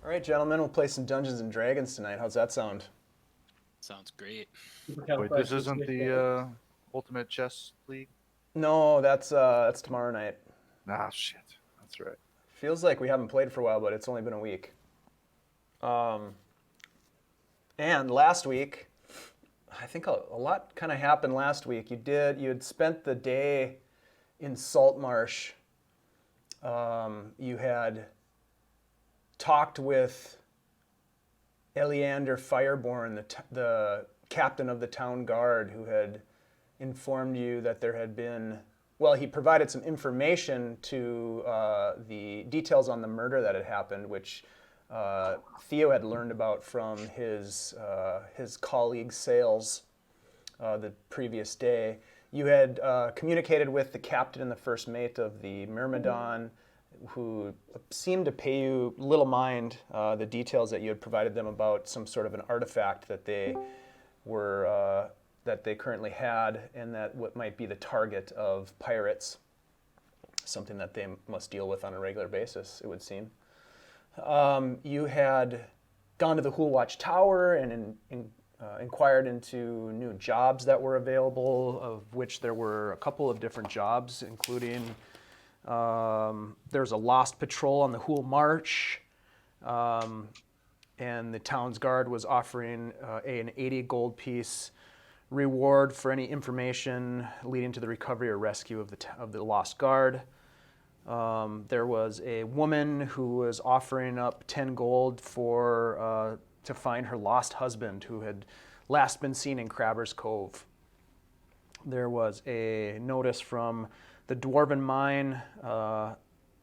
All right, gentlemen, we'll play some Dungeons and Dragons tonight. How's that sound? Sounds great. Wait, this isn't the Ultimate Chess League? No, that's tomorrow night. Ah, shit. That's right. Feels like we haven't played for a while, but it's only been a week. And last week, I think a lot kind of happened last week. You had spent the day in Saltmarsh. You had talked with Eleander Fireborn, the captain of the town guard, who had informed you that there had been, well, he provided some information to the details on the murder that had happened, which Theo had learned about from his colleague Sales the previous day. You had communicated with the captain and the first mate of the Myrmidon, who seemed to pay you little mind the details that you had provided them about some sort of an artifact that they were that they currently had, and that what might be the target of pirates, something that they must deal with on a regular basis, it would seem. You had gone to the Hool Watch Tower and inquired into new jobs that were available, of which there were a couple of different jobs, including there's a lost patrol on the Hool March, and the town's guard was offering an 80 gold piece reward for any information leading to the recovery or rescue of the lost guard. There was a woman who was offering up 10 gold for to find her lost husband, who had last been seen in Crabber's Cove. There was a notice from the Dwarven mine,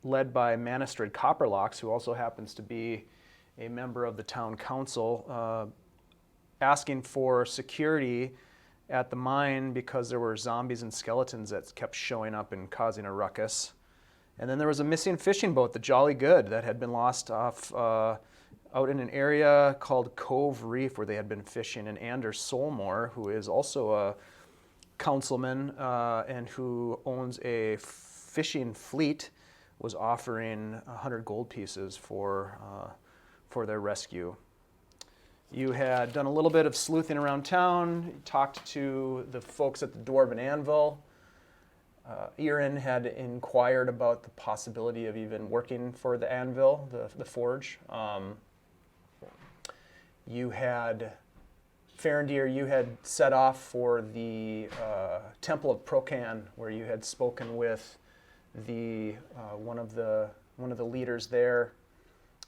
led by Manistrid Copperlocks, who also happens to be a member of the town council, asking for security at the mine because there were zombies and skeletons that kept showing up and causing a ruckus. And then there was a missing fishing boat, the Jolly Good, that had been lost off out in an area called Cove Reef, where they had been fishing. And Anders Solmore, who is also a councilman and who owns a fishing fleet, was offering 100 gold pieces for their rescue. You had done a little bit of sleuthing around town, talked to the folks at the Dwarven Anvil. Irin had inquired about the possibility of even working for the Anvil, the forge. You had, Farindyr, you had set off for the Temple of Procan, where you had spoken with the one of the leaders there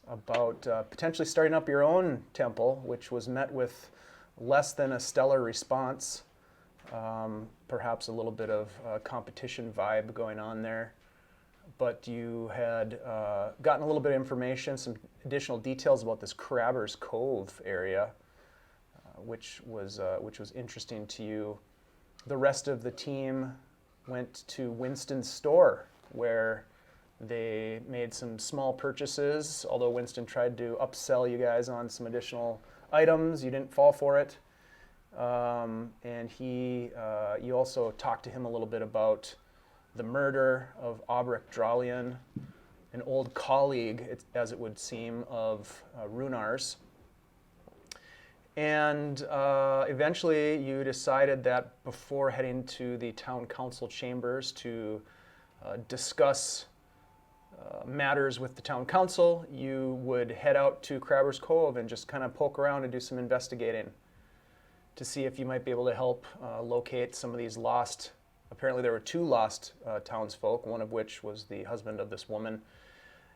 about potentially starting up your own temple, which was met with less than a stellar response. Perhaps a little bit of competition vibe going on there. But you had gotten a little bit of information, some additional details about this Crabber's Cove area, which was interesting to you. The rest of the team went to Winston's store, where they made some small purchases, although Winston tried to upsell you guys on some additional items. You didn't fall for it. And you also talked to him a little bit about the murder of Aubrek Dralian, an old colleague, as it would seem, of Rhunar's. And eventually you decided that before heading to the town council chambers to discuss matters with the town council, you would head out to Crabber's Cove and just kind of poke around and do some investigating to see if you might be able to help locate some of these lost. Apparently there were two lost townsfolk, one of which was the husband of this woman.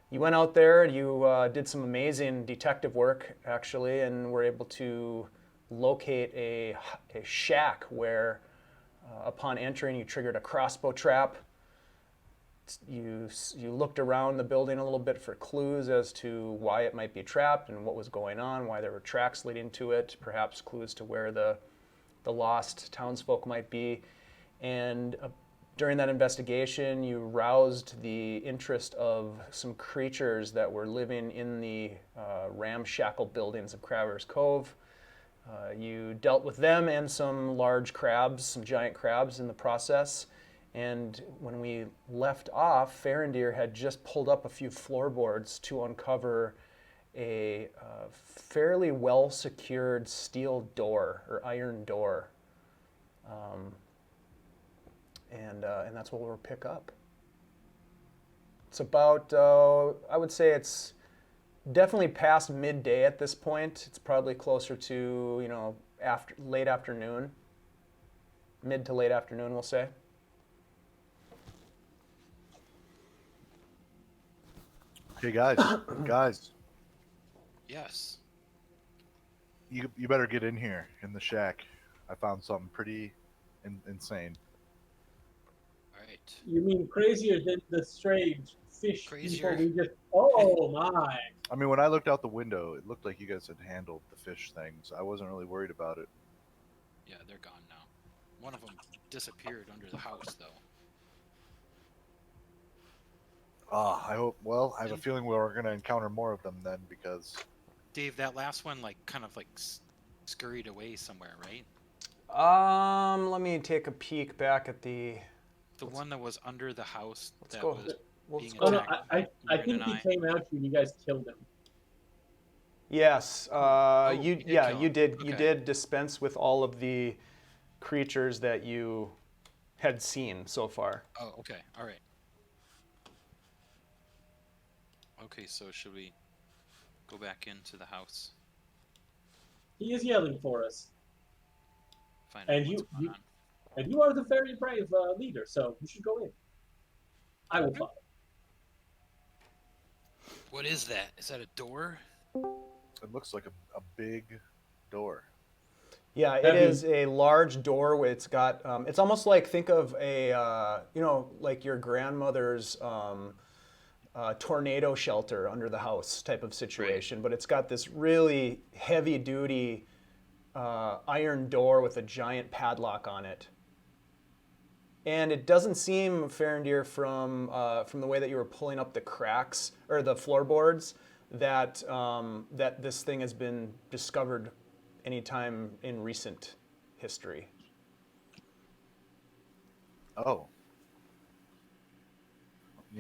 You went out there, you did some amazing detective work, actually, and were able to locate a shack where, upon entering, you triggered a crossbow trap. You looked around the building a little bit for clues as to why it might be trapped and what was going on, why there were tracks leading to it, perhaps clues to where the lost townsfolk might be. And during that investigation, you roused the interest of some creatures that were living in the ramshackle buildings of Crabber's Cove. You dealt with them and some large crabs, some giant crabs in the process. And when we left off, Farindyr had just pulled up a few floorboards to uncover a fairly well secured steel door or iron door, and that's what we'll pick up. It's about I would say it's definitely past midday at this point. It's probably closer to after late afternoon, mid to late afternoon, we'll say. Okay, guys, Yes. you better get in here in the shack. I found something pretty insane. All right. You mean crazier than the strange fish Crazier. people we just... Oh, my. I mean, when I looked out the window, it looked like you guys had handled the fish things. I wasn't really worried about it. Yeah, they're gone now. One of them disappeared under the house, though. I hope. Well, I have a feeling we're going to encounter more of them then, because Dave, that last one, kind of scurried away somewhere, right? Let me take a peek back at the. The one that was under the house that go. was Let's being go. Oh, no, attacked. I Irin think and he came out to you and you guys killed him. Yes, you did yeah, kill you him. did. You Okay. did dispense with all of the creatures that you had seen so far. Oh, okay. All right. Okay, so should we go back into the house? He is yelling for us. Find out And what's you- going on. And you are the very brave leader, so you should go in. I will follow. What is that? Is that a door? it looks like a big door. Yeah, it Heavy. is a large door. It's got. It's almost like think of a like your grandmother's tornado shelter under the house type of situation. But it's got this really heavy duty iron door with a giant padlock on it. And it doesn't seem, Farindyr, from the way that you were pulling up the cracks or the floorboards, that that this thing has been discovered anytime in recent history. Oh.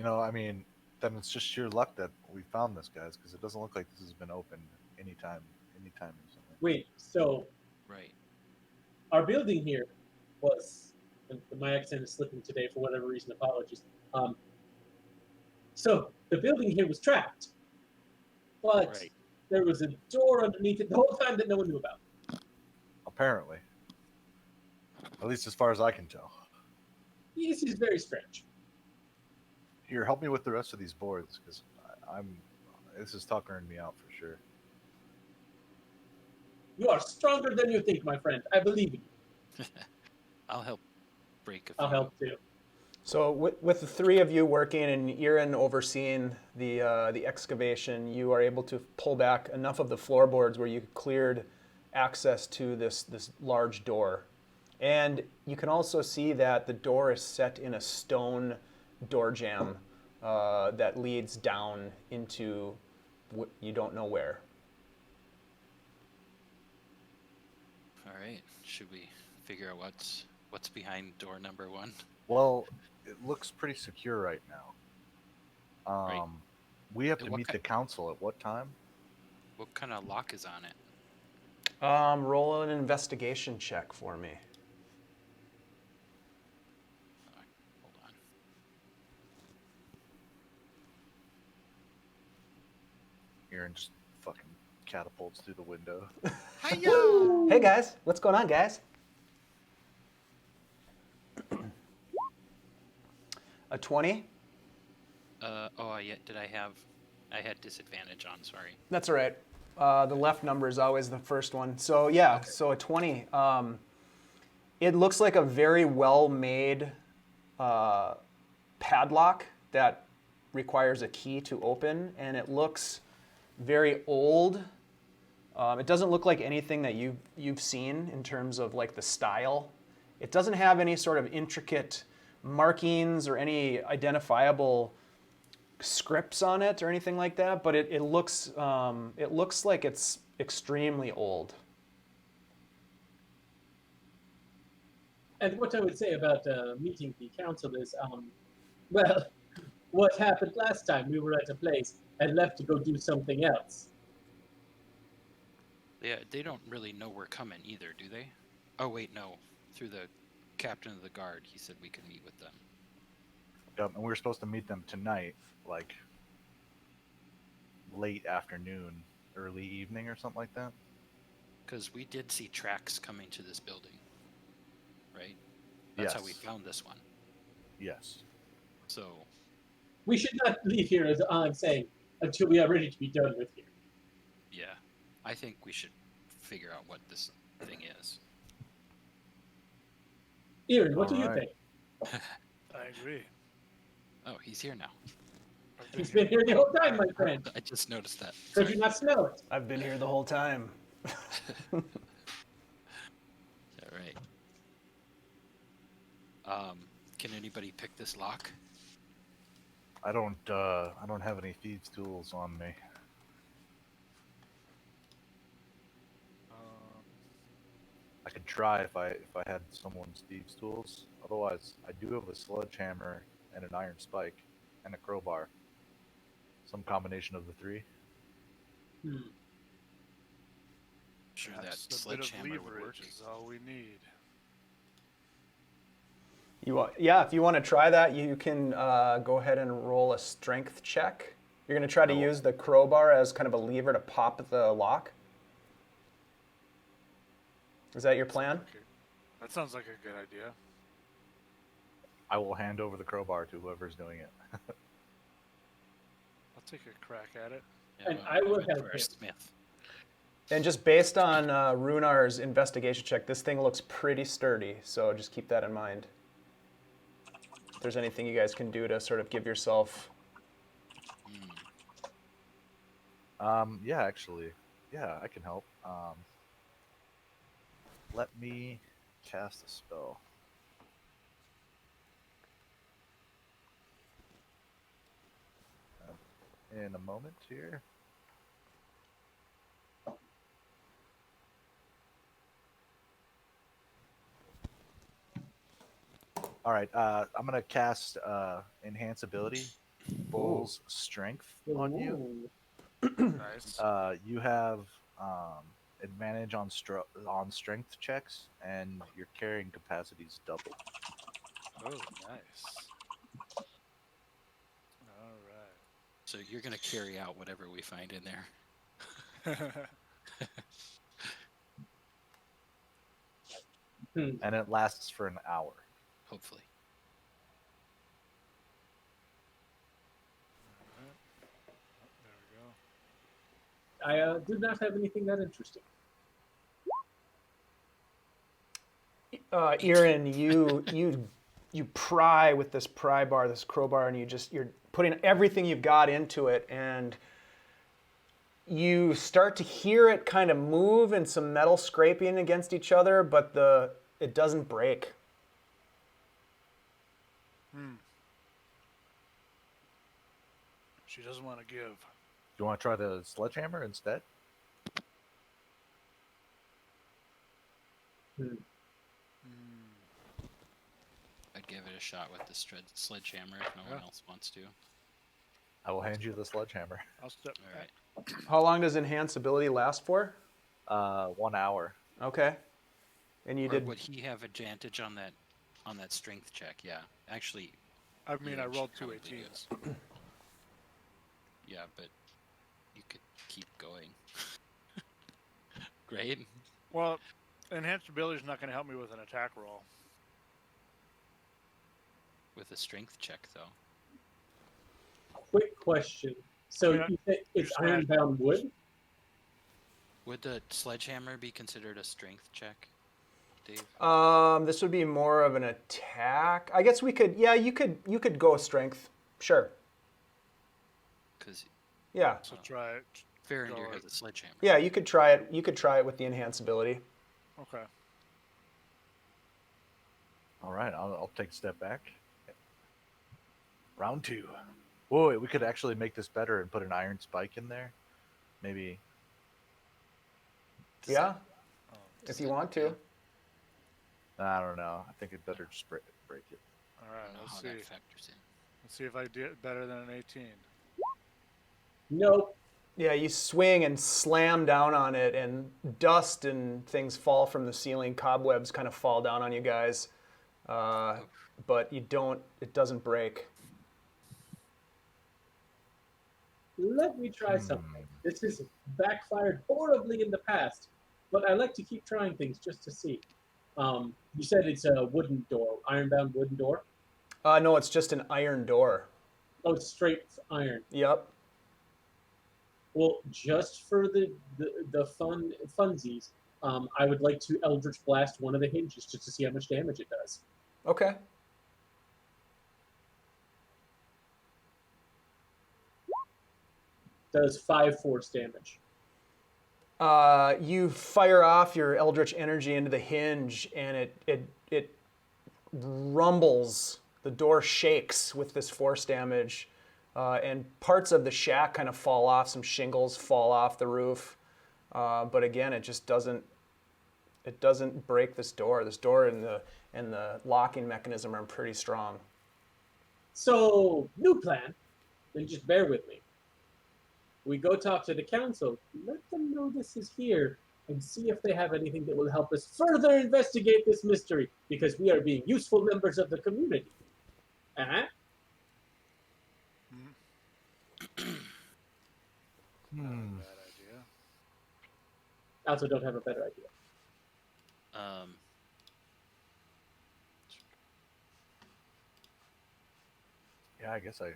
I mean, then it's just sheer luck that we found this, guys, because it doesn't look like this has been opened anytime recently. Wait, so Right. our building here was... and my accent is slipping today for whatever reason, apologies. So the building here was trapped, but Right. there was a door underneath it the whole time that no one knew about. Apparently. At least as far as I can tell. This is very strange. Here, help me with the rest of these boards, because this is tuckering me out for sure. You are stronger than you think, my friend. I believe in you. I'll help break a few. I'll help too. So with the three of you working and Irin overseeing the excavation, you are able to pull back enough of the floorboards where you cleared access to this large door. And you can also see that the door is set in a stone door jamb that leads down into you don't know where. All right. Should we figure out what's behind door number 1? Well, it looks pretty secure right now. Right. We have And to what meet ki- the council at what time? What kind of lock is on it? Roll an investigation check for me. Hold on. Irin just fucking catapults through the window. Hey guys, what's going on, guys? A 20? I had disadvantage on, sorry. That's all right. The left number is always the first one. So yeah, Okay. so a 20. It looks like a very well-made padlock that requires a key to open, and it looks very old. It doesn't look like anything that you've seen in terms of like the style. It doesn't have any sort of intricate markings or any identifiable scripts on it or anything like that, but it looks like it's extremely old. And what I would say about meeting the council is, well, what happened last time? We were at a place and left to go do something else. Yeah, they don't really know we're coming either, do they? Oh wait, no. Through the captain of the guard, he said we could meet with them. And we were supposed to meet them tonight, like late afternoon, early evening, or something like that. Because we did see tracks coming to this building, right? That's how we found this one. Yes. So, We should not leave here, as I'm saying, until we are ready to be done with here. yeah. I think we should figure out what this thing is. Irin, what do you Alright. think? I agree. Oh, he's here now. He's been here the whole time, my friend. I just noticed that. Could you not smell it? I've been here the whole time. All right. Can anybody pick this lock? I don't have any thieves' tools on me. I could try if I had someone's thieves' tools. Otherwise, I do have a sledgehammer and an iron spike and a crowbar. Some combination of the three. Sure, That's that a bit of sledgehammer would work. leverage is all we need. Yeah, if you want to try that, you can go ahead and roll a strength check. You're going to try to use the crowbar as kind of a lever to pop the lock. Is that your plan? Okay. That sounds like a good idea. I will hand over the crowbar to whoever's doing it. I'll take a crack at it. And well, I will went help for our him. Smith. And just based on Rhunar's investigation check, this thing looks pretty sturdy, so just keep that in mind. If there's anything you guys can do to sort of give yourself... Yeah, actually. Yeah, I can help. Let me cast a spell. In a moment here. All right, I'm gonna cast Enhance Ability, Bull's Strength on you. Nice. You have advantage on strength checks, and your carrying capacity is double. Oh, nice. All So you're going to carry out whatever we find in there. right. And it lasts for an hour. Hopefully. There we go. I do not have anything that interesting. Irin, you pry with this pry bar, this crowbar, and you're putting everything you've got into it, and you start to hear it kind of move and some metal scraping against each other, but it doesn't break. She doesn't want to give. Do you want to try the sledgehammer instead? I'd give it a shot with the sledgehammer if no one else wants to. I will hand you the sledgehammer. I'll step All back. right. How long does enhance ability last for? 1 hour. Okay. And you Or did... would he have advantage on that strength check? Yeah. Actually, I mean, I you rolled should two probably 18s. yeah, but you could keep going. Great. Well, enhanced ability is not going to help me with an attack roll. With a strength check, though. Quick question. So Yeah, you say it's just add- ironbound wood? Would the sledgehammer be considered a strength check, Dave? This would be more of an attack. I guess we could... Yeah, you could go strength. Sure. Because Yeah. So try it. Farindyr Go has a sledgehammer. Yeah, you could try it. You could try it with the enhance ability. Okay. All right, I'll take a step back. Round 2. Whoa, wait, we could actually make this better and put an iron spike in there. Maybe. Yeah, Oh, if you want to. I don't know. I think it better just break it. all I right, don't know let's how see. that factors in. Let's see if I did better than an 18. Nope. Yeah, you swing and slam down on it, and dust and things fall from the ceiling. Cobwebs kind of fall down on you guys, but you don't. It doesn't break. Let me try something. This has backfired horribly in the past, but I like to keep trying things just to see. You said it's a wooden door, ironbound wooden door. No, it's just an iron door. Oh, it's straight iron. Yep. Well, just for the funsies, I would like to Eldritch Blast one of the hinges just to see how much damage it does. Okay. Does 5 force damage. You fire off your eldritch energy into the hinge, and it rumbles. The door shakes with this force damage, and parts of the shack kind of fall off. Some shingles fall off the roof, but again, it just doesn't. It doesn't break this door. This door and the locking mechanism are pretty strong. So, new plan. Then just bear with me. We go talk to the council, let them know this is here, and see if they have anything that will help us further investigate this mystery, because we are being useful members of the community. Uh-huh. Not a bad idea. I also don't have a better idea. Yeah, I guess I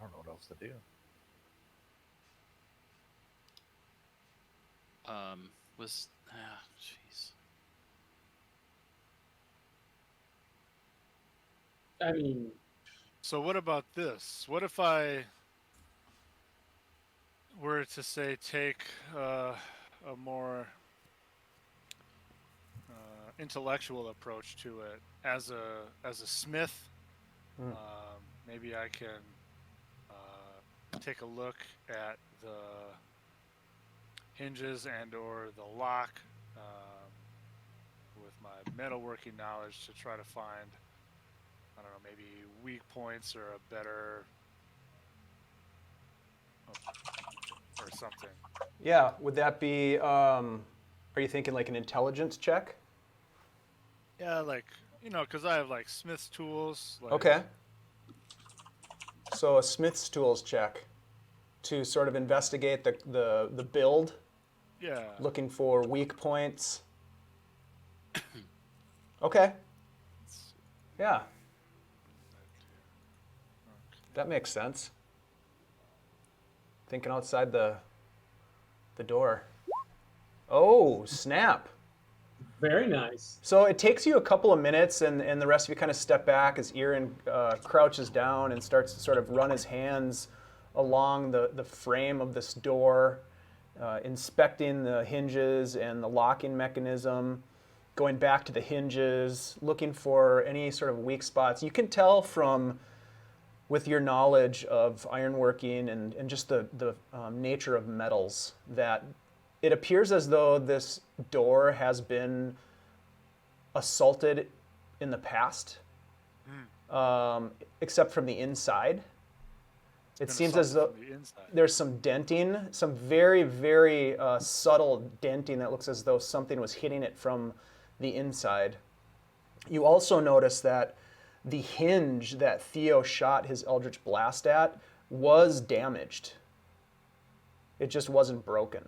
don't know what else to do. Jeez. I mean, So what about this? What if I were to say take a more intellectual approach to it as a smith? Maybe I can take a look at the hinges and or the lock with my metalworking knowledge to try to find, I don't know, maybe weak points or a better or something. Yeah, would that be? Are you thinking like an intelligence check? Yeah, like, because I have like smith's tools. Like, Okay. So a smith's tools check to sort of investigate the build, Yeah. looking for weak points. Okay. Yeah, that makes sense. Thinking outside the door. Oh, snap. very nice. So it takes you a couple of minutes, and the rest of you kind of step back as Irin crouches down and starts to sort of run his hands along the frame of this door, inspecting the hinges and the locking mechanism, going back to the hinges, looking for any sort of weak spots. You can tell from, with your knowledge of ironworking and just the nature of metals, that it appears as though this door has been assaulted in the past, except from the inside. It seems as though there's some denting, some very, very subtle denting that looks as though something was hitting it from the inside. You also notice that the hinge that Theo shot his Eldritch Blast at was damaged. It just wasn't broken.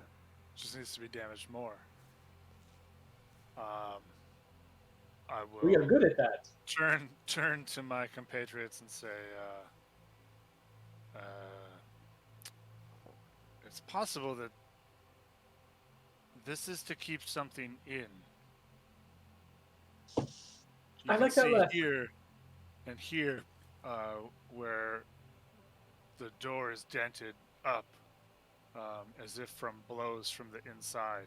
Just needs to be damaged more. I will We are good at that. turn to my compatriots and say, it's possible that this is to keep something in. You I can like that see left. here and here where the door is dented up, as if from blows from the inside.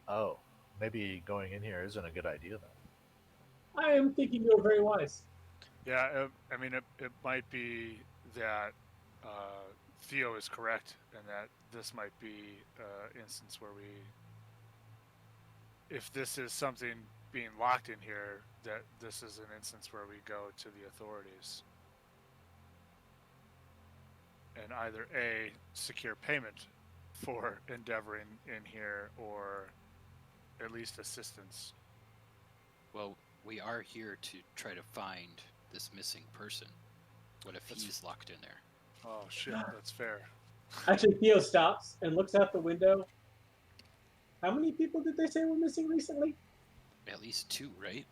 Oh, maybe going in here isn't a good idea then. I am thinking you're very wise. Yeah, I mean, it might be that Theo is correct, and that this might be an instance where if this is something being locked in here, that this is an instance where we go to the authorities and either A, secure payment for endeavoring in here, or at least assistance. Well, we are here to try to find this missing person. What if he's locked in there? Oh shit, that's fair. Actually, Theo stops and looks out the window. How many people did they say were missing recently? At least 2, right?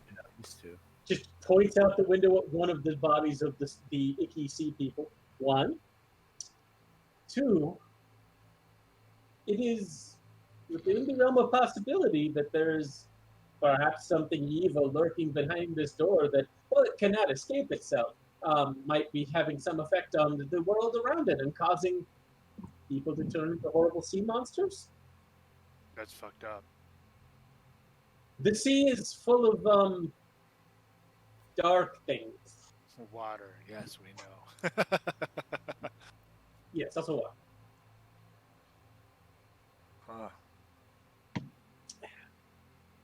Yeah, these two. Just points out the window at one of the bodies of the icky sea people. 1. 2. It is within the realm of possibility that there's perhaps something evil lurking behind this door that, well, it cannot escape itself. Might be having some effect on the world around it and causing people to turn into horrible sea monsters. That's fucked up. The sea is full of dark things. Water, yes, we know. Yes, also water. Huh. Either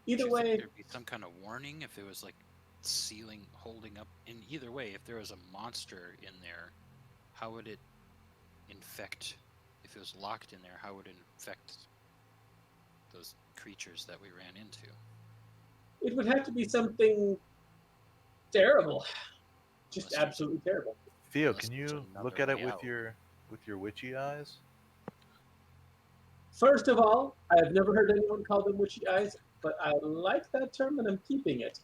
Do you think way, there'd be some kind of warning if it was like sealing, holding up. In either way, if there was a monster in there, how would it infect? If it was locked in there, how would it infect those creatures that we ran into? it would have to be something terrible, just Unless absolutely terrible. Theo, Unless can there's you another look at it way with out. your witchy eyes? First of all, I've never heard anyone call them witchy eyes, but I like that term and I'm keeping it.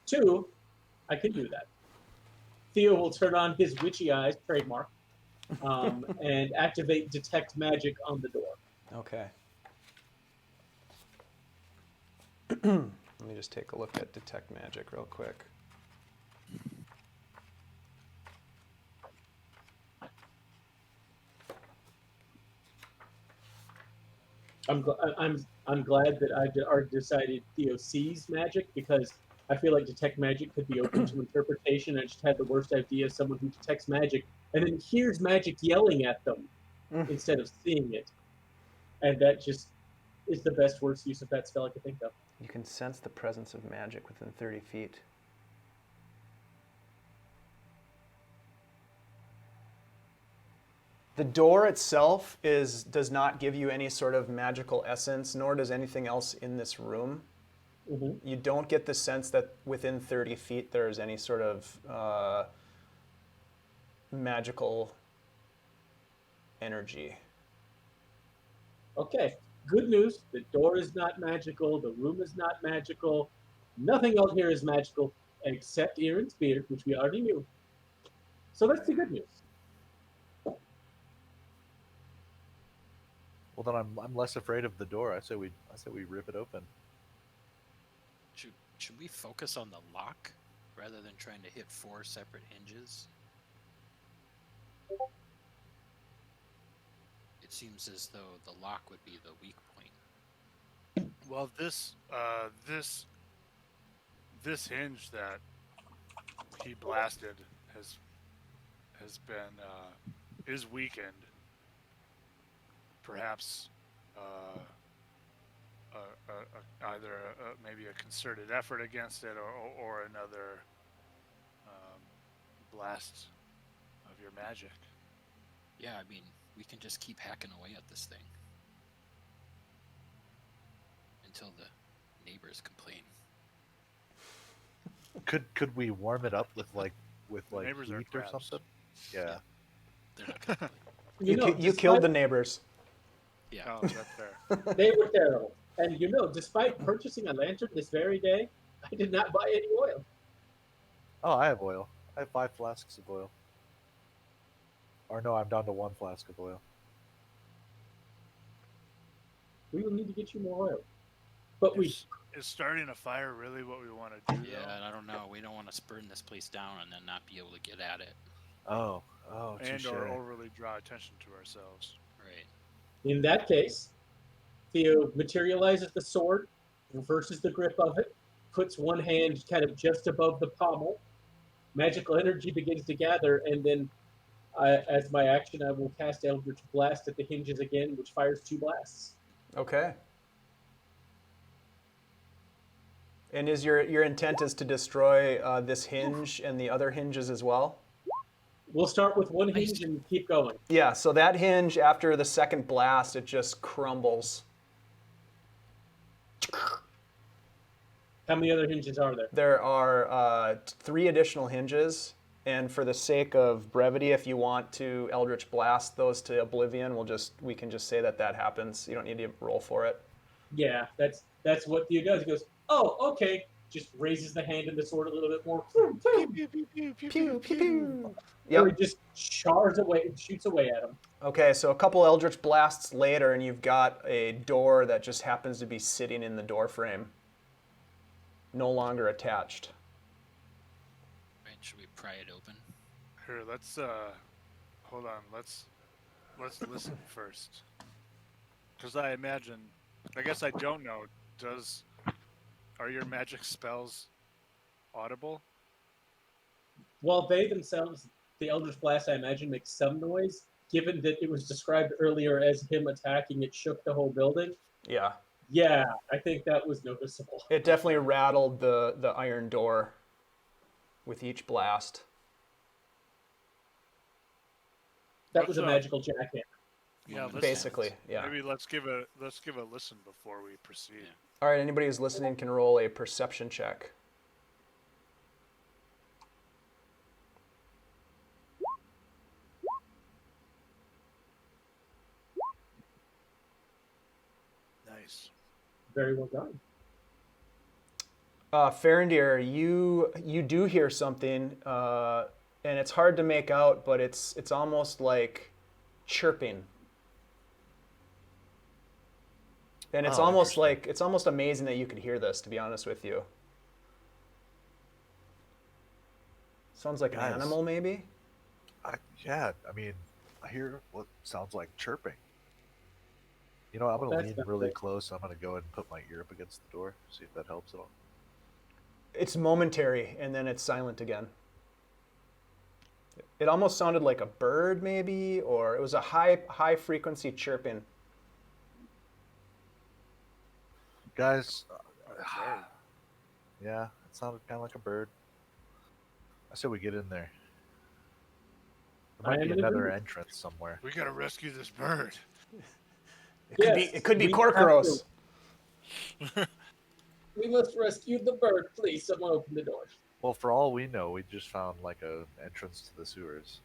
2, I can do that. Theo will turn on his witchy eyes, trademark, and activate detect magic on the door. Okay. Let me just take a look at detect magic real quick. I'm glad that I already decided Theo sees magic, because I feel like detect magic could be open to interpretation. I just had the worst idea: someone who detects magic and then hears magic yelling at them instead of seeing it, and that just is the best worst use of that spell I could think of. You can sense the presence of magic within 30 feet. The door itself does not give you any sort of magical essence, nor does anything else in this room. Mm-hmm. You don't get the sense that within 30 feet there's any sort of magical energy. Okay, good news. The door is not magical. The room is not magical. Nothing out here is magical except Irin's beard, which we already knew. So that's the good news. Well, then I'm less afraid of the door. I say we rip it open. Should we focus on the lock rather than trying to hit 4 separate hinges? It seems as though the lock would be the weak point. Well, this hinge that he blasted has been is weakened. Perhaps either maybe a concerted effort against it, or another blast of your magic. Yeah, I mean, we can just keep hacking away at this thing until the neighbors complain. Could we warm it up with neighbors are heat or crabs. something? Yeah. They're not gonna complain. You killed the neighbors. Yeah. Oh, that's fair. They were terrible. And despite purchasing a lantern this very day, I did not buy any oil. Oh, I have oil. I have 5 flasks of oil. Or no, I'm down to 1 flask of oil. We will need to get you more oil. But Is starting a fire really what we want to do? Yeah, though? and I don't know. We don't want to burn this place down and then not be able to get at it. Oh, And touche. or overly draw attention to ourselves. Right. in that case, Theo materializes the sword, reverses the grip of it, puts one hand kind of just above the pommel. Magical energy begins to gather, and then as my action, I will cast Eldritch Blast at the hinges again, which fires 2 blasts. Okay. And is your intent is to destroy this hinge and the other hinges as well? We'll start with one hinge and keep going. Yeah, so that hinge, after the second blast, it just crumbles. How many other hinges are there? There are 3 additional hinges, and for the sake of brevity, if you want to Eldritch Blast those to oblivion, we can just say that happens. You don't need to roll for it. Yeah, that's what Theo does. He goes, oh, okay. Just raises the hand and the sword a little bit more. Pew, pew, pew. Yep. Or he just chars away and shoots away at him. Okay, so a couple Eldritch Blasts later, and you've got a door that just happens to be sitting in the door frame. No longer attached. Right, should we pry it open? Here, let's hold on. Let's listen first. Because I guess I don't know. Are your magic spells audible? Well, they themselves, the Eldritch Blast, I imagine, makes some noise. Given that it was described earlier as him attacking, it shook the whole building. Yeah. Yeah, I think that was noticeable. It definitely rattled the iron door with each blast. That was a magical jackhammer. Yeah, Basically, yeah. Maybe let's give a listen before we proceed. Yeah. All right, anybody who's listening can roll a perception check. Nice. Very well done. Farindyr, you do hear something, and it's hard to make out, but it's almost like chirping. And it's almost amazing that you could hear this, to be honest with you. Sounds like an animal, maybe? I hear what sounds like chirping. You know, I'm going to lean really close. I'm going to go ahead and put my ear up against the door, see if that helps at all. It's momentary, and then it's silent again. It almost sounded like a bird, maybe, or it was a high frequency chirping. Guys, yeah, it sounded kind of like a bird. I said we get in there. There might be another entrance somewhere. We gotta rescue this bird. It could be Corcoros. We must rescue the bird. Please, someone open the door. Well, for all we know, we just found like an entrance to the sewers.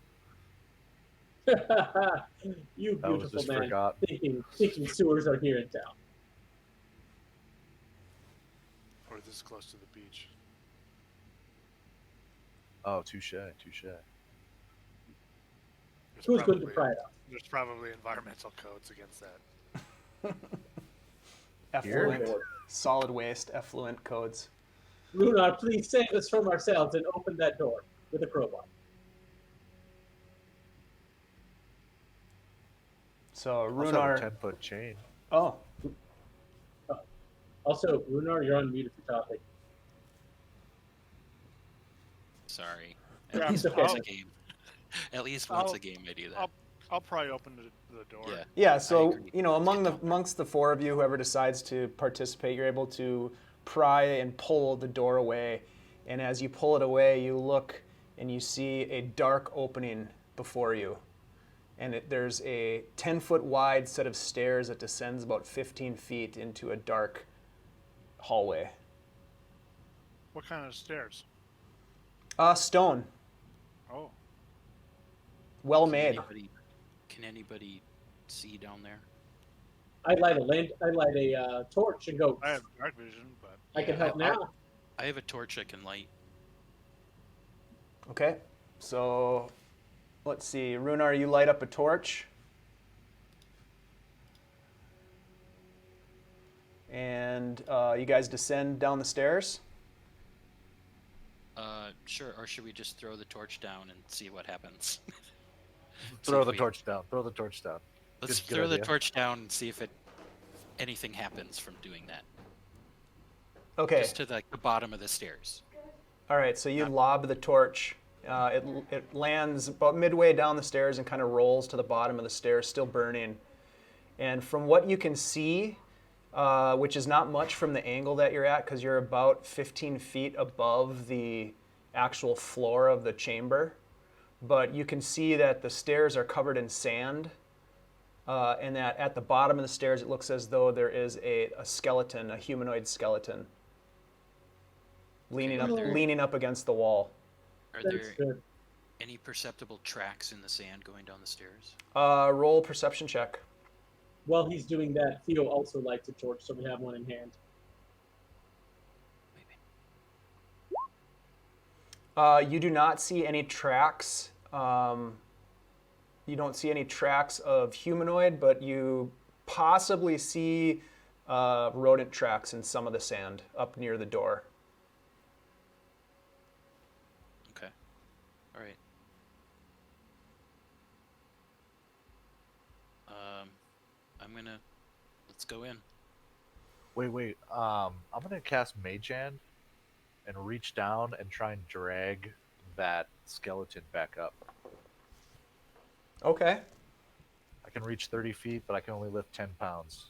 You That was beautiful just man, forgotten. thinking sewers are here in town. Or this close to the beach. Oh, touche. Who's going to pry it out? There's probably environmental codes against that. Effluent, solid waste, effluent codes. Rhunar, please save us from ourselves and open that door with a crowbar. So Also Rhunar. have a 10-foot chain. Oh, Also, Rhunar, you're on mute if you're talking. Sorry. Yeah, At least okay. once a game. At least once a game I do that. I'll probably open the door. Yeah. yeah. So agree. amongst the 4 of you, whoever decides to participate, you're able to pry and pull the door away. And as you pull it away, you look and you see a dark opening before you. And there's a 10-foot wide set of stairs that descends about 15 feet into a dark hallway. What kind of stairs? Stone, Oh, well Can made. Can anybody see down there? I light a torch and go. I have dark vision, but I can help now. I have a torch I can light. Okay, so let's see. Rhunar, you light up a torch. And you guys descend down the stairs. Sure. Or should we just throw the torch down and see what happens? Throw the torch down. Let's Good throw the idea. torch down and see if anything happens from doing that. Okay. Just to the bottom of the stairs. All right, so you lob the torch. It lands about midway down the stairs and kind of rolls to the bottom of the stairs, still burning. And from what you can see, which is not much from the angle that you're at because you're about 15 feet above the actual floor of the chamber. But you can see that the stairs are covered in sand, and that at the bottom of the stairs it looks as though there is a skeleton, a humanoid skeleton, leaning up against the wall. Are That's there good. any perceptible tracks in the sand going down the stairs? Roll perception check. While he's doing that, Theo also lights a torch, so we have one in hand. You do not see any tracks. You don't see any tracks of humanoid, but you possibly see rodent tracks in some of the sand up near the door. Okay. All right. Let's go in. Wait. I'm gonna cast Mage Hand and reach down and try and drag that skeleton back up. Okay. I can reach 30 feet, but I can only lift 10 pounds.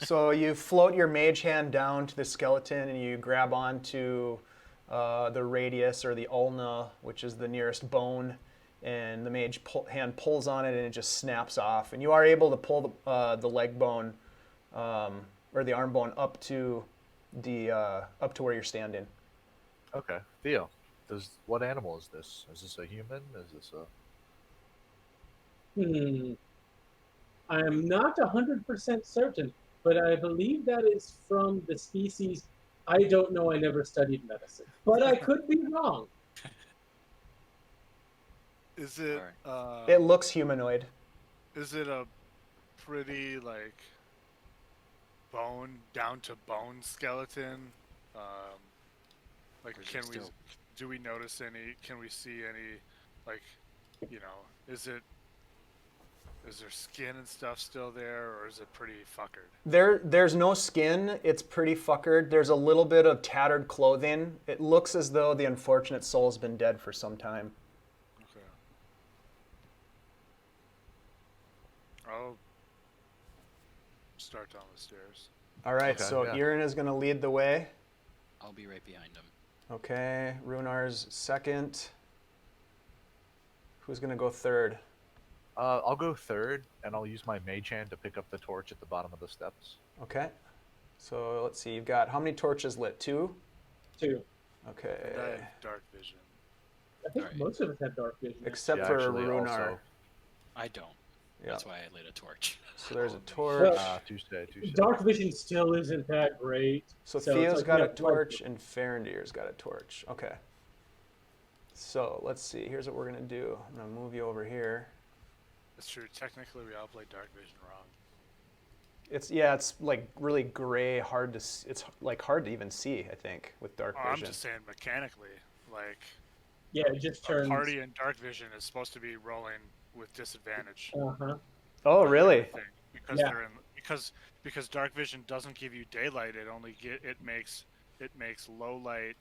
So you float your mage hand down to the skeleton and you grab onto the radius or the ulna, which is the nearest bone, and the mage hand pulls on it and it just snaps off. And you are able to pull the leg bone or the arm bone up to where you're standing. Okay, Theo, what animal is this? Is this a human? Is this a... I am not 100% certain, but I believe that is from the species. I don't know. I never studied medicine, but I could be wrong. Is it? It looks humanoid. Is it a pretty bone down to bone skeleton? Do we notice any? Can we see any? Is there skin and stuff still there, or is it pretty fuckered? There's no skin. It's pretty fuckered. There's a little bit of tattered clothing. It looks as though the unfortunate soul's been dead for some time. Okay. I'll start down the stairs. All right, Okay, so yeah. Irin is going to lead the way. I'll be right behind him. Okay, Rhunnar's second. Who's going to go third? I'll go third, and I'll use my Mage Hand to pick up the torch at the bottom of the steps. Okay. So let's see. You've got how many torches lit? 2? 2. Okay. And I have dark vision. I think Alright. most of us have dark vision. Except Yeah, for actually, Rhunar. also. I don't. Yeah. That's why I lit a torch. So there's a torch. Touche. Dark vision still isn't that great. So it's Theo's like, got yeah, a torch and Farindyr's got a torch. Okay. So let's see. Here's what we're going to do. I'm going to move you over here. That's true. Technically, we all play dark vision wrong. It's like really gray, hard to. It's like hard to even see. I think with dark Oh, I'm vision. just saying mechanically, Yeah, it just turns. a party in dark vision is supposed to be rolling with disadvantage. Uh-huh. Oh, on really? everything, Because Yeah. they're in because dark vision doesn't give you daylight. It makes low light,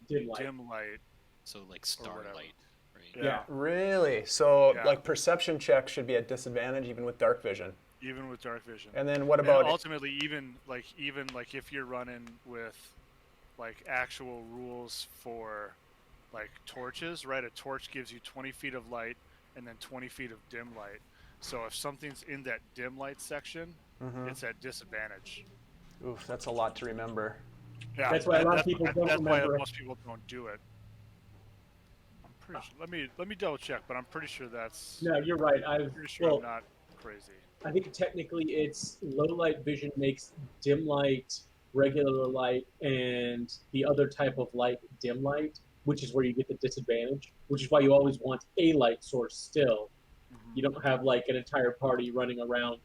Dim light. dim light. So like whatever. starlight, right? Yeah. Really? So Yeah. like perception checks should be at disadvantage even with dark vision. Even with dark vision. And then what And about? ultimately, even if you're running with actual rules for torches, right? A torch gives you 20 feet of light and then 20 feet of dim light. So if something's in that dim light section, Mhm. it's at disadvantage. Oof, that's a lot to remember. Yeah, That's why a lot of people don't That's why remember it. most people don't do it. I'm pretty sure. Let me double check, but I'm pretty sure that's. No, you're right. I'm pretty sure well, I'm not crazy. I think technically it's low light vision makes dim light, regular light, and the other type of light dim light, which is where you get the disadvantage, which is why you always want a light source still. Mhm. You don't have like an entire party running around,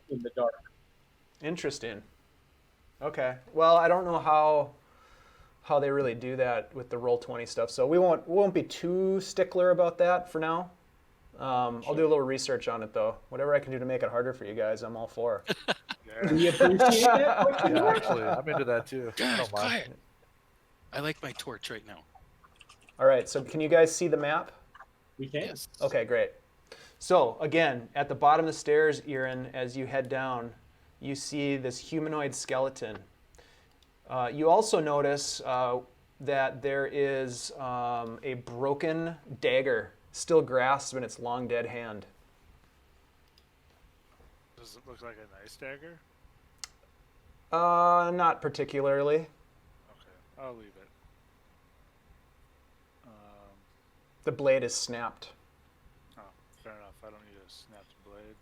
in the dark. Interesting. Okay. Well, I don't know how they really do that with the Roll20 stuff, so we won't be too stickler about that for now. I'll do a little research on it though. Whatever I can do to make it harder for you guys, I'm all for. Yeah. We appreciate that. question Yeah, mark? actually, I'm into that too. I Guys, don't mind. quiet. I like my torch right now. All right. So can you guys see the map? We can. Yes. Okay, great. So again, at the bottom of the stairs, Irin, as you head down, you see this humanoid skeleton. You also notice that there is a broken dagger still grasped in its long dead hand. Does it look like a nice dagger? Not particularly. Okay, I'll leave it. The blade is snapped. Oh, fair enough. I don't need a snapped blade.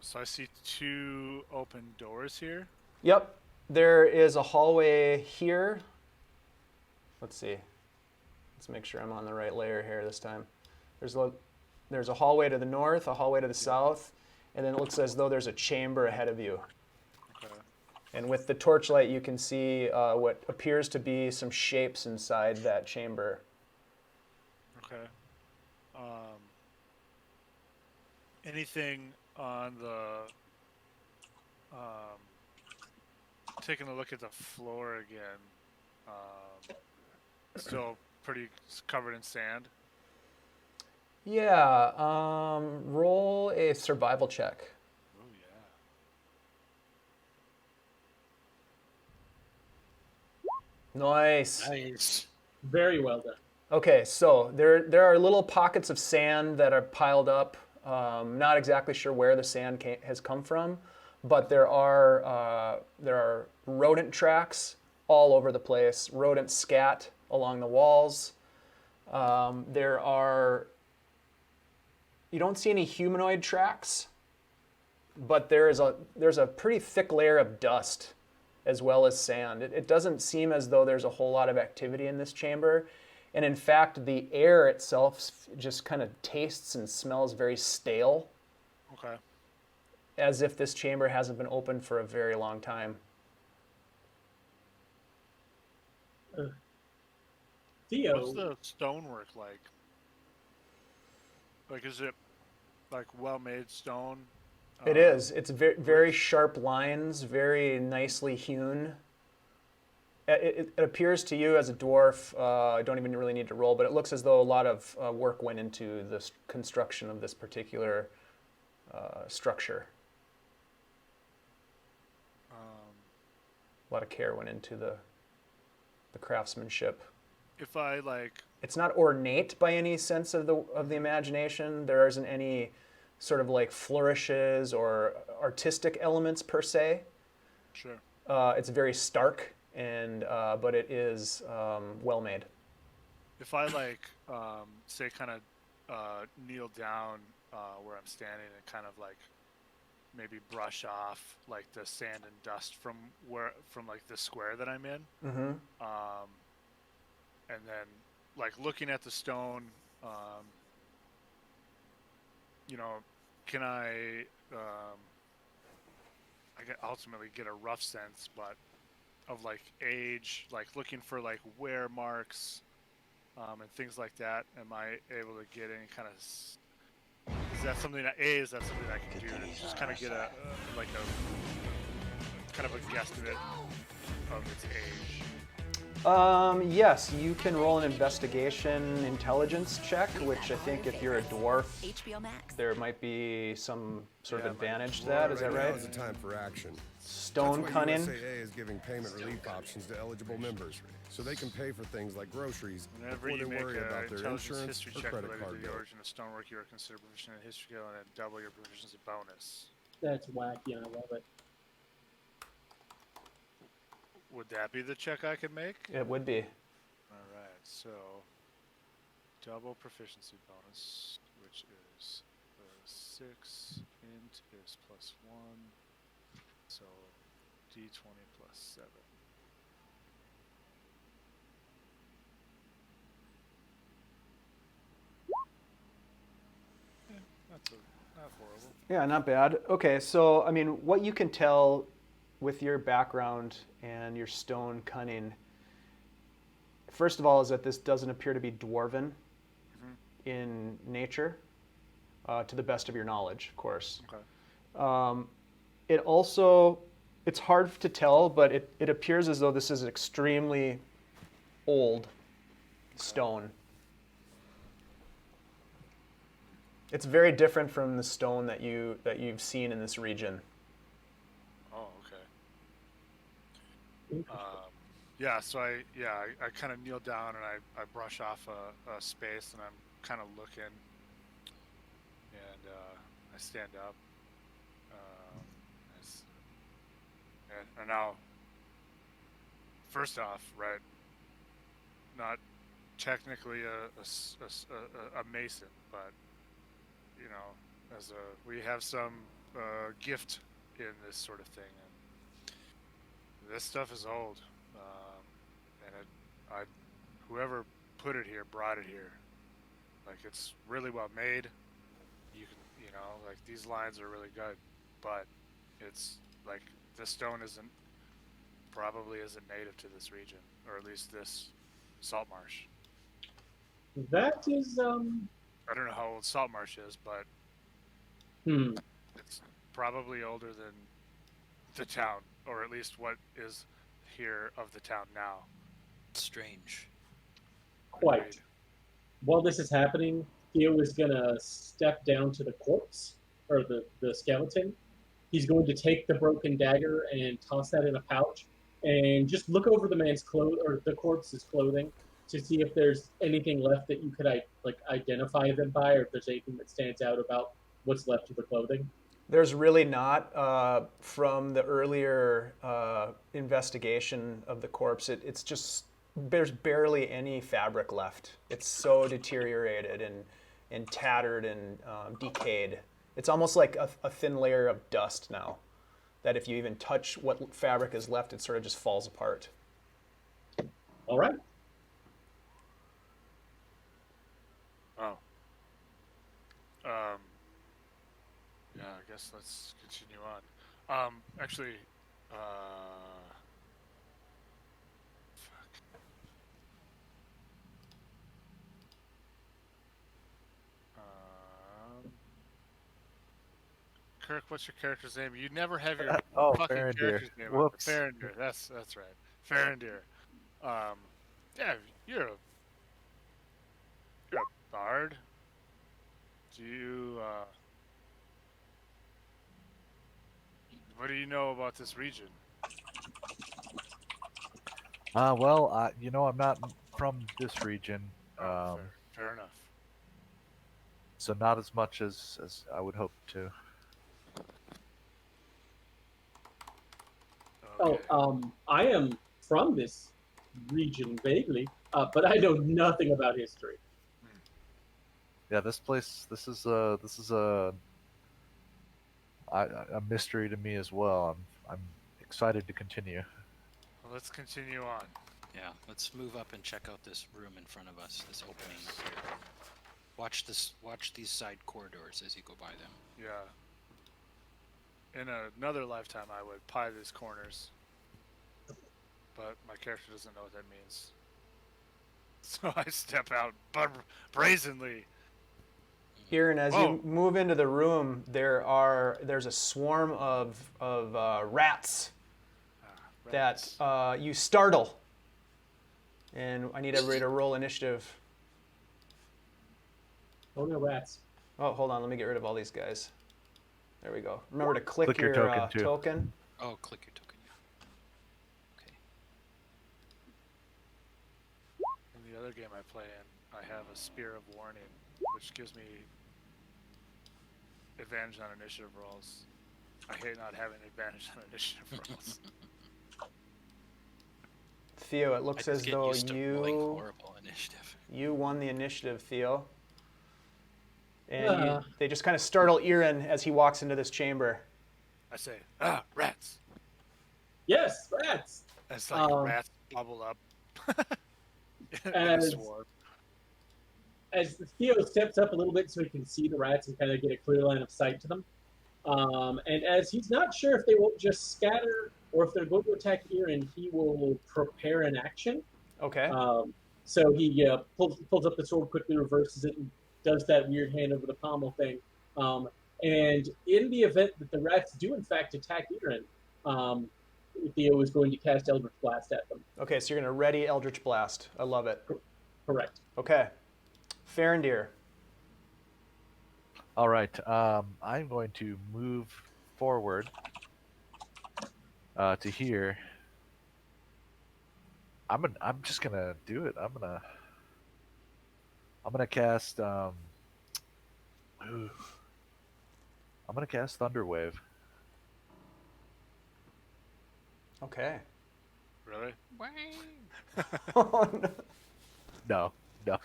So I see 2 open doors here. Yep, there is a hallway here. Let's see. Let's make sure I'm on the right layer here this time. There's a hallway to the north, a hallway to the south, and then it looks as though there's a chamber ahead of you. Okay. And with the torchlight, you can see what appears to be some shapes inside that chamber. Okay. Anything on the taking a look at the floor again, still pretty covered in sand. Yeah, roll a survival check. Oh yeah. Nice. Nice. Very well done. Okay, so there are little pockets of sand that are piled up. Not exactly sure where the sand has come from, but there are rodent tracks all over the place. Rodent scat along the walls. You don't see any humanoid tracks, but there's a pretty thick layer of dust as well as sand. It doesn't seem as though there's a whole lot of activity in this chamber. And in fact, the air itself just kind of tastes and smells very stale, Okay. as if this chamber hasn't been open for a very long time. Theo, What's the stonework like? Like, is it like well-made stone? It is. It's very, very sharp lines, very nicely hewn. It appears to you as a dwarf, I don't even really need to roll, but it looks as though a lot of work went into the construction of this particular structure. A lot of care went into the craftsmanship. If I like, It's not ornate by any sense of the imagination. There isn't any sort of like flourishes or artistic elements per se. sure. It's very stark, and but it is well made. If I like, say, kind of kneel down where I'm standing and kind of like maybe brush off like the sand and dust from like the square that I'm in, Mm-hmm. and then like looking at the stone, can I ultimately get a rough sense, but of like age, like looking for like wear marks and things like that. Am I able to get any kind of? Is that something that I can do to just kind of get a kind of a guesstimate of its age? Yes, you can roll an investigation intelligence check, which I think if you're a dwarf, HBO Max. there might be some sort of Yeah, advantage to that. Is that Now right? is the time for action. Stone That's why cunning. USAA is giving payment relief options to eligible members, so they can pay for things like groceries Whenever before you they make worry an about their intelligence insurance history or check credit related card to the bill. origin of stonework, you are considered proficient in history skill and double your proficiency bonus. that's wacky and I love it. Would that be the check I could make? It would be. All right, so double proficiency bonus, which is 6 int is +1, so d20 +7. Not horrible. Yeah, not bad. Okay, so I mean, what you can tell with your background and your stone cunning, first of all, is that this doesn't appear to be dwarven in nature, to the best of your knowledge, of course. Okay. It also, it's hard to tell, but it appears as though this is extremely old stone. It's very different from the stone that you've seen in this region. Oh, okay. Yeah, so I kind of kneel down and I brush off a space and I'm kind of looking, and I stand up. And now, first off, right, not technically a mason, but you know, we have some gift in this sort of thing, and this stuff is old, and whoever put it here brought it here. Like, it's really well made. You can, like, these lines are really good, but it's like the stone probably isn't native to this region, or at least this Saltmarsh. That is I don't know how old Saltmarsh is, but it's probably older than the town, or at least what is here of the town now. Strange. quite. Agreed. While this is happening, Theo is gonna step down to the corpse or the skeleton. He's going to take the broken dagger and toss that in a pouch, and just look over the man's clothes or the corpse's clothing to see if there's anything left that you could identify them by, or if there's anything that stands out about what's left of the clothing. There's really not. From the earlier investigation of the corpse, it's just there's barely any fabric left. It's so deteriorated and tattered and decayed. It's almost like a thin layer of dust now, that if you even touch what fabric is left, it sort of just falls apart. All right. Oh. Yeah, I guess let's continue on. Actually, fuck. Kirk, what's your character's name? You never have your Oh, fucking Farindyr. character's name. Whoops. Farindyr. That's right. Farindyr. Yeah, you're a bard. Do you what do you know about this region? Well, I'm not from this region, Fair enough. so not as much as I would hope to. Okay. I am from this region vaguely, but I know nothing about history. Yeah, this is a mystery to me as well. I'm excited to continue. Well, let's continue on. Yeah, let's move up and check out this room in front of us, this opening here. Watch these side corridors as you go by them. Yeah. In another lifetime, I would pie these corners, but my character doesn't know what that means. So I step out brazenly. Irin, as Whoa. you move into the room, there's a swarm of rats Rats. that you startle. And I need everybody to roll initiative. Oh no, rats. Oh, hold on. Let me get rid of all these guys. There we go. Remember to click your your token, too. token. Oh, click your token, yeah. Okay. In the other game I play in, I have a Spear of Warning, which gives me advantage on initiative rolls. I hate not having advantage on initiative rolls. Theo, it looks I as just get though used to rolling you horrible initiative. won the initiative, Theo. And they just kind of startle Irin as he walks into this chamber. I say, rats. Yes, rats. It's like rats bubble up. in a As- swarm. As Theo steps up a little bit so he can see the rats and kind of get a clear line of sight to them, and as he's not sure if they will just scatter or if they're going to attack Irin, he will prepare an action. Okay. So he pulls up the sword, quickly reverses it, and does that weird hand over the pommel thing. And in the event that the rats do in fact attack Irin, Theo is going to cast Eldritch Blast at them. Okay, so you're going to ready Eldritch Blast. I love it. Correct. Okay. Farindyr. All right. I'm going to move forward to here. I'm just gonna do it. I'm gonna cast. Ooh, I'm gonna cast Thunderwave. Okay. Really? Oh, no. No, no.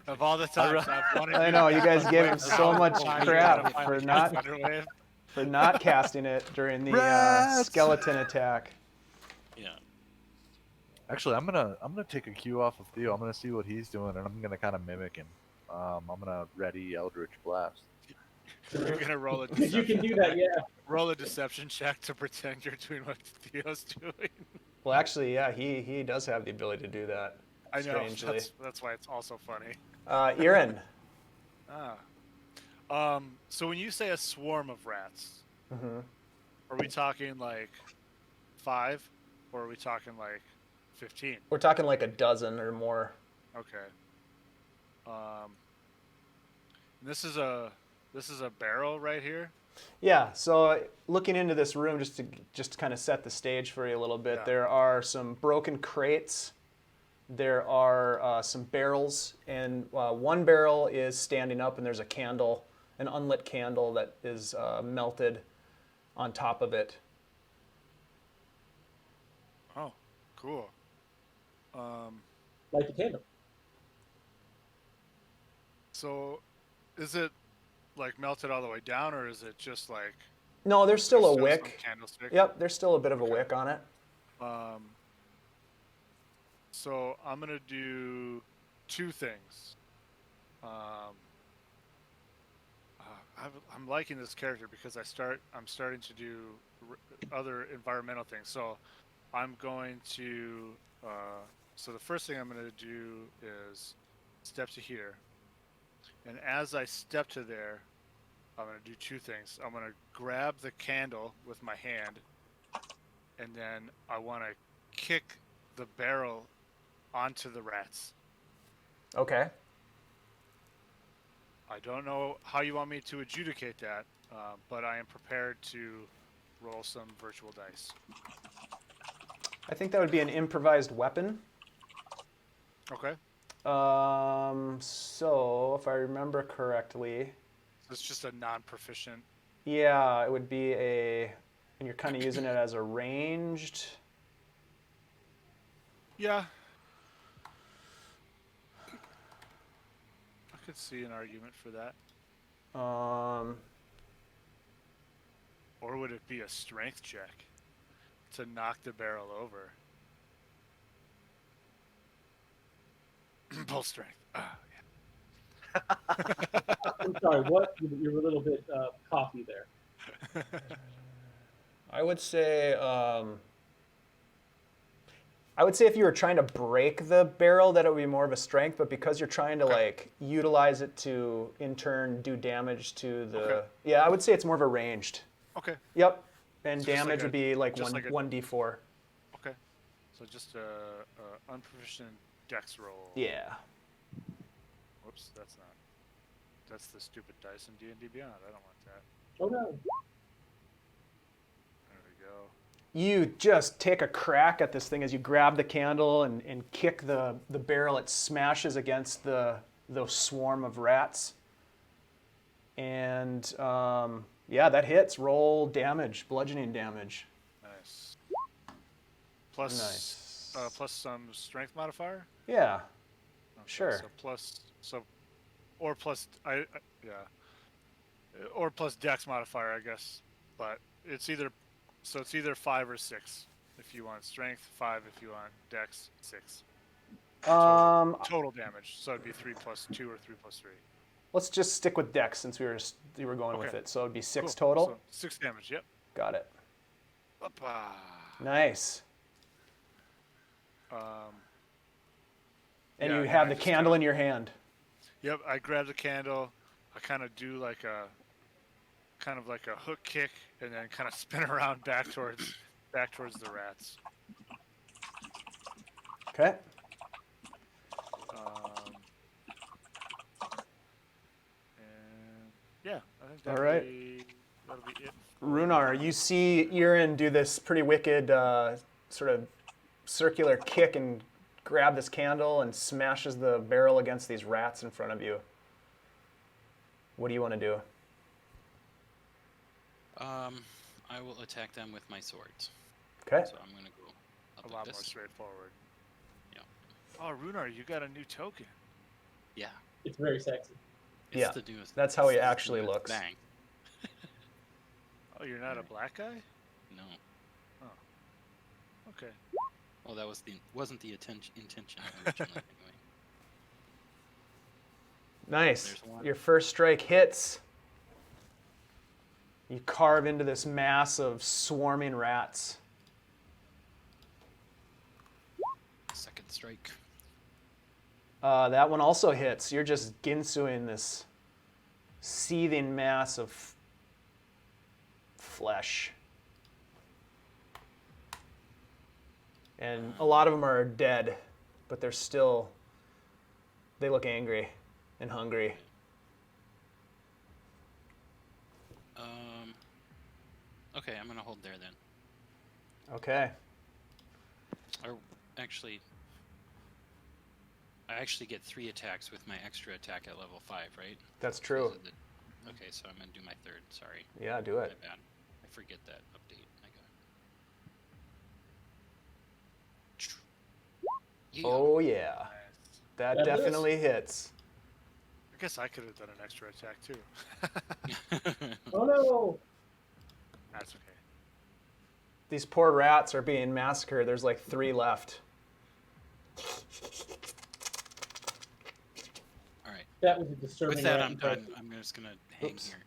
Of all the times I've wanted I you know to you guys cast give him Thunderwave, so now much you crap gotta for finally not cast Thunderwave. for not casting it during the Rats! skeleton attack. Yeah. Actually, I'm gonna take a cue off of Theo. I'm gonna see what he's doing, and I'm gonna kind of mimic him. I'm gonna ready Eldritch Blast. You're gonna roll a You deception can do that, check. yeah. Roll a deception check to pretend you're doing what Theo's doing. Well, actually, yeah, he does have the ability to do that. I know. Strangely. That's why it's also funny. Irin. So when you say a swarm of rats, Mm-hmm. are we talking like 5, or are we talking like 15? We're talking like a dozen or more. Okay. This is a barrel right here. Yeah, so looking into this room, just to kind of set the stage for you a little bit, Yeah. there are some broken crates, there are some barrels, and one barrel is standing up, and there's a candle, an unlit candle that is melted on top of it. Oh, cool. Light the candle. So is it like melted all the way down, or is it just like No, there's still a some wick. candlestick? Yep, there's still a bit of a Okay. wick on it. So I'm gonna do 2 things. I'm liking this character because I'm starting to do other environmental things. So I'm going to. So the first thing I'm going to do is step to here, and as I step to there, I'm going to do 2 things. I'm going to grab the candle with my hand, and then I want to kick the barrel onto the rats. Okay. I don't know how you want me to adjudicate that, but I am prepared to roll some virtual dice. I think that would be an improvised weapon. Okay. So if I remember correctly, So it's just a non-proficient. yeah, it would be and you're kind of using it as a ranged. Yeah. I could see an argument for that. Or would it be a strength check to knock the barrel over? Pull strength. Yeah. I'm sorry, what? You were a little bit coffee there. I would say if you were trying to break the barrel, that it would be more of a strength. But because you're trying to like utilize it to in turn do damage to the yeah, I would say it's more of a ranged. Okay. Yep, and So just damage like would be like just like a- 1d4. Okay. So just a unproficient dex roll. Yeah. Whoops, that's not. That's the stupid dice in D&D Beyond. I don't want that. Oh no. There we go. You just take a crack at this thing as you grab the candle and kick the barrel. It smashes against the swarm of rats. And yeah, that hits. Roll damage, bludgeoning damage. Nice. Plus, Nice. plus some strength modifier. Yeah. Okay, Sure. or plus dex modifier, I guess. But it's either 5 or 6 if you want strength, 5 if you want dex, 6 total damage. So it'd be 3 plus 2 or 3 plus 3. Let's just stick with dex since we were going with Okay. it. So it'd be 6 Cool. total. So 6 damage. Yep. Got it. Hoppa. Nice. And Yeah, you and have I the just candle kinda- in your hand. Yep, I grab the candle. I kind of do like a hook kick, and then kind of spin around back towards the rats. Okay. think All that'll right. that'll be it. Rhunar, you see Irin do this pretty wicked sort of circular kick and grab this candle and smashes the barrel against these rats in front of you. What do you want to do? I will attack them with my swords. Okay. So I'm gonna go up A like lot this. more straightforward. Yeah. Oh, Rhunar, you got a new token. Yeah. It's very sexy. It's Yeah, the newest. that's how he it's the actually newest looks. Bang. Oh, you're not a black guy? No. Okay. Well, that wasn't the intention originally. Anyway. Nice. There's one. Your first strike hits. You carve into this mass of swarming rats. Second strike. That one also hits. You're just ginsuing this seething mass of flesh. And a lot of them are dead, but they're still, they look angry and hungry. Okay, I'm gonna hold there then. Okay. Or actually, I actually get 3 attacks with my extra attack at level 5, right? That's true. Okay, so I'm gonna do my third. Sorry. Yeah, do My it. bad. I forget that update. I got it. Yeah. Oh, yeah. Nice. That That definitely hits. I guess I could have done an extra attack too. Oh no! That's okay. These poor rats are being massacred. There's like 3 left. All right. That was a disturbing. With that, rat I'm impression. done. I'm just gonna hang Oops. here.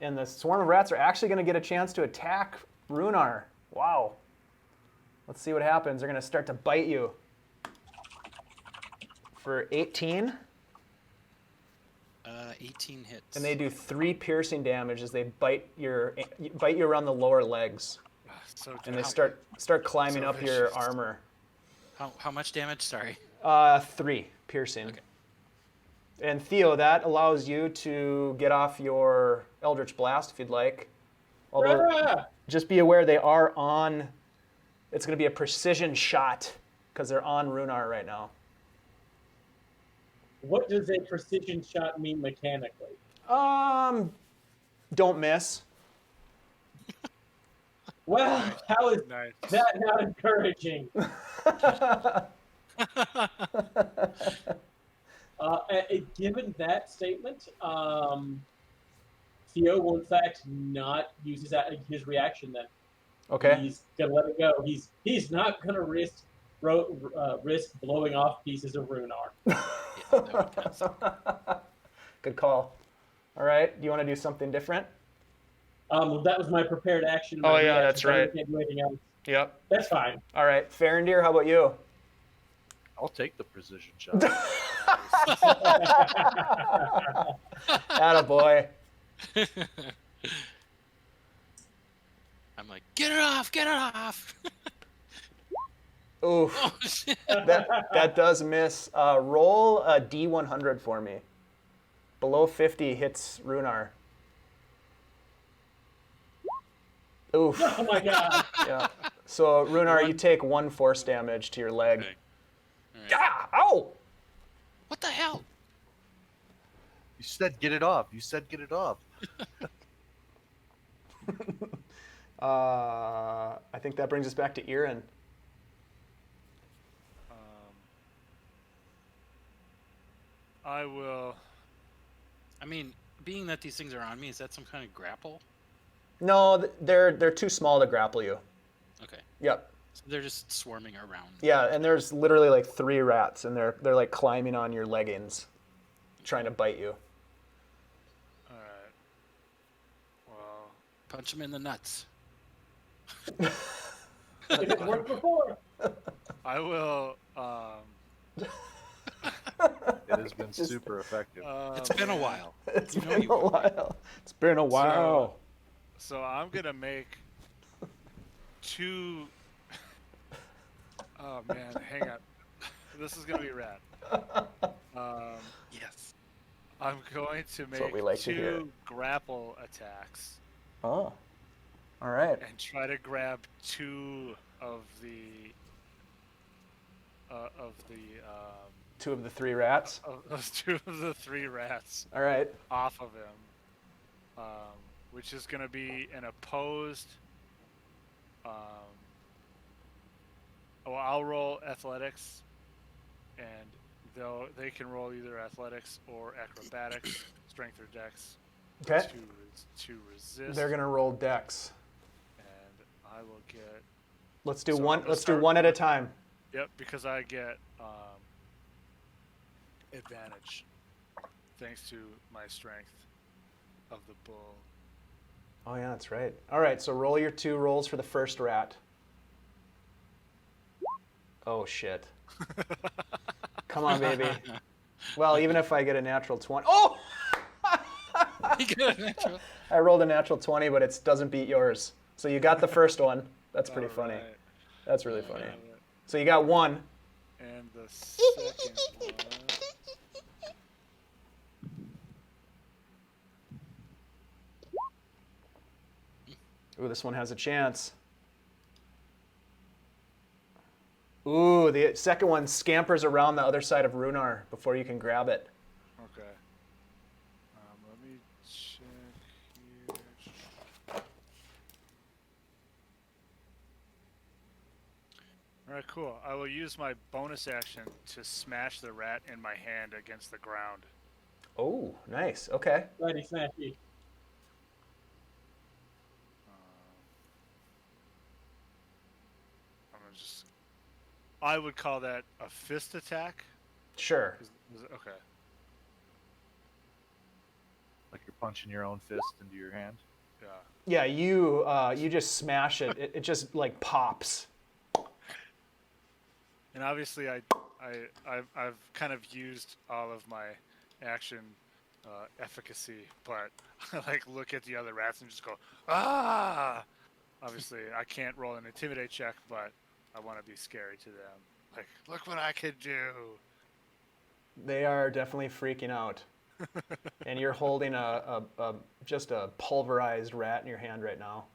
And the swarm of rats are actually going to get a chance to attack Rhunar. Wow. Let's see what happens. They're going to start to bite you. For 18. 18 hits. And they do 3 piercing damage as they bite you around the lower legs. So And they damn- start climbing So up your vicious. armor. How much damage? Sorry. 3 piercing. Okay. And Theo, that allows you to get off your Eldritch Blast if you'd like. Although, Ah! just be aware they are on. It's going to be a precision shot because they're on Rhunar right now. What does a precision shot mean mechanically? Don't miss. Well, how is Nice. that not encouraging? Given that statement, Theo will in fact not use his reaction then. Okay. He's gonna let it go. He's not gonna risk blowing off pieces of Rhunar. Yeah, that would pass. Good call. All right. Do you want to do something different? Well, that was my prepared action. Oh, my yeah, reaction, that's so I right. can't do anything else. Yep. That's fine. All right. Farindyr, how about you? I'll take the precision shot. Attaboy. I'm like, get it off! Get it off! Oof. Oh shit! That does miss. Roll a D100 for me. Below 50 hits Rhunar. Oof. Oh my god. Yeah. So Rhunar, you take 1 force damage to your leg. Okay. All right. Ah! Ow! What the hell? You said get it off. You said get it off. I think that brings us back to Irin. I will. I mean, being that these things are on me, is that some kind of grapple? No, they're too small to grapple you. Okay. Yep. So they're just swarming around. Yeah, and there's literally like 3 rats, and they're like climbing on your leggings, trying to bite you. All right. Well, Punch them in the nuts. It worked before. I will. It has been super effective. It's been a while. It's You know been you a would. while. It's been a while. So I'm gonna make 2. Oh man, hang on. This is gonna be rad. Yes. I'm going to That's what we make like to hear. 2 grapple attacks Oh. All right. and try to grab 2 of the 2 of the 3 rats. of 2 of the 3 rats All right. off of him, which is going to be an opposed. Well, I'll roll athletics, and they can roll either athletics or acrobatics, strength or dex, Okay. to resist. They're gonna roll dex. And I will get. Let's do So one. I'm gonna Let's do start one at a with- time. Yep, because I get advantage thanks to my strength of the bull. Oh yeah, that's right. All right. So roll your 2 rolls for the first rat. Oh shit. Come on, baby. Well, even if I get a natural 20. Oh! You get a natural. I rolled a natural 20, but it doesn't beat yours. So you got the first one. That's pretty funny. Alright, That's really funny. alright. So you got 1. And the second one. Ooh, this one has a chance. Ooh, the second one scampers around the other side of Rhunar before you can grab it. Okay. Let me check here. Alright, cool. I will use my bonus action to smash the rat in my hand against the ground. Oh, nice. Okay. Righty, snappy. I'm gonna just. I would call that a fist attack. Sure. Okay. Like you're punching your own fist into your hand. Yeah. Yeah, you just smash it. It just like pops. And obviously, I've kind of used all of my action efficacy, but I like look at the other rats and just go ah. Obviously, I can't roll an intimidate check, but I want to be scary to them. Like, look what I could do. They are definitely freaking out. And you're holding just a pulverized rat in your hand right now.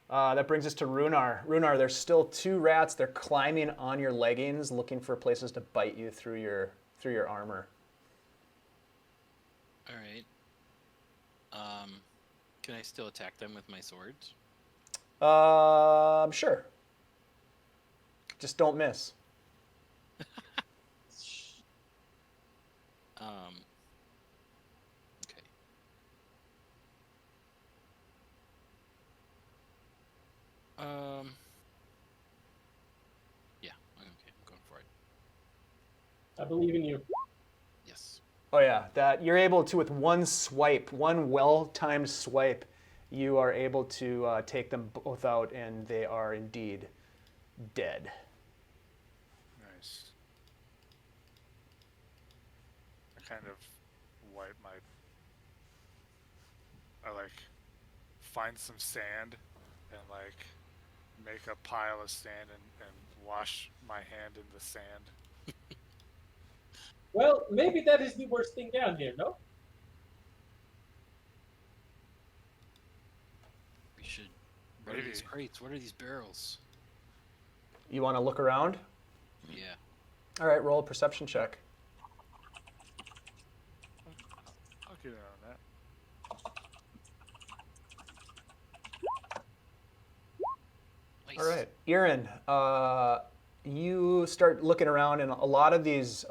That brings us to Rhunar. Rhunar, there's still 2 rats. They're climbing on your leggings, looking for places to bite you through your armor. All right. Can I still attack them with my swords? Sure. Just don't miss. Okay. Yeah. Okay. I'm going for it. I believe in you. Yes. Oh yeah, that you're able to, with one swipe, one well-timed swipe, you are able to take them both out, and they are indeed dead. Nice. I kind of wipe my. I like find some sand and like make a pile of sand and wash my hand in the sand. Well, maybe that is the worst thing down here, no? We should. What are these Maybe. crates? What are these barrels? You want to look around? Yeah. All right, roll a perception check. I'll get in on that. Nice. All right, Irin, you start looking around, and a lot of these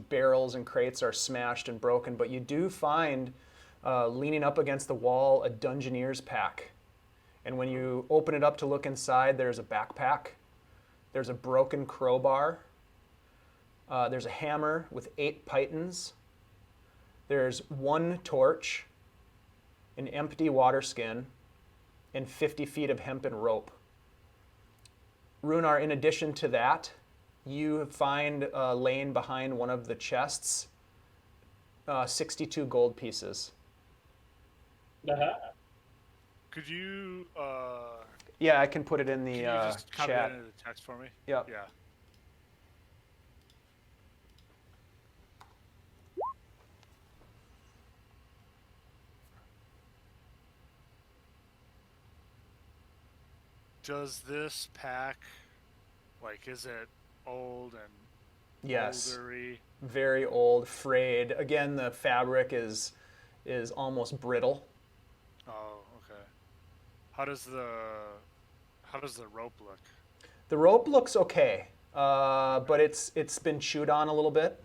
barrels and crates are smashed and broken, but you do find, leaning up against the wall, a Dungeoneer's pack. And when you open it up to look inside, there's a backpack, there's a broken crowbar, there's a hammer with 8 pythons, there's 1 torch, an empty water skin, and 50 feet of hempen rope. Rhunar, in addition to that, you find laying behind one of the chests 62 gold pieces. Uh-huh. Could you Yeah, I can put it in the can you just copy chat. that into the text for me? Yep. Yeah. Does this pack, like, is it old and Yes. oldery? Very old, frayed. Again, the fabric is almost brittle. Oh, okay. How does the rope look? The rope looks okay, but it's been chewed on a little bit.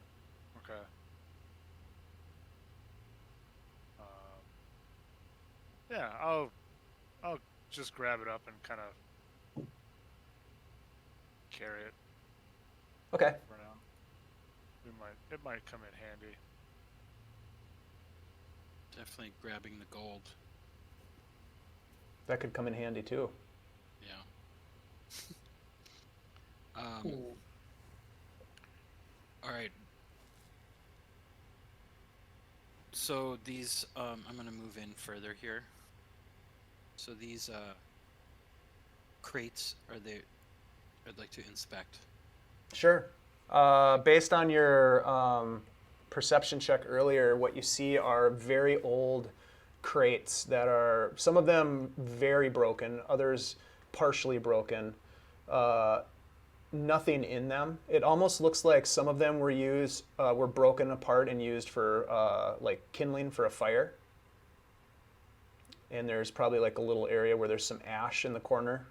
Okay. Yeah, I'll just grab it up and kind of carry it Okay. for now. It might come in handy. Definitely grabbing the gold. That could come in handy too. Yeah. All right. So these, I'm going to move in further here. So these crates, I'd like to inspect. Sure. Based on your perception check earlier, what you see are very old crates that are, some of them very broken, others partially broken. Nothing in them. It almost looks like some of them were broken apart and used for like kindling for a fire. And there's probably like a little area where there's some ash in the corner.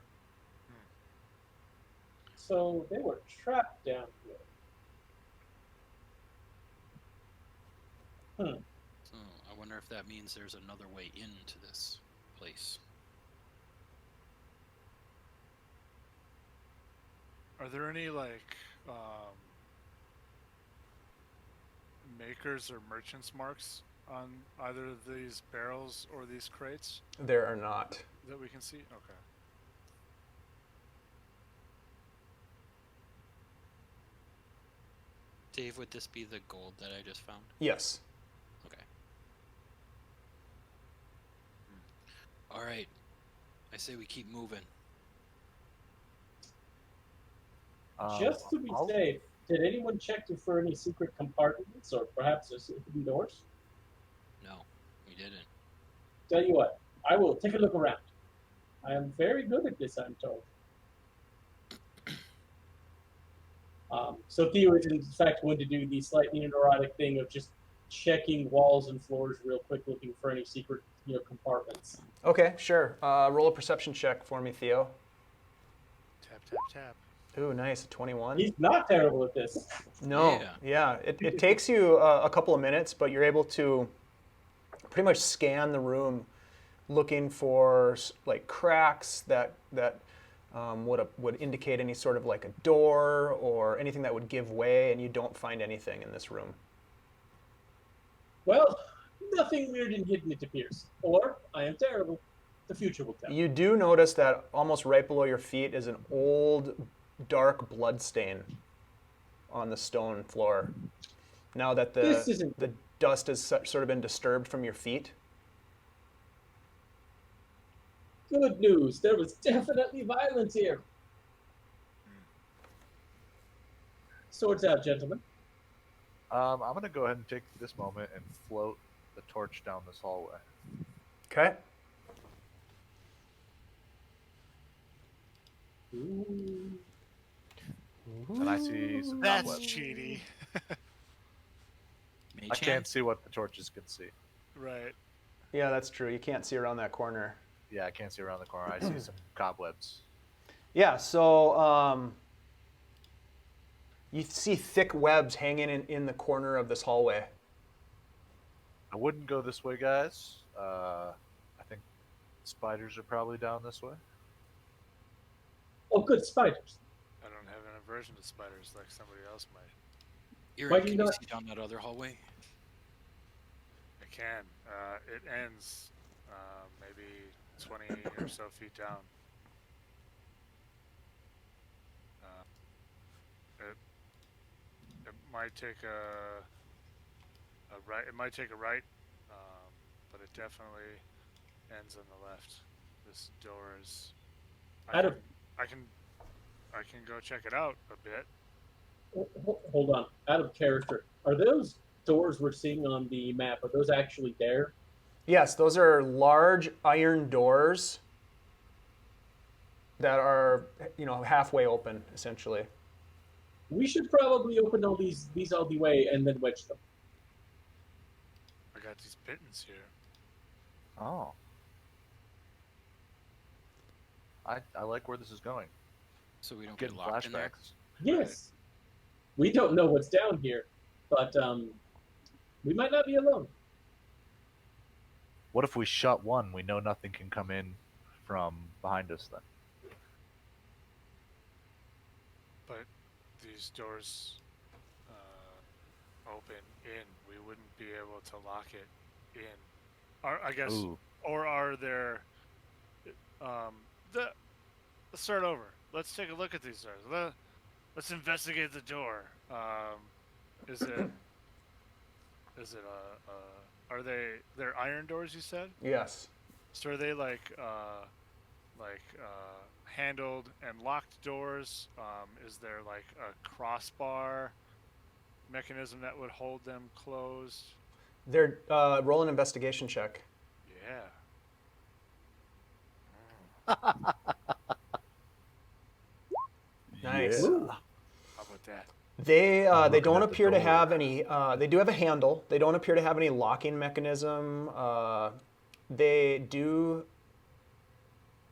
So they were trapped down here. So I wonder if that means there's another way into this place. Are there any like makers or merchants marks on either of these barrels or these crates There are not. that we can see? Okay. Dave, would this be the gold that I just found? Yes. Okay. All right. I say we keep moving. Just to be safe, did anyone check for any secret compartments or perhaps hidden doors? No, we didn't. Tell you what, I will take a look around. I am very good at this, I'm told. So Theo is in fact going to do the slightly neurotic thing of just checking walls and floors real quick, looking for any secret, compartments. Okay, sure. Roll a perception check for me, Theo. Tap, tap, tap. Ooh, nice. 21. He's not terrible at this. No, yeah. It takes you a couple of minutes, but you're able to pretty much scan the room looking for like cracks that would indicate any sort of like a door or anything that would give way, and you don't find anything in this room. Well, nothing weird and hidden, it appears. Or I am terrible. The future will tell. You do notice that almost right below your feet is an old, dark blood stain on the stone floor. Now that the dust has sort of been disturbed from your feet. Good news. There was definitely violence here. Swords out, gentlemen. I'm going to go ahead and take this moment and float the torch down this hallway. Okay. Ooh. And I see some That's cobwebs. cheaty. Mage I hand? can't see what the torches can see. Right. Yeah, that's true. You can't see around that corner. Yeah, I can't see around the corner. I see some cobwebs. Yeah, so you see thick webs hanging in the corner of this hallway. I wouldn't go this way, guys. I think spiders are probably down this way. Oh, good spiders. I don't have an aversion to spiders like somebody else might. Irin, Why do can you you not- see down that other hallway? I can. It ends maybe 20 or so feet down. It might take a right. It might take a right, but it definitely ends on the left. This door is. I can go check it out a bit. Hold on. Out of character. Are those doors we're seeing on the map, are those actually there? Yes, those are large iron doors that are, halfway open, essentially. We should probably open all these all the way and then wedge them. I got these pittons here. Oh. I like where this is going. So we don't Getting get locked in there. flashbacks. Yes. We don't know what's down here, but we might not be alone. What if we shut one? We know nothing can come in from behind us then. But these doors open in. We wouldn't be able to lock it in. I guess. Ooh. Or are there? Let's start over. Let's take a look at these doors. Let's investigate the door. Is it? Are they're iron doors? You said. Yes. So are they like handled and locked doors? Is there like a crossbar mechanism that would hold them closed? They're roll an investigation check. Yeah. Nice. Yeah. How about that? They looking don't at the appear to door. have any. They do have a handle. They don't appear to have any locking mechanism. They do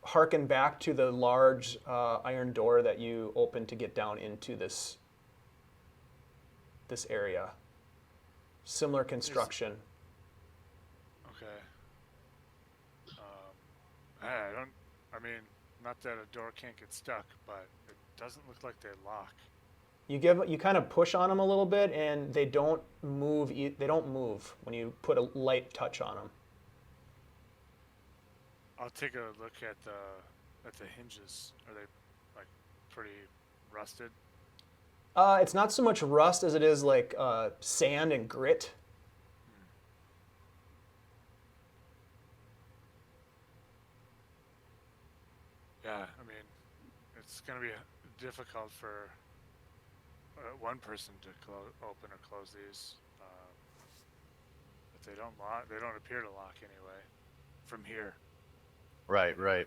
harken back to the large iron door that you opened to get down into this area. Similar construction. Okay. I mean, not that a door can't get stuck, but it doesn't look like they lock. You kind of push on them a little bit, and they don't move. They don't move when you put a light touch on them. I'll take a look at the hinges. Are they like pretty rusted? It's not so much rust as it is like sand and grit. Yeah, I mean, it's gonna be difficult for one person to open or close these. But they don't lock. They don't appear to lock anyway. From here. Right. Yeah.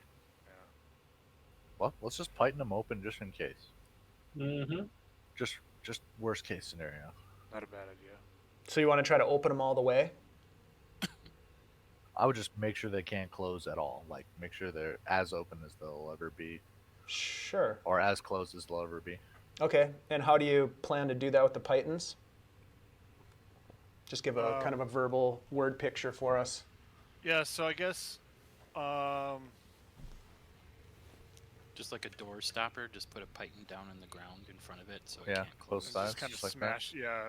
Well, let's just tighten them open just in case. Mm-hmm. Just worst case scenario. Not a bad idea. So you want to try to open them all the way? I would just make sure they can't close at all. Like, make sure they're as open as they'll ever be, Sure. or as closed as they'll ever be. Okay. And how do you plan to do that with the pythons? Just give a kind of a verbal word picture for us. Yeah. So I guess. Just like a door stopper, just put a python down on the ground in front of it so it Yeah, can't close close. sides. Just kind of just like that? smash. Yeah.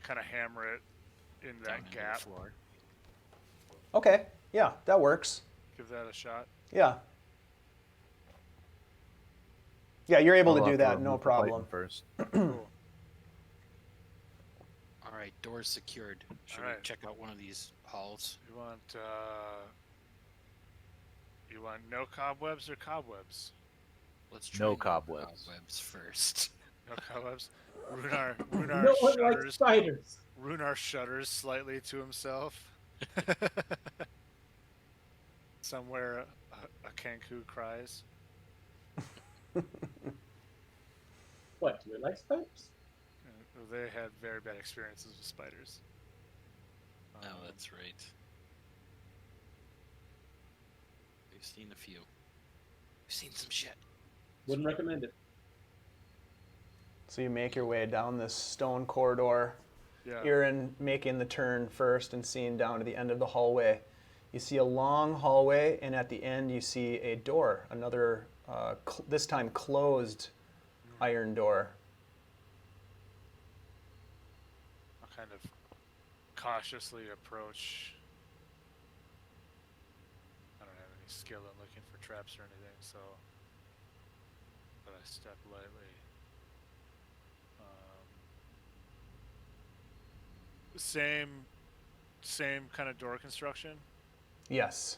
Kind of hammer it in down that into the gap. floor. Okay. Yeah, that works. Give that a shot. Yeah. Yeah, you're able I'll to do have that, remove no the problem. Python first. Cool. All right, doors secured. Should we Alright. check out one of these halls? You want no cobwebs or cobwebs? Let's try No cobwebs. cobwebs first. No cobwebs. Rhunar No one likes shudders. spiders. Rhunar shudders slightly to himself. Somewhere a Kanku cries. What, do you like spiders? They had very bad experiences with spiders. Oh, that's right. We've seen a few. We've seen some shit. Wouldn't recommend it. So you make your way down this stone corridor. Yeah. Irin making the turn first and seeing down to the end of the hallway. You see a long hallway, and at the end you see a door, another, this time closed iron door. I'll kind of cautiously approach. I don't have any skill in looking for traps or anything, so. But I step lightly. Same kind of door construction. Yes,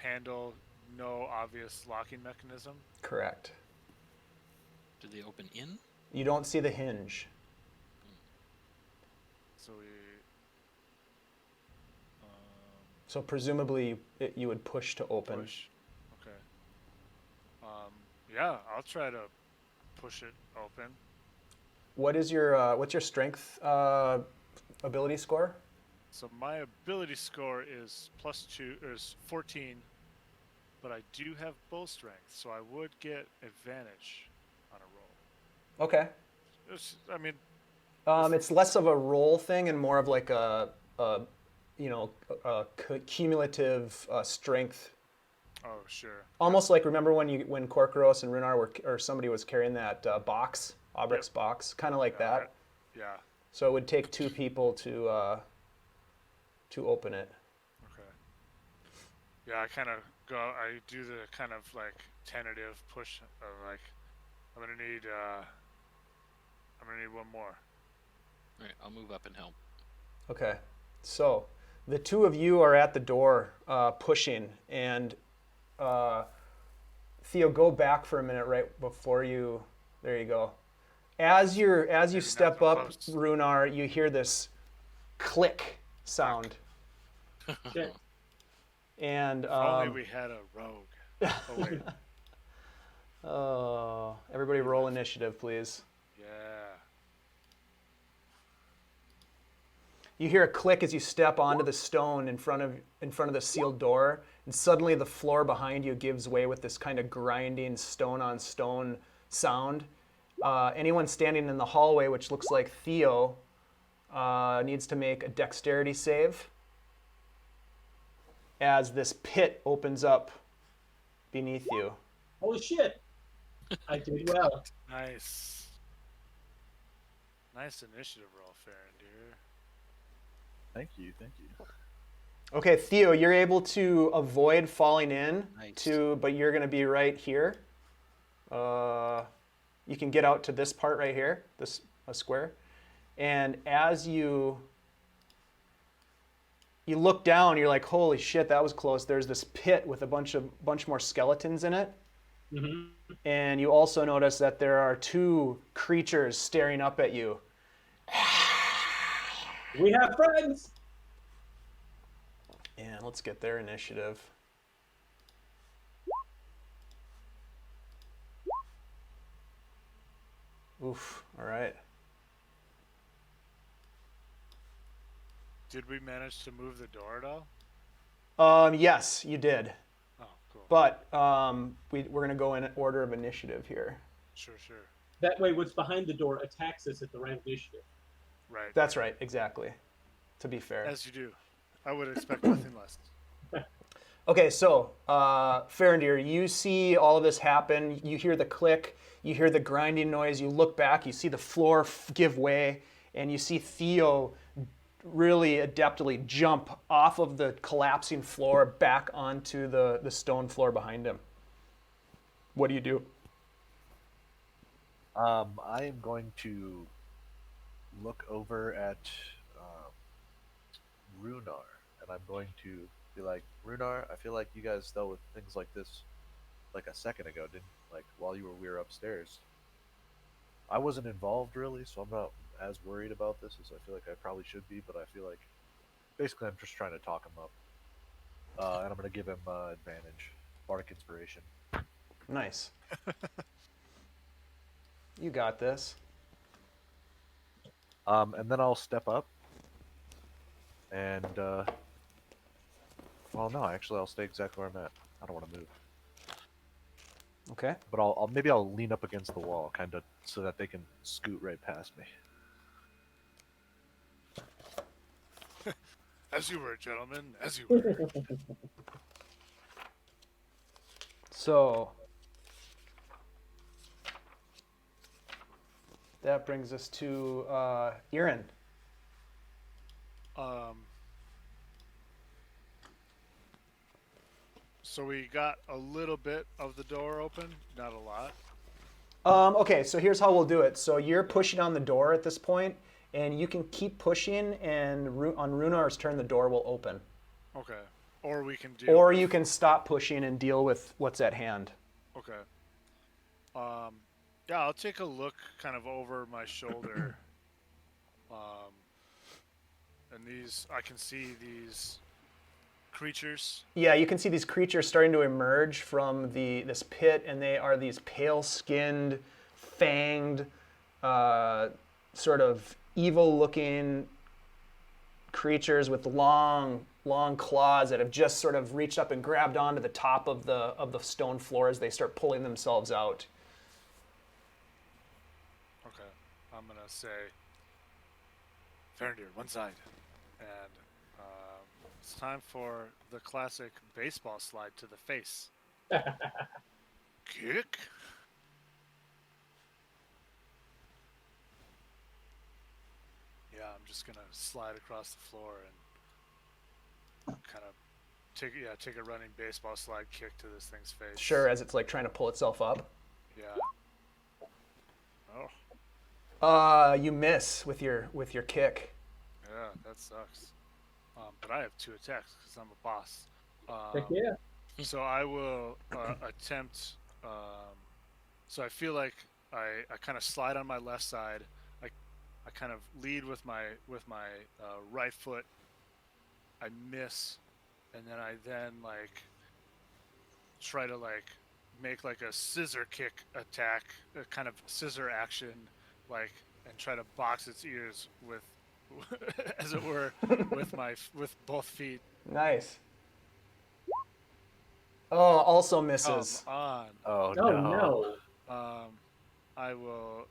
Handle, no obvious locking mechanism. correct. Do they open in? You don't see the hinge. So we. So presumably you would push to open. Push. Okay. Yeah, I'll try to push it open. What's your strength ability score? So my ability score is is 14, but I do have bull strength, so I would get advantage on a roll. Okay. I mean, It's less of a roll thing and more of like a cumulative strength. oh sure. Almost like remember when Korkoros and Rhunar or somebody was carrying that box, Aubrix Yep. box, kind of like that. Yeah. So it would take 2 people to open it. Okay. Yeah, I do the kind of like tentative push of like, I'm gonna need one more. All right, I'll move up and help. Okay, so the 2 of you are at the door pushing, and Theo, go back for a minute right before you. There you go. As you step up, Rhunar, you hear this click sound, Shit. and If only we had a rogue. Oh wait. oh, everybody roll initiative, please. Yeah. You hear a click as you step onto the stone in front of the sealed door, and suddenly the floor behind you gives way with this kind of grinding stone on stone sound. Anyone standing in the hallway, which looks like Theo, needs to make a dexterity save as this pit opens up beneath you. Holy shit! I did well. Nice. Nice initiative roll, Farindyr. Thank you. Okay, Theo, you're able to avoid falling in, Nice. but you're going to be right here. You can get out to this part right here, this square. And as you look down, you're like, holy shit, that was close. There's this pit with a bunch more skeletons in it. Mm-hmm. And you also notice that there are 2 creatures staring up at you. We have friends. And let's get their initiative. Oof, all right. Did we manage to move the door at all? Yes, you did. Oh, cool. But we're going to go in order of initiative here. Sure. That way, what's behind the door attacks us at the right initiative. Right. That's right, exactly. To be fair. As you do. I would expect nothing less. Okay, so Farindyr, you see all of this happen. You hear the click. You hear the grinding noise. You look back. You see the floor give way, and you see Theo really adeptly jump off of the collapsing floor back onto the stone floor behind him. What do you do? I am going to look over at Rhunar, and I'm going to be like, Rhunar, I feel like you guys dealt with things like this like a second ago, didn't like while we were upstairs. I wasn't involved really, so I'm not as worried about this as I feel like I probably should be, but I feel like basically I'm just trying to talk him up. And I'm going to give him advantage. Bardic Inspiration. Nice. You got this. And then I'll step up. And, well, no, actually, I'll stay exactly where I'm at. I don't want to move. Okay. But maybe I'll lean up against the wall, kind of, so that they can scoot right past me. As you were, gentlemen. As you were. So that brings us to Irin. So we got a little bit of the door open, not a lot. Okay, so here's how we'll do it. So you're pushing on the door at this point, and you can keep pushing, and on Rhunnar's turn, the door will open. Okay. Or we can do. Or you can stop pushing and deal with what's at hand. Okay. Yeah, I'll take a look kind of over my shoulder. And I can see these creatures. Yeah, you can see these creatures starting to emerge from this pit, and they are these pale-skinned, fanged, sort of evil-looking creatures with long claws that have just sort of reached up and grabbed onto the top of the stone floor as they start pulling themselves out. Okay, I'm gonna say, Farindyr, one side, and it's time for the classic baseball slide to the face. Kick. Yeah, I'm just gonna slide across the floor and kind of take a running baseball slide kick to this thing's face. Sure, as it's like trying to pull itself up. Yeah. Oh. You miss with your kick. Yeah, that sucks. But I have 2 attacks because I'm a boss. Heck yeah. So I will attempt. So I feel like I kind of slide on my left side. I kind of lead with my right foot. I miss, and then I like try to like make like a scissor kick attack, a kind of scissor action, like, and try to box its ears with, as it were, with both feet. Nice. Oh, also misses. Come on. Oh Oh no. no. I will.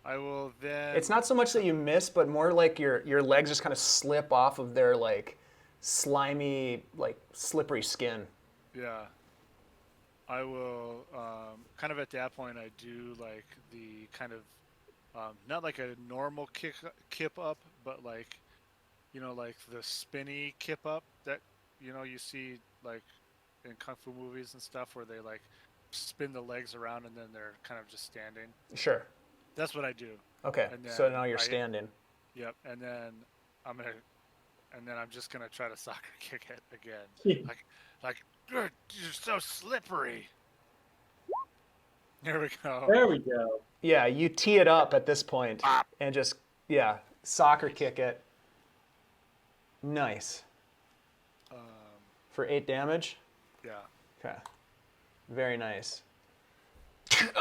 I will then. It's not so much that you miss, but more like your legs just kind of slip off of their like slimy, like slippery skin. Yeah. I will. Kind of at that point, I do like the kind of not like a normal kip up, but like, you know, like the spinny kip up that you see like in kung fu movies and stuff, where they like spin the legs around and then they're kind of just standing. Sure. That's what I do. Okay. And So then now you're standing. Yep. And then I'm just gonna try to soccer kick it again. Yeah. like you're so slippery. There we go. There we go. Yeah, you tee it up at this point and just soccer kick it. Nice. For 8 damage. Yeah. Okay. Very nice. It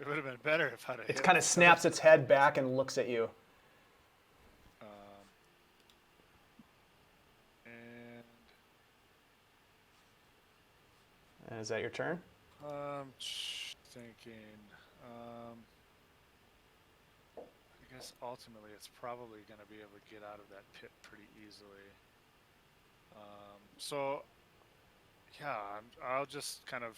would have been better if I'd have. It kind of snaps its head back and looks at you. And Is that your turn? thinking. I guess ultimately it's probably going to be able to get out of that pit pretty easily. So, yeah, I'll just kind of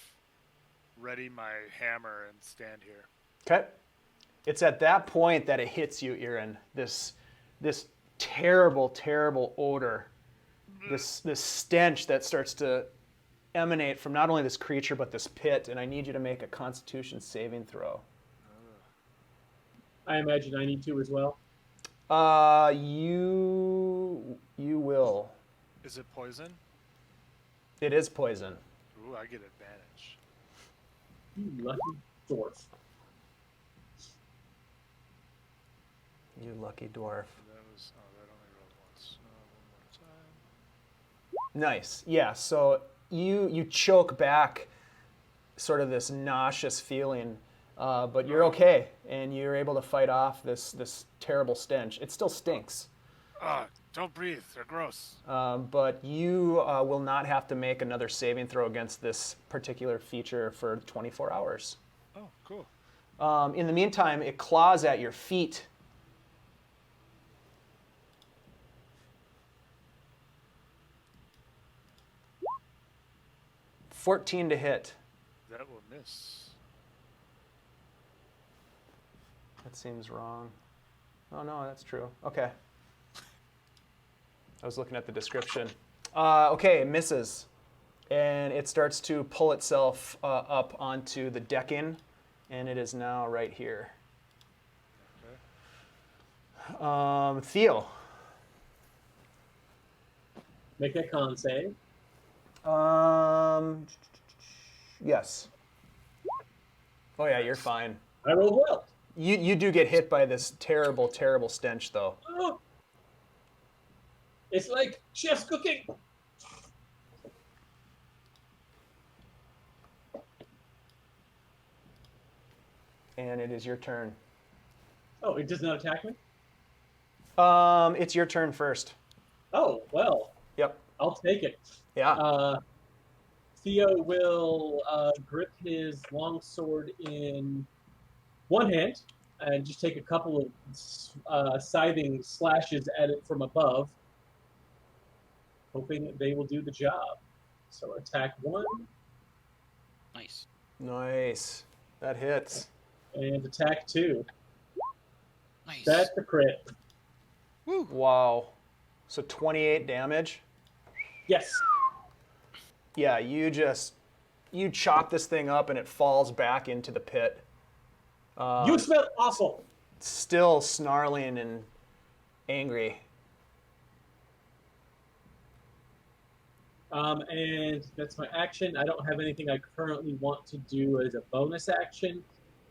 ready my hammer and stand here. Okay. It's at that point that it hits you, Irin. This terrible, terrible odor. This stench that starts to emanate from not only this creature but this pit, and I need you to make a Constitution saving throw. I imagine I need to as well. You will. Is it poison? It is poison. Ooh, I get advantage. You lucky dwarf. You lucky dwarf. That only rolled once. One more time. Nice. Yeah, so you choke back sort of this nauseous feeling, but you're okay, and you're able to fight off this terrible stench. It still stinks. Don't breathe. They're gross. But you will not have to make another saving throw against this particular feature for 24 hours. Oh, cool. In the meantime, it claws at your feet. $14 to hit. That will miss. That seems wrong. Oh, no, that's true. Okay. I was looking at the description. Okay, it misses. And it starts to pull itself up onto the decking, and it is now right here. Okay. Theo. Make a con save. Yes. Oh, yeah, you're fine. I rolled well. You do get hit by this terrible, terrible stench, though. Oh, it's like chef's cooking. And it is your turn. Oh, it does not attack me? It's your turn first. Oh, well, Yep. I'll take it. Yeah. Theo will grip his longsword in one hand and just take a couple of scything slashes at it from above, hoping that they will do the job. So attack 1 Nice. Nice. That hits. and attack 2. Nice. That's the crit. Woo. Wow. So 28 damage. Yes. Yeah, you chop this thing up and it falls back into the pit. You smell awful. Still snarling and angry. And that's my action. I don't have anything I currently want to do as a bonus action.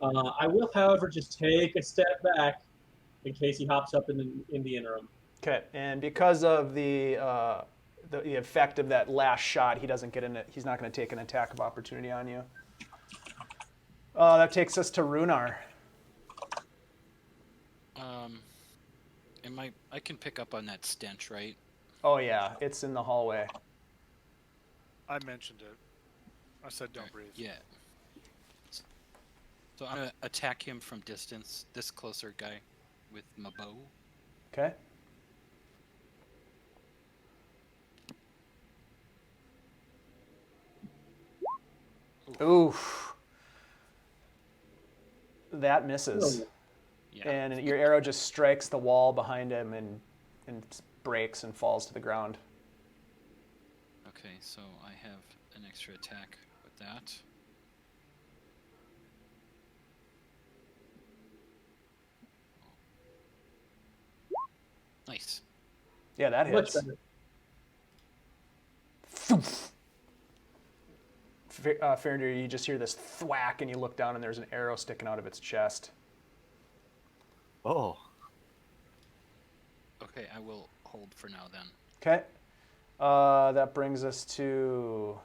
I will, however, just take a step back in case he hops up in the interim. Okay, and because of the effect of that last shot, he's not going to take an attack of opportunity on you. That takes us to Rhunar. I can pick up on that stench, right? Oh yeah, it's in the hallway. I mentioned it. I said don't breathe. Yeah. So I'm gonna attack him from distance, this closer guy, with my bow. Okay. Oof. That misses. Yeah. And your arrow just strikes the wall behind him and breaks and falls to the ground. Okay, so I have an extra attack with that. Nice. Yeah, that Much hits. better. Farindyr, you just hear this thwack and you look down and there's an arrow sticking out of its chest. Oh, Okay, I will hold for now then. Okay. That brings us to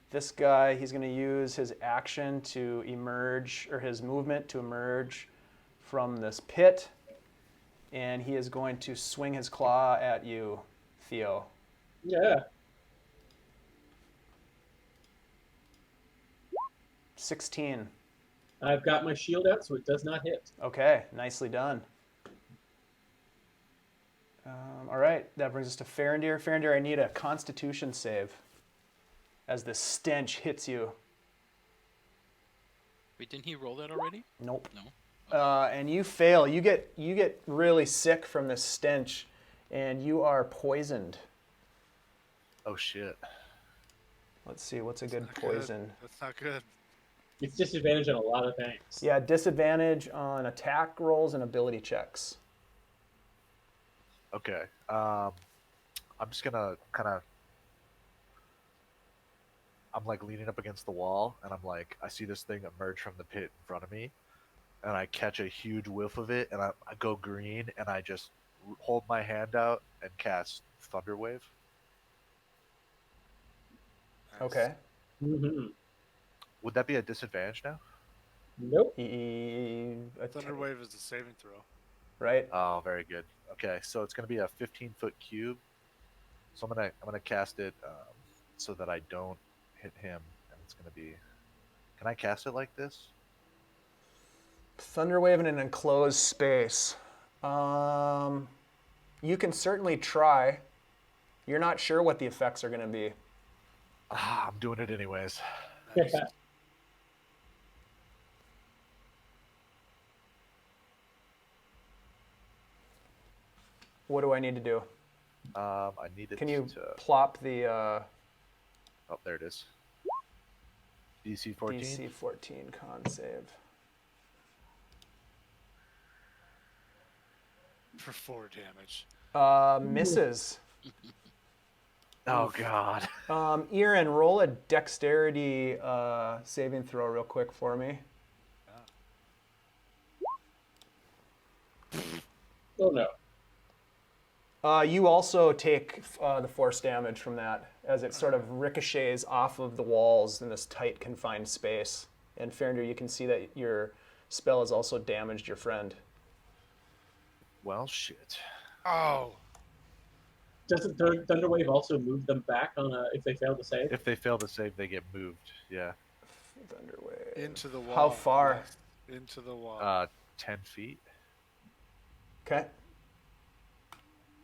this guy. He's going to use his action to emerge, or his movement to emerge from this pit. And he is going to swing his claw at you, Theo. Yeah. 16. I've got my shield out, so it does not hit. Okay, nicely done. All right, that brings us to Farindyr. Farindyr, I need a Constitution save as this stench hits you. Wait, didn't he roll that already? Nope. No. And you fail. You get really sick from this stench, and you are poisoned. oh shit. Let's see, what's a good Not poison? Good. That's not good. It's disadvantage on a lot of things. Yeah, disadvantage on attack rolls and ability checks. Okay. I'm just gonna I'm like leaning up against the wall, and I'm like, I see this thing emerge from the pit in front of me, and I catch a huge whiff of it, and I go green, and I just hold my hand out and cast Thunderwave. Nice. Okay. Mm-hmm. Would that be a disadvantage now? Nope. Thunderwave is the saving throw. Right? Oh, very good. Okay, so it's gonna be a 15-foot cube. So I'm gonna cast it so that I don't hit him, and it's gonna be. Can I cast it like this? Thunderwave in an enclosed space. You can certainly try. You're not sure what the effects are going to be. I'm doing it anyways. Nice. What do I need to do? I need it Can you to. plop the Oh, there it is. DC 14. DC 14 con save? For 4 damage. Misses. Oh god. Irin, roll a dexterity saving throw real quick for me. Oh no. You also take the force damage from that as it sort of ricochets off of the walls in this tight, confined space. And Farindyr, you can see that your spell has also damaged your friend. Well, shit. Oh. Doesn't Thunderwave also move them back on if they fail to save? If they fail to save, they get moved. Yeah. Thunderwave. Into the wall. How far? Yes, into the wall. 10 feet. Okay.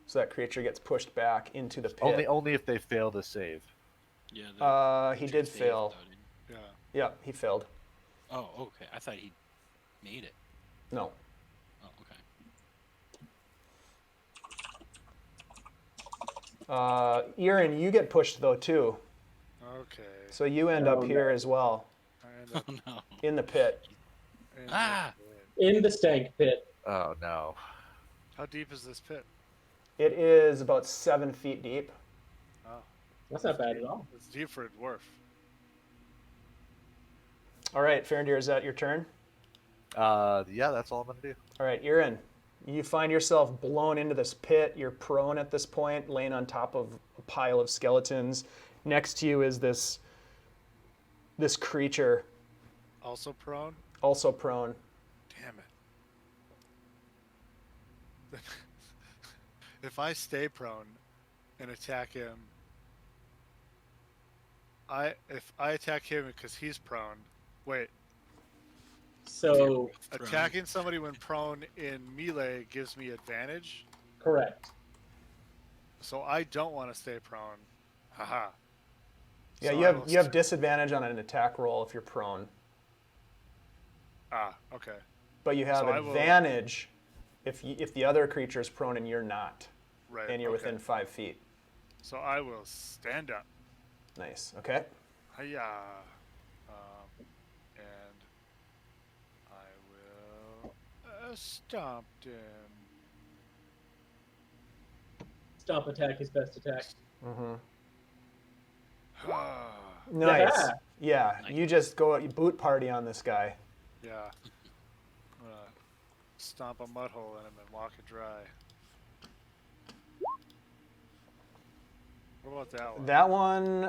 So that creature gets pushed back into the pit. Only if they fail to save. Yeah. He did fail. Yeah. Yeah, he failed. Oh, okay. I thought he made it. No. Oh, okay. Irin, you get pushed though too. Okay. So you end up here as well, I end up Oh no. in the pit. in the Ah! pit. In the stank pit. Oh no. How deep is this pit? It is about 7 feet deep. Oh, That's not bad at all. it's deep for a dwarf. All right, Farindyr, is that your turn? Yeah, that's all I'm gonna do. All right, Irin, you find yourself blown into this pit. You're prone at this point, laying on top of a pile of skeletons. Next to you is this creature, Also prone? also prone. Damn it. If I stay prone and attack him, if I attack him because he's prone, wait, So, Prone. attacking somebody when prone in melee gives me advantage, correct. so I don't want to stay prone. Haha. Yeah, So you I have will you have disadvantage on an attack roll if you're prone, Okay. but you have So I will- advantage if the other creature is prone and you're not, Right. and you're okay. within 5 feet. So I will stand up. Nice. Okay. Hiya. And I will stomp him. Stomp attack is best attack. Mm-hmm. Ah, Nice. Yeah. Yeah, you just go you boot party on this guy. yeah. I'm gonna stomp a mud hole in him and walk it dry. What about that one? That one,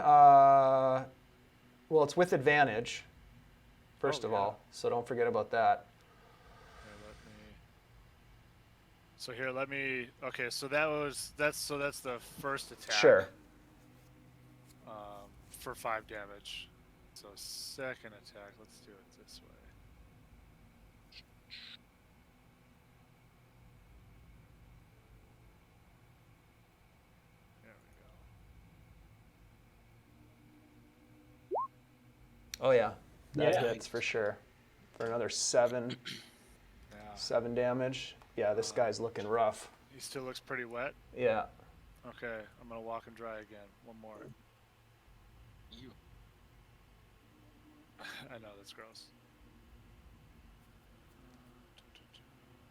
well, it's with advantage, first Oh, of yeah. all, so don't forget about that. Here, let me. Okay, so that's the first attack. Sure. For 5 damage. So second attack. Let's do it this way. There we go. Oh yeah, that Yeah. hits for sure. For another 7 Yeah. damage. Yeah, this guy's looking rough. He still looks pretty wet. Yeah. Okay, I'm gonna walk him dry again. One more. You. I know that's gross.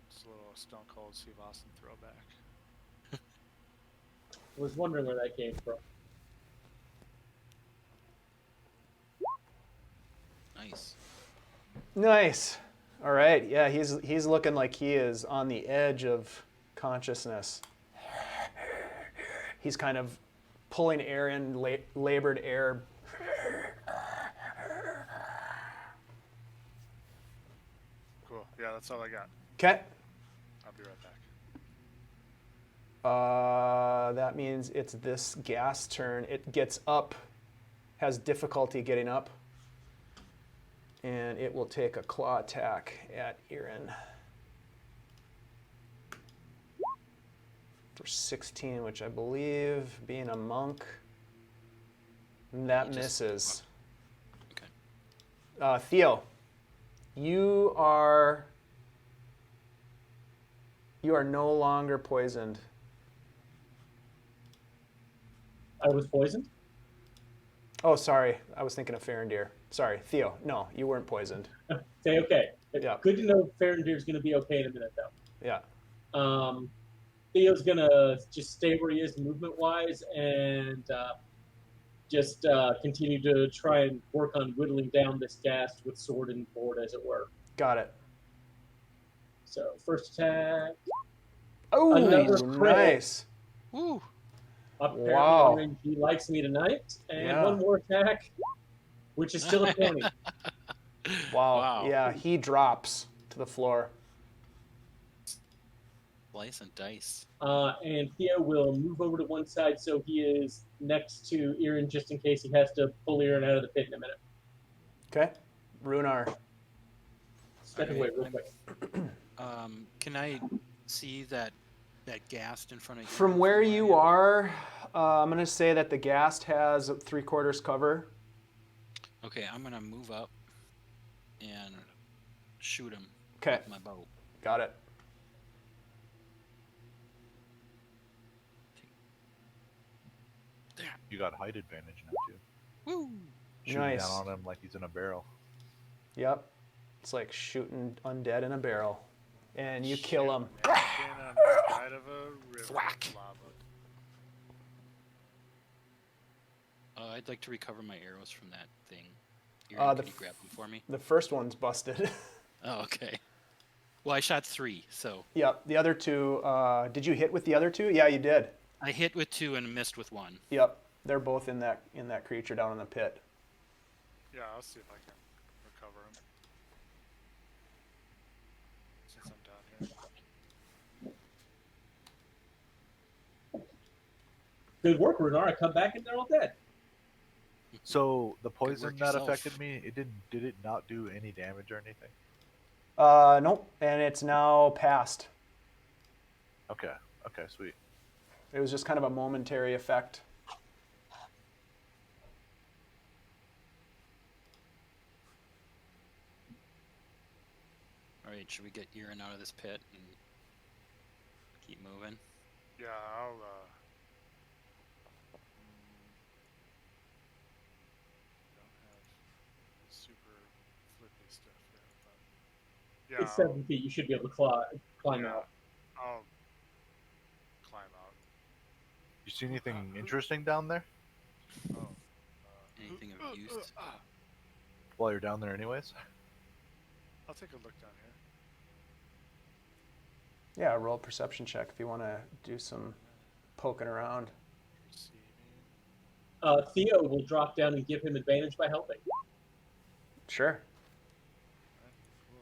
It's a little Stone Cold Steve Austin throwback. Was wondering where that came from. Nice. Nice. All right. Yeah, he's looking like he is on the edge of consciousness. He's kind of pulling air in, labored air. Cool. Yeah, that's all I got. Okay. I'll be right back. That means it's this gas turn. It gets up, has difficulty getting up, and it will take a claw attack at Irin. For 16, which I believe, being a monk, that You just- misses. Okay. Theo, you are no longer poisoned. I was poisoned? Oh, sorry. I was thinking of Farindyr. Sorry, Theo. No, you weren't poisoned. Say okay. Yeah. Good to know Farindyr's going to be okay in a minute, though. Yeah. Theo's going to just stay where he is movement-wise and just continue to try and work on whittling down this gas with sword and board, as it were. Got it. So first attack. Oh, Another crit. nice. Woo! Apparently, Wow. RNG likes me tonight. And Yeah. one more attack, which is still a 20. Wow. Wow. Yeah, he drops to the floor. Slice and dice. And Theo will move over to one side so he is next to Irin just in case he has to pull Irin out of the pit in a minute. Okay. Runar. Step Okay, away real quick. Can I see that ghast in front of you? From where you are, I'm going to say that the ghast has 3/4 cover. Okay, I'm gonna move up and shoot him Okay. with my bow. Got it. There. You got height advantage now too. Woo! Shooting Nice. down on him like he's in a barrel. Yep. It's like shooting undead in a barrel. And you kill him. Been on the side of a river Thwack. of lava. I'd like to recover my arrows from that thing. The Can you grab them for me? The first one's busted. Oh, okay. Well, I shot 3, so Yep. The other 2, did you hit with the other 2? Yeah, you did. I hit with 2 and missed with 1. Yep. They're both in that creature down in the pit. Yeah, I'll see if I can recover him. Since I'm down here. Good work, Rhunar. I come back and they're all dead. So the poison work that yourself. affected me, did it not do any damage or anything? Nope. And it's now passed. Okay. Okay, sweet. It was just kind of a momentary effect. All right, should we get Irin out of this pit and keep moving? Yeah, I'll don't have super flippy stuff yet, but yeah, It's 7 feet. You should be able to climb yeah, out. I'll climb out. You see anything interesting down there Oh, Anything of use? while you're down there anyways? I'll take a look down here. Yeah, roll a perception check if you want to do some poking around. Receiving. Theo will drop down and give him advantage by helping. Sure. Alright, cool.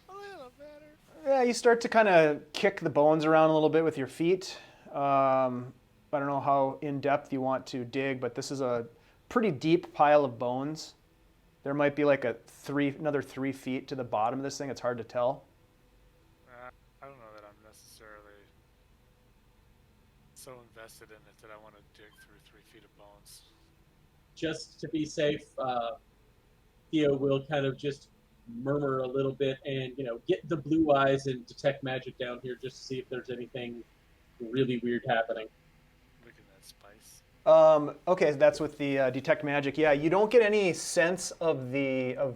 I'll roll again. A little better. Yeah, you start to kind of kick the bones around a little bit with your feet. I don't know how in depth you want to dig, but this is a pretty deep pile of bones. There might be like another 3 feet to the bottom of this thing. It's hard to tell. I don't know that I'm necessarily so invested in it that I want to dig through 3 feet of bones. Just to be safe, Theo will kind of just murmur a little bit and, get the blue eyes and detect magic down here just to see if there's anything really weird happening. Look at that spice. Okay, that's with the detect magic. Yeah, you don't get any sense of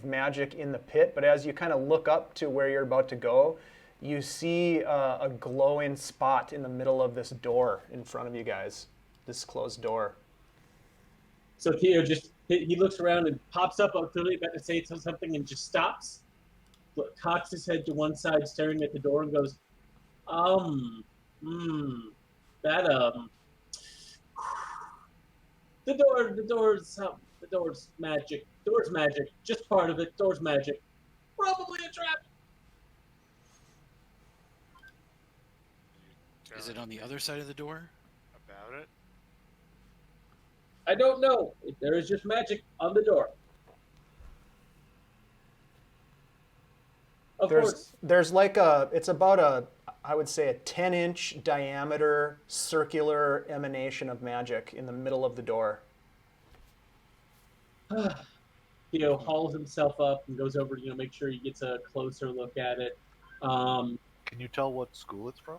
magic in the pit, but as you kind of look up to where you're about to go, you see a glowing spot in the middle of this door in front of you guys, this closed door. So Theo he looks around and pops up, clearly about to say something, and just stops, cocks his head to one side, staring at the door, and goes, the door's magic. Door's magic. Just part of it. Door's magic. Probably a trap. Tell Is it me on the other side of the door? about it? I don't know. There is just magic on the door. Of course. There's like it's about I would say a 10-inch diameter circular emanation of magic in the middle of the door. Theo hauls himself up and goes over to make sure he gets a closer look at it. Can you tell what school it's from?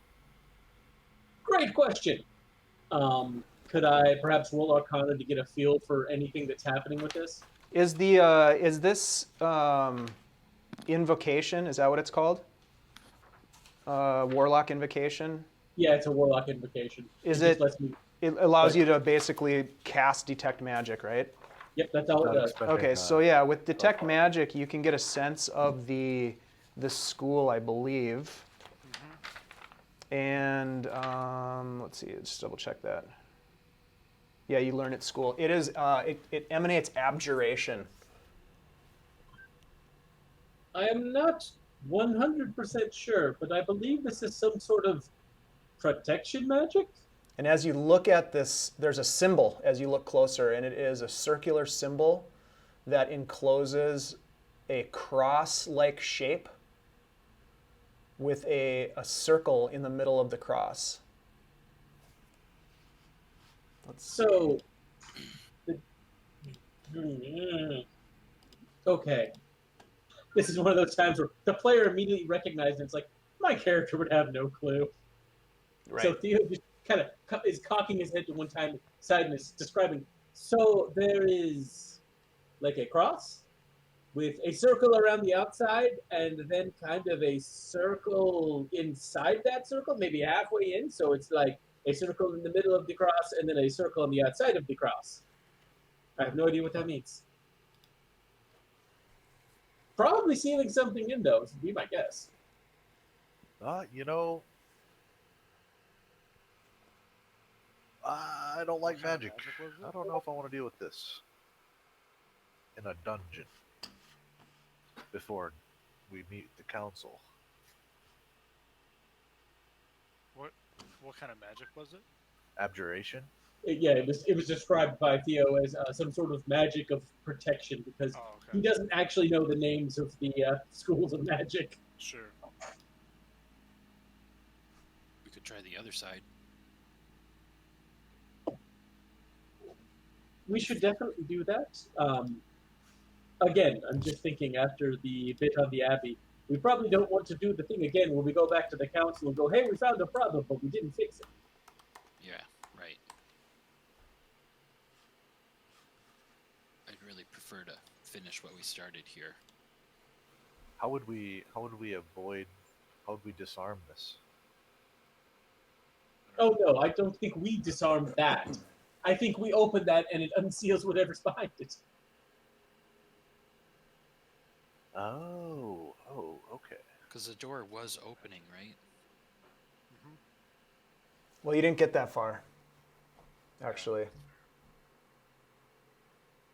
Great question. Could I perhaps roll Arcana to get a feel for anything that's happening with this? Is this invocation? Is that what it's called? Warlock invocation. Yeah, it's a Warlock invocation. Is just it? lets me- It allows you to basically cast detect magic, right? Yep, that's all it Not does. expecting, Okay, so yeah, with detect far. magic, you can get a sense of the school, I believe. And let's see, just double check that. Yeah, you learn at school. It is it emanates abjuration. I am not 100% sure, but I believe this is some sort of protection magic. And as you look at this, there's a symbol as you look closer, and it is a circular symbol that encloses a cross-like shape with a circle in the middle of the cross. So, okay. This is one of those times where the player immediately recognizes it's like, my character would have no clue. Right. So Theo just kind of is cocking his head to one side and is describing. So there is like a cross with a circle around the outside and then kind of a circle inside that circle, maybe halfway in. So it's like a circle in the middle of the cross and then a circle on the outside of the cross. I have no idea what that means. Probably sealing something in those would be my guess. You know, I don't like What kind of magic. magic was it? I don't know if I want to deal with this in a dungeon before we meet the council. What kind of magic was it? Abjuration? Yeah, it was described by Theo as some sort of magic of protection because Oh, he okay. doesn't actually know the names of the schools of magic. Sure. We could try the other side. We should definitely do that. Again, I'm just thinking after the bit on the Abbey, we probably don't want to do the thing again where we go back to the council and go, hey, we found a problem, but we didn't fix it. Yeah, right. I'd really prefer to finish what we started here. How would we disarm this? Oh, no, I don't think we disarmed that. I think we open that and it unseals whatever's behind it. Oh, okay. Because the door was opening, right? Well, you didn't get that far, actually.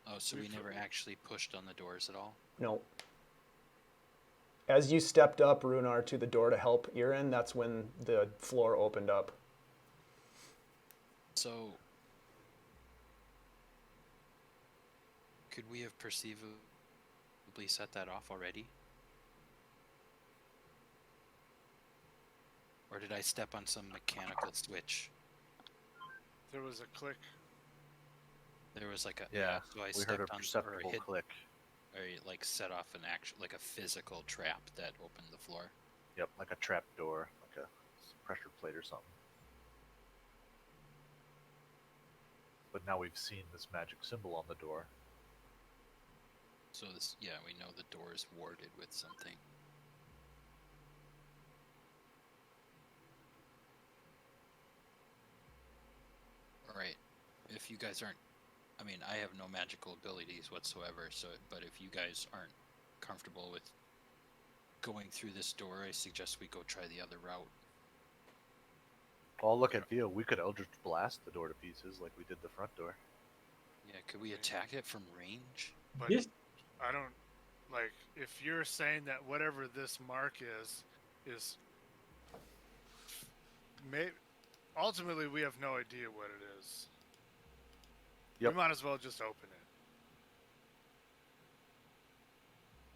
Oh, so we never actually pushed on the doors at all? No. As you stepped up, Rhunar, to the door to help Irin, that's when the floor opened up. So, could we have perceivably set that off already? Or did I step on some mechanical switch? There was a click. There was like a Yeah, So I we stepped heard a on or perceptible hit click. or like set off an actual like a physical trap that opened the floor. Yep, like a trap door, like a pressure plate or something. But now we've seen this magic symbol on the door. So this, yeah, we know the door is warded with something. All right. If you guys aren't, I mean, I have no magical abilities whatsoever. So, but if you guys aren't comfortable with going through this door, I suggest we go try the other route. Oh, look at Theo. We could Eldritch Blast the door to pieces like we did the front door. Yeah, could we attack it from range? But This, I don't like if you're saying that whatever this mark is ultimately we have no idea what it is. Yep. We might as well just open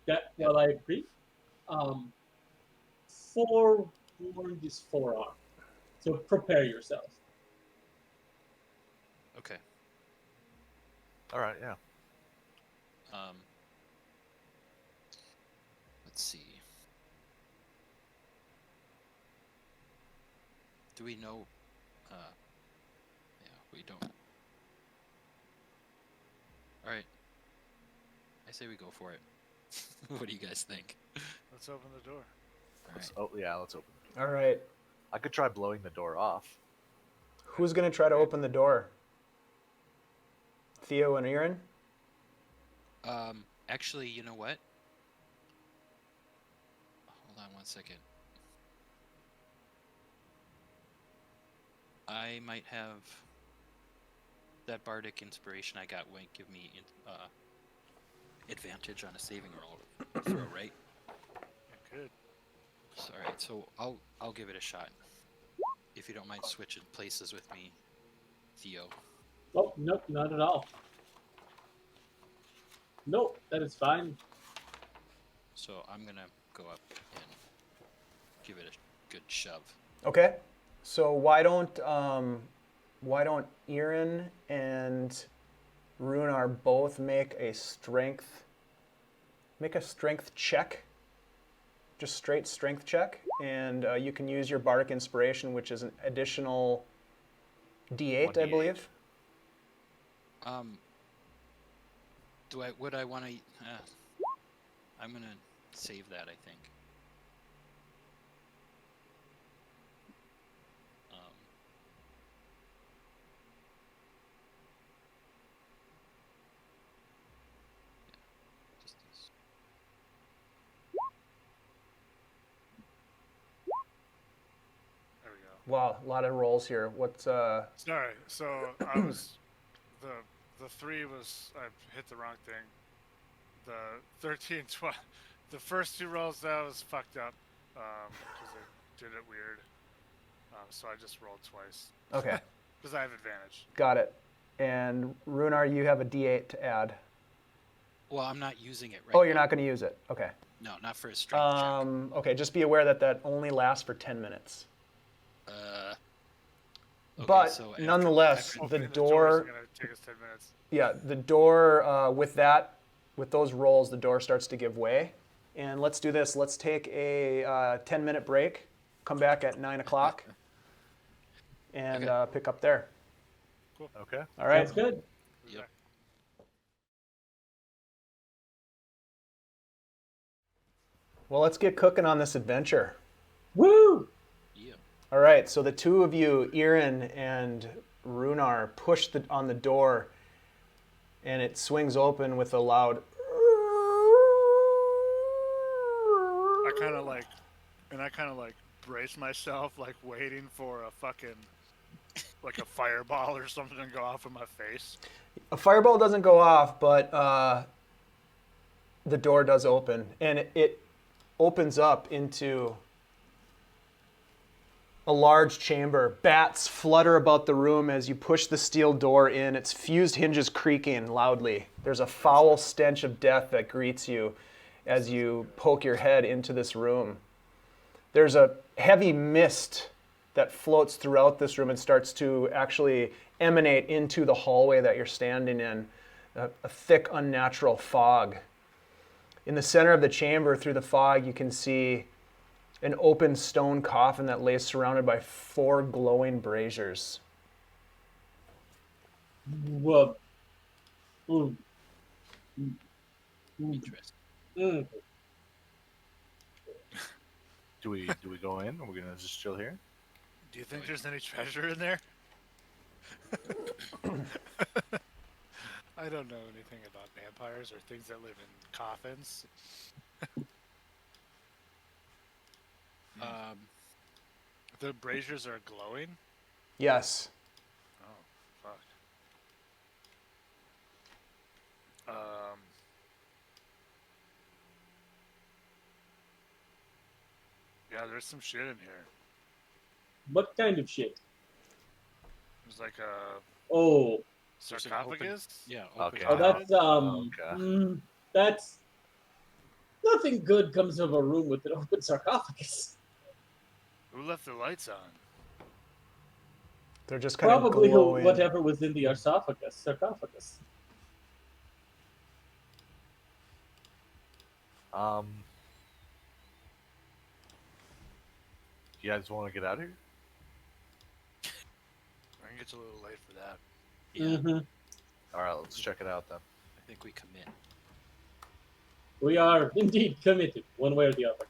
it. well, I agree. Forewarned is forearmed. So prepare yourself. Okay. All right, yeah. Let's see. Do we know? Yeah, we don't. All right. I say we go for it. What do you guys think? Let's open the door. All Let's, right. oh, yeah, let's open it. All right. I could try blowing the door off. Who's going to try to open the door? Theo and Irin? Actually, you know what? Hold on one second. I might have that bardic inspiration I got won't give me advantage on a saving roll throw, right? Good. All right, so I'll give it a shot. If you don't mind switching places with me, Theo. Oh, nope, not at all. Nope, that is fine. So I'm gonna go up and give it a good shove. Okay. So why don't Irin and Rhunar both make a strength check, just straight strength check, and you can use your bardic inspiration, which is an additional D8, I 1d8. believe. Would I want to? I'm gonna save that. I think. Just this. There we go. Wow, a lot of rolls here. What's Sorry. So I was the 3 was I hit the wrong thing. The 13, 12. The first 2 rolls that was fucked up because I did it weird. So I just rolled twice okay? because I have advantage. Got it. And Rhunar, you have a D8 to add. Well, I'm not using it right. Oh, you're not going to use it. Okay. No, not for a strength check. Okay, just be aware that only lasts for 10 minutes. Okay, But so nonetheless, after- the Opening door is door, gonna take us 10 minutes. yeah, the door, with those rolls, the door starts to give way. And let's do this. Let's take a 10-minute break, come back at 9 o'clock, and Okay. pick up there. Okay. All right? That's good. Yep. Well, let's get cooking on this adventure. Woo! Yeah. All right, so the two of you, Irin and Rhunar, push on the door, and it swings open with a loud. I kind of like brace myself, like waiting for a fucking like a fireball or something to go off in my face. A fireball doesn't go off, but the door does open, and it opens up into a large chamber. Bats flutter about the room as you push the steel door in, its fused hinges creaking loudly. There's a foul stench of death that greets you as you poke your head into this room. There's a heavy mist that floats throughout this room and starts to actually emanate into the hallway that you're standing in, a thick, unnatural fog. In the center of the chamber, through the fog, you can see an open stone coffin that lays surrounded by 4 glowing braziers. Whoa. Mm. Interesting. Mm. Do we go in? Or are we gonna just chill here? Do you think there's any treasure in there? I don't know anything about vampires or things that live in coffins. The braziers are glowing? Yes. Oh, fuck. Yeah, there's some shit in here. What kind of shit? There's like a Oh, There's an open- sarcophagus? Yeah. Open Okay. oh, that's Okay. that's nothing good comes from a room with an open sarcophagus. Who left the lights on? They're just kind of Probably glowing. whatever was in the sarcophagus. You guys want to get out of here? I think it's a little late for that. Yeah. Mm-hmm. All right, let's check it out then. I think we commit. We are indeed committed, one way or the other.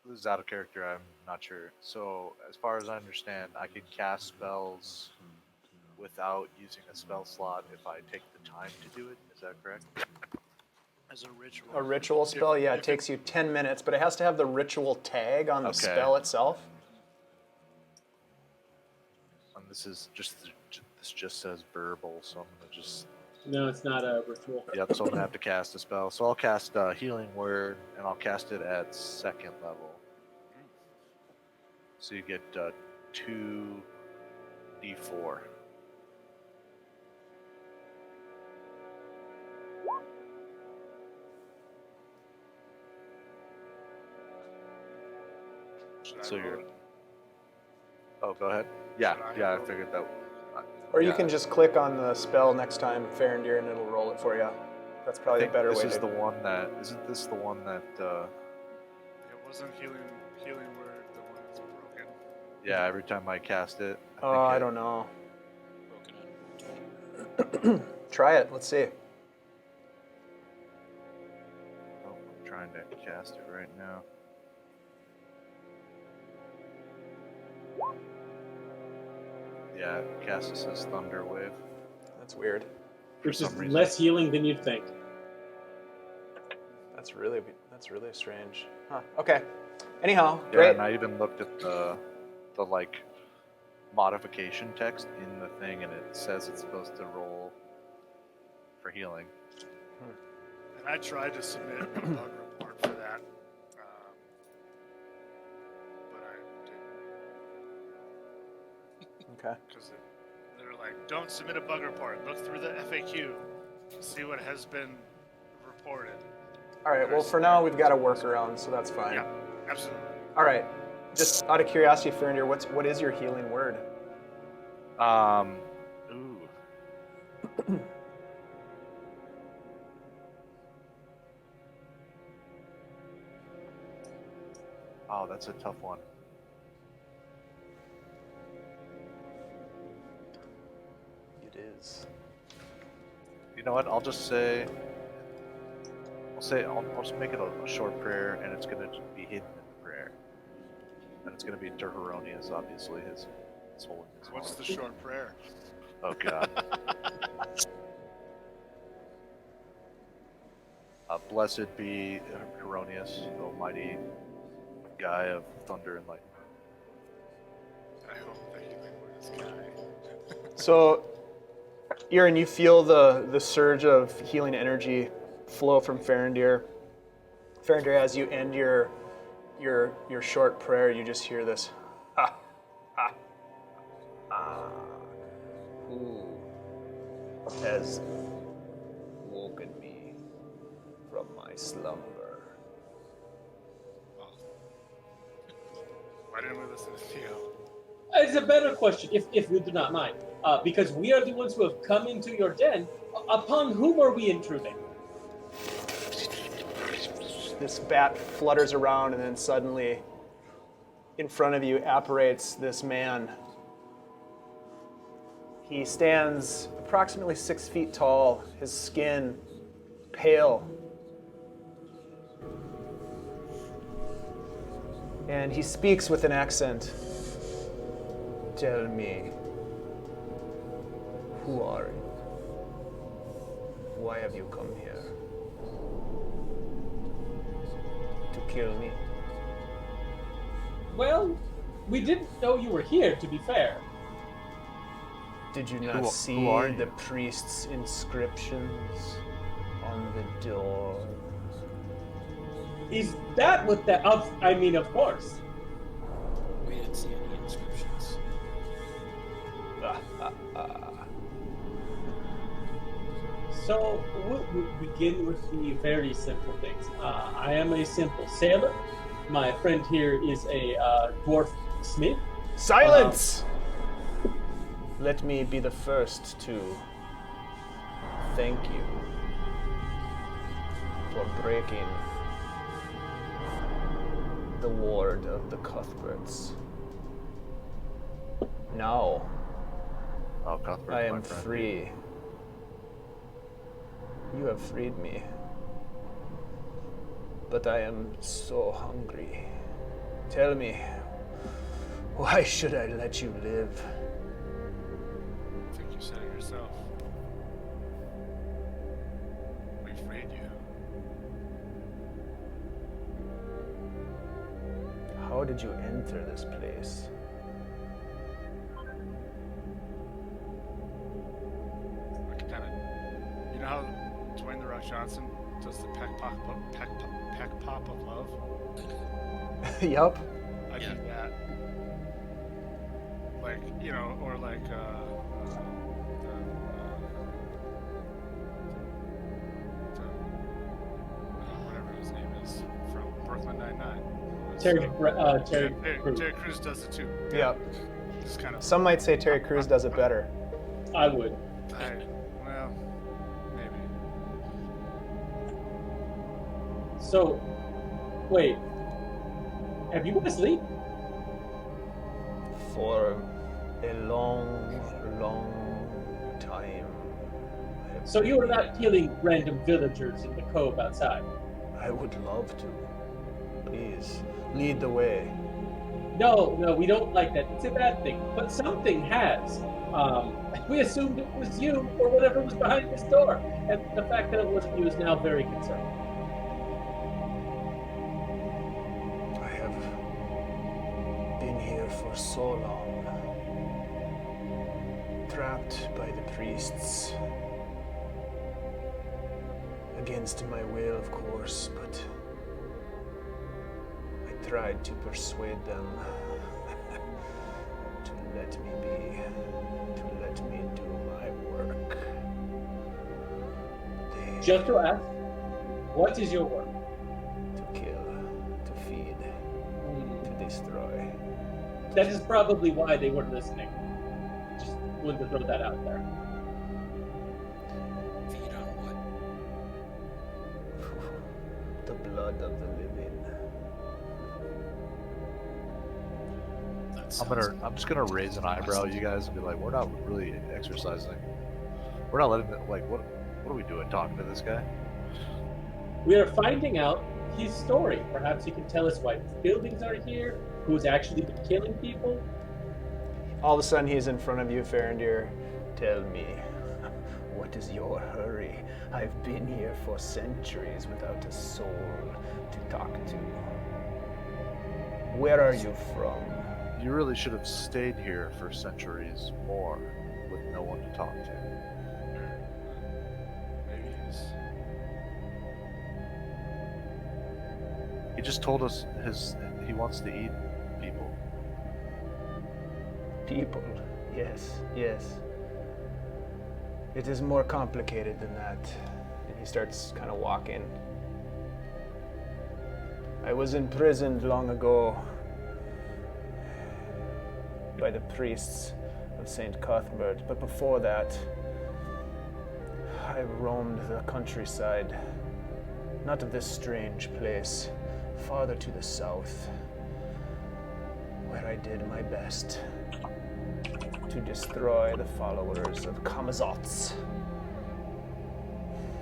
This is out of character. I'm not sure. So, as far as I understand, I can cast spells without using a spell slot if I take the time to do it. Is that correct? As a ritual. A ritual spell, yeah, you it takes you 10 minutes, but it has to have the ritual tag on the Okay. spell itself. And this just says verbal, so I'm gonna just. No, it's not a ritual. Yep. So I'm gonna have to cast a spell. So I'll cast Healing Word, and I'll cast it at 2nd level. So you get 2d4. Should I So roll you're. it? Oh, go ahead. Yeah, Should I yeah, I roll it? figured that. Or you Yeah. can just click on the spell next time, Farindyr, and it'll roll it for you. That's I probably a think better this way is to. the one that isn't this the one that It wasn't healing word, the one that's broken. yeah, every time I cast it I it- don't know. Broken on 20. Try it. Let's see. Oh, I'm trying to cast it right now. Yeah, cast it says Thunder Wave. That's weird. For Which some is reason. less healing than you'd think. That's really strange. Huh. Okay. Anyhow, Yeah, great. and I even looked at the like modification text in the thing, and it says it's supposed to roll for healing. And I tried to submit a bug report for that, but I didn't Okay. because they're like, "Don't submit a bug report. Look through the FAQ, see what has been reported." All right. Well, for now we've got a workaround, so that's fine. Yeah, absolutely. All right. Just out of curiosity, Farindyr, what is your healing word? Ooh. Oh, that's a tough one. It is. You know what? I'll just I'll just make it a short prayer, and it's gonna be hidden in the prayer, and it's gonna be to Heronius, obviously his holiness. What's the short prayer? Oh God. Blessed be Heronius, the almighty guy of thunder and lightning. I hope that healing word is guy. So, Irin, you feel the surge of healing energy flow from Farindyr. Farindyr, as you end your short prayer, you just hear this. Ha, ha, ah. Who has woken me from my slumber? Why didn't we listen to Theo? It's a better question, if you do not mind. Because we are the ones who have come into your den. Upon whom are we intruding? This bat flutters around, and then suddenly, in front of you apparates this man. He stands approximately 6 feet tall, his skin pale. And he speaks with an accent. Tell me, who are you? Why have you come here? To kill me? Well, we didn't know you were here, to be fair. Did you not Who see are you? the priest's inscriptions on the door? Is that what that... I mean, of course. We didn't see any inscriptions. So, we'll begin with the very simple things. I am a simple sailor. My friend here is a dwarf smith. Silence! Let me be the first to thank you for breaking the ward of the Cuthberts. Now Oh, Cuthbert, I my am friend. free. You have freed me. But I am so hungry. Tell me, why should I let you live? I think You said it yourself. We freed you. How did you enter this place? Like kind of, you know how Dwayne the Rock Johnson does the peck pop of love? Yup. I Yeah. do that. Like, you know, or like whatever his name is from Brooklyn Nine-Nine. Terry Crews. Terry Crews does it too. Yep. Just kind of. Some might say Terry Crews does it better. I would. Well, maybe. So, wait. Have you been asleep? For a long, long time. I have So you were been- not killing random villagers in the cove outside? I would love to. Please, lead the way. No, we don't like that. It's a bad thing. But something has. We assumed it was you or whatever was behind this door. And the fact that it wasn't you is now very concerning. I have been here for so long. Trapped by the priests. Against my will, of course, but I tried to persuade them to let me be, to let me do my work. They Just to ask, what is your work? to kill, to feed, to destroy. That is probably why they weren't listening. Just wanted to throw that out there. Feed on what? The blood of the living. That I'm sounds just gonna raise an eyebrow at you guys and be like, we're not really exercising. We're not letting it, like, what are we doing talking to this guy? We are finding out his story. Perhaps he can tell us why his buildings are here, who's actually been killing people. All of a sudden, he's in front of you, Farindyr. Tell me, what is your hurry? I've been here for centuries without a soul to talk to. Where are you from? You really should have stayed here for centuries more with no one to talk to. Maybe he's. He just told us he wants to eat people. People. Yes, yes. It is more complicated than that. And he starts kind of walking. I was imprisoned long ago by the priests of St. Cuthbert, but before that, I roamed the countryside, not of this strange place, farther to the south, where I did my best to destroy the followers of Kamazots.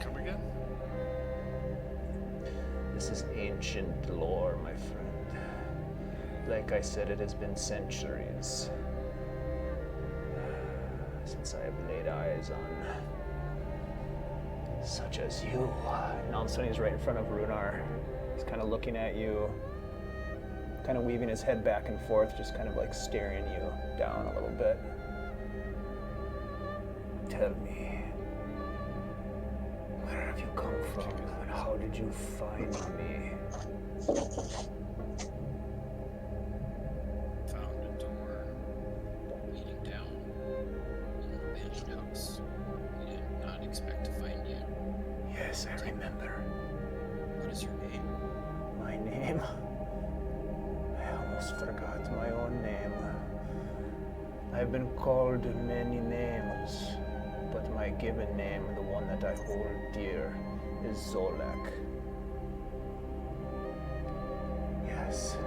Come again? This is ancient lore, my friend. Like I said, it has been centuries since I have laid eyes on such as you. And all of a sudden he's right in front of Rhunar. He's kind of looking at you, kind of weaving his head back and forth, just kind of like staring you down a little bit. Tell me, where have you come from and how did you find me? found a door leading down in an abandoned house. We did not expect to find you. Yes, I remember. What is your name? My name? I almost forgot my own name. I've been called many names, but my given name, the one that I hold dear, is Zolak. Yes.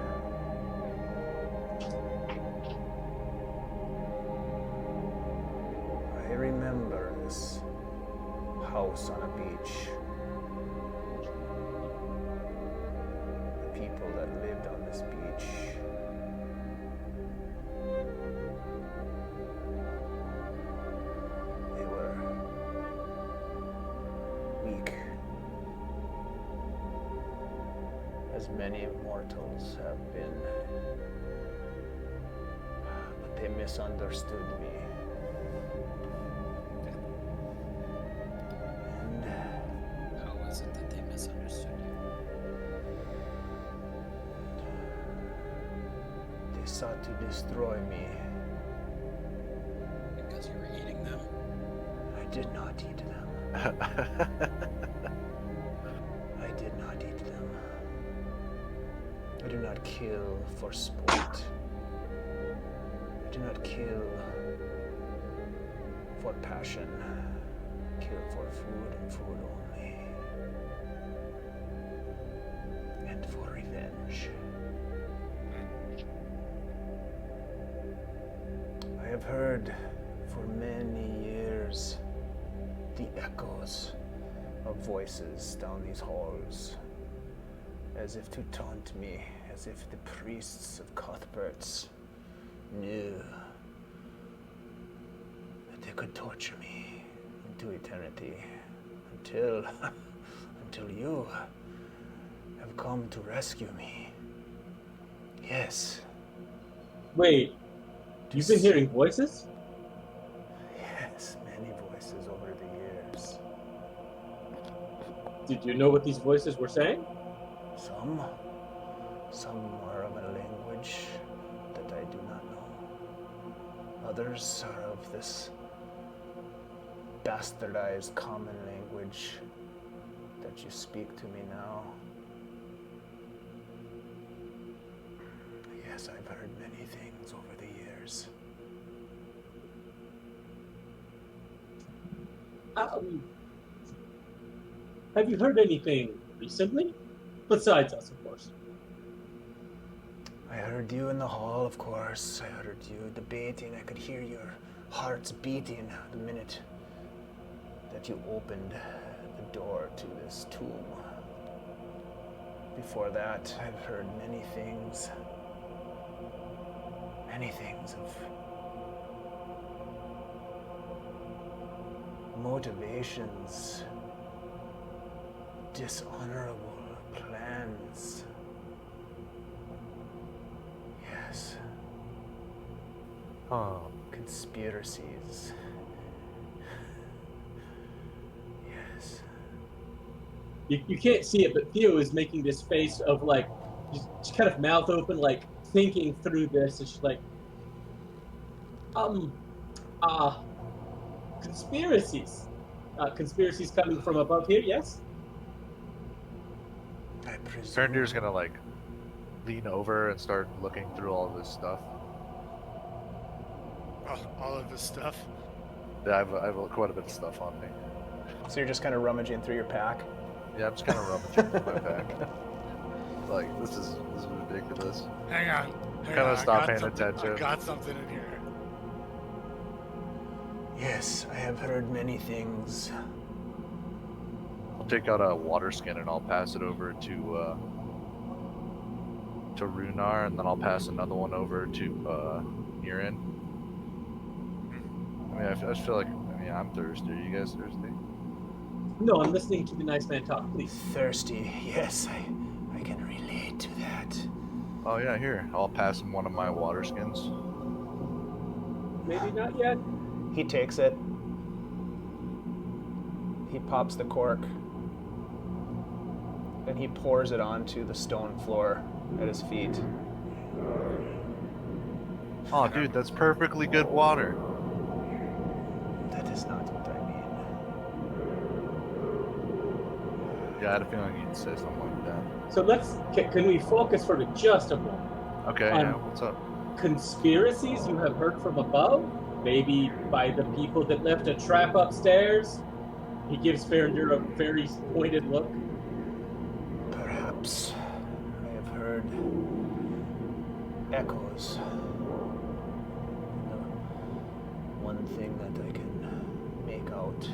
I remember this house on a beach. The people that lived on this beach. many mortals have been. But they misunderstood me. And How was it that they misunderstood you? they sought to destroy me. Because you were eating them? I did not eat them. I did not eat them. I do not kill for sport. I do not kill for passion. I kill for food and food only. And for revenge. I have heard for many years the echoes of voices down these halls, as if to taunt me, as if the priests of Cuthbert's knew that they could torture me into eternity until you have come to rescue me. Yes. Wait, you've been hearing voices? Yes, many voices over the years. Did you know what these voices were saying? Some are of a language that I do not know. Others are of this bastardized common language that you speak to me now. Yes, I've heard many things over the years. Have you heard anything recently? Besides us, of course. I heard you in the hall, of course. I heard you debating. I could hear your hearts beating the minute that you opened the door to this tomb. Before that, I've heard many things. Many things of motivations, dishonorable plans. Yes. Conspiracies. Yes. You can't see it, but Theo is making this face of like, just kind of mouth open, like thinking through this. And she's like, conspiracies. Conspiracies coming from above here, yes? I presume. Farindyr's gonna like lean over and start looking through all of this stuff. All of this stuff. Yeah, I have quite a bit of stuff on me. So you're just kind of rummaging through your pack? Yeah, I'm just kind of rummaging through my pack. Like, this is ridiculous. Hang on. Kinda stop paying I attention. got something in here. Yes, I have heard many things. I'll take out a water skin and I'll pass it over to Rhunar, and then I'll pass another one over to Irin. I mean, I just feel like, I'm thirsty. Are you guys thirsty? No, I'm listening to the nice man talk, please. Thirsty, yes, I can relate to that. Oh yeah, here. I'll pass him one of my water skins. Maybe not yet. He takes it. He pops the cork. And he pours it onto the stone floor at his feet. Oh, dude, that's perfectly good water. That is not what I mean. Yeah, I had a feeling you'd say something like that. So can we focus for just a moment? Okay, yeah, what's up? Conspiracies you have heard from above? Maybe by the people that left a trap upstairs? He gives Farindyr a very pointed look. Perhaps I have heard echoes. The one thing that I can make out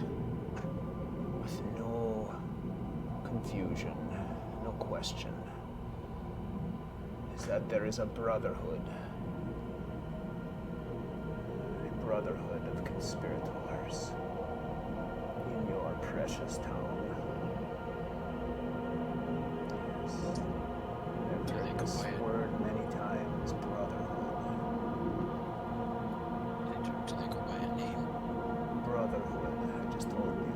with no confusion, no question, is that there is a brotherhood. A brotherhood of conspirators in your precious town. Yes. this word many times, brotherhood. Do they go by a name? Brotherhood, I just told you.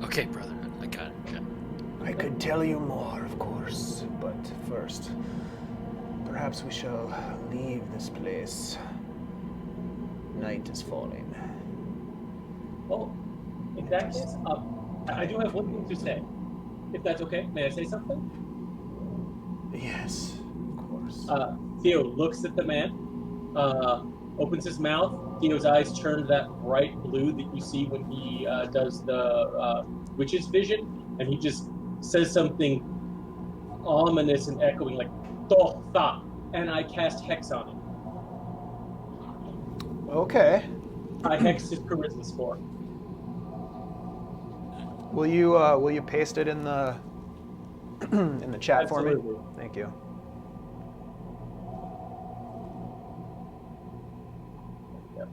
Okay, brotherhood. I got it. Yeah. I could tell you more, of course, but first, perhaps we shall leave this place. Night is falling. Oh, in that case, I do have one thing to say. If that's okay, may I say something? Yes, of course. Theo looks at the man, opens his mouth. Theo's eyes turn that bright blue that you see when he does the witch's vision, and he just says something ominous and echoing like "Tha," and I cast Hex on him. Okay. I hex his charisma score. Will you paste it in the in the chat for me? Absolutely. Thank you. Yep.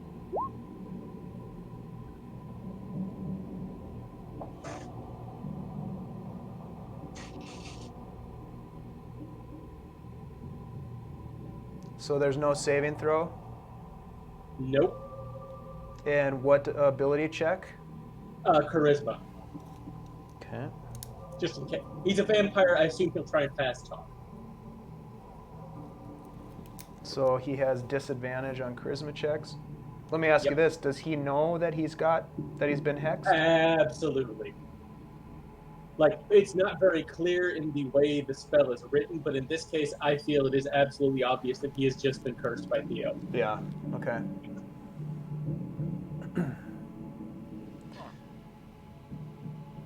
So there's no saving throw? Nope. And what ability check? Charisma. Okay. Just in case. He's a vampire. I assume he'll try and fast talk. So he has disadvantage on charisma checks. Let me ask you this: does he know that he's been hexed? Absolutely. Like, it's not very clear in the way the spell is written, but in this case, I feel it is absolutely obvious that he has just been cursed by Theo. Yeah. Okay.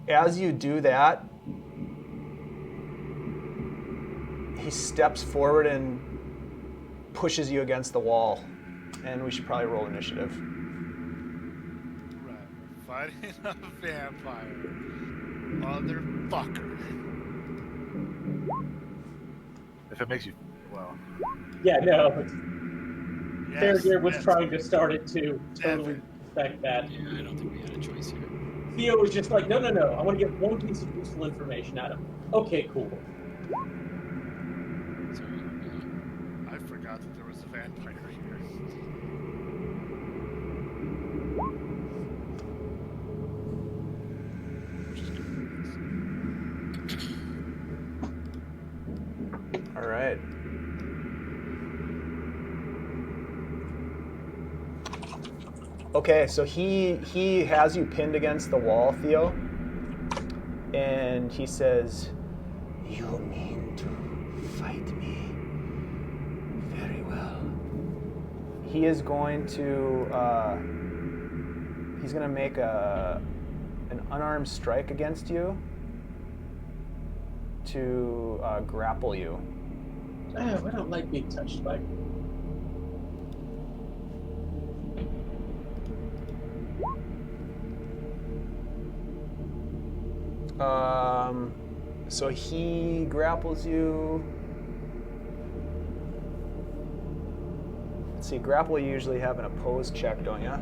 As you do that, he steps forward and pushes you against the wall. And we should probably roll initiative. Right. Fighting a vampire. Motherfucker. If it makes you, well, Yeah, no. Yes, Farindyr was yes. trying to start it too. Totally respect that. Yeah, I don't think we had a choice here. Theo was just like, no. I want to get one piece of useful information out of him. Okay, cool. Sorry. I forgot that there was a vampire here. Which is good. All right. Okay, so he has you pinned against the wall, Theo, and he says, "You mean to fight me? Very well." He is going to he's going to make an unarmed strike against you to grapple you. I don't like being touched by. So he grapples you. Let's see, grapple you usually have an opposed check, don't you?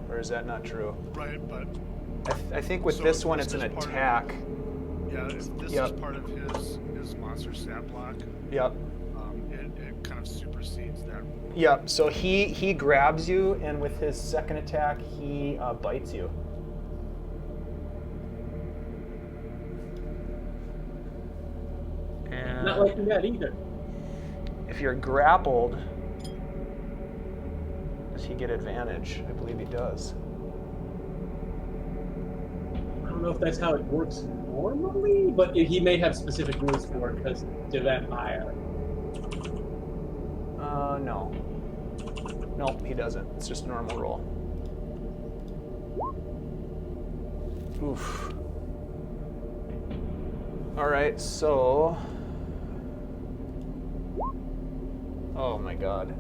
Or is that not true? Right, but I think with So this one this it's an is part of- attack. yeah, if this Yep. is part of his monster stat block, Yep. it kind of supersedes that. Yep. So he grabs you, and with his second attack, he bites you. And Not liking that either. if you're grappled, does he get advantage? I believe he does. I don't know if that's how it works normally, but he may have specific rules for it because to vampire. No. No, he doesn't. It's just a normal roll. Oof. All right, so. Oh my god.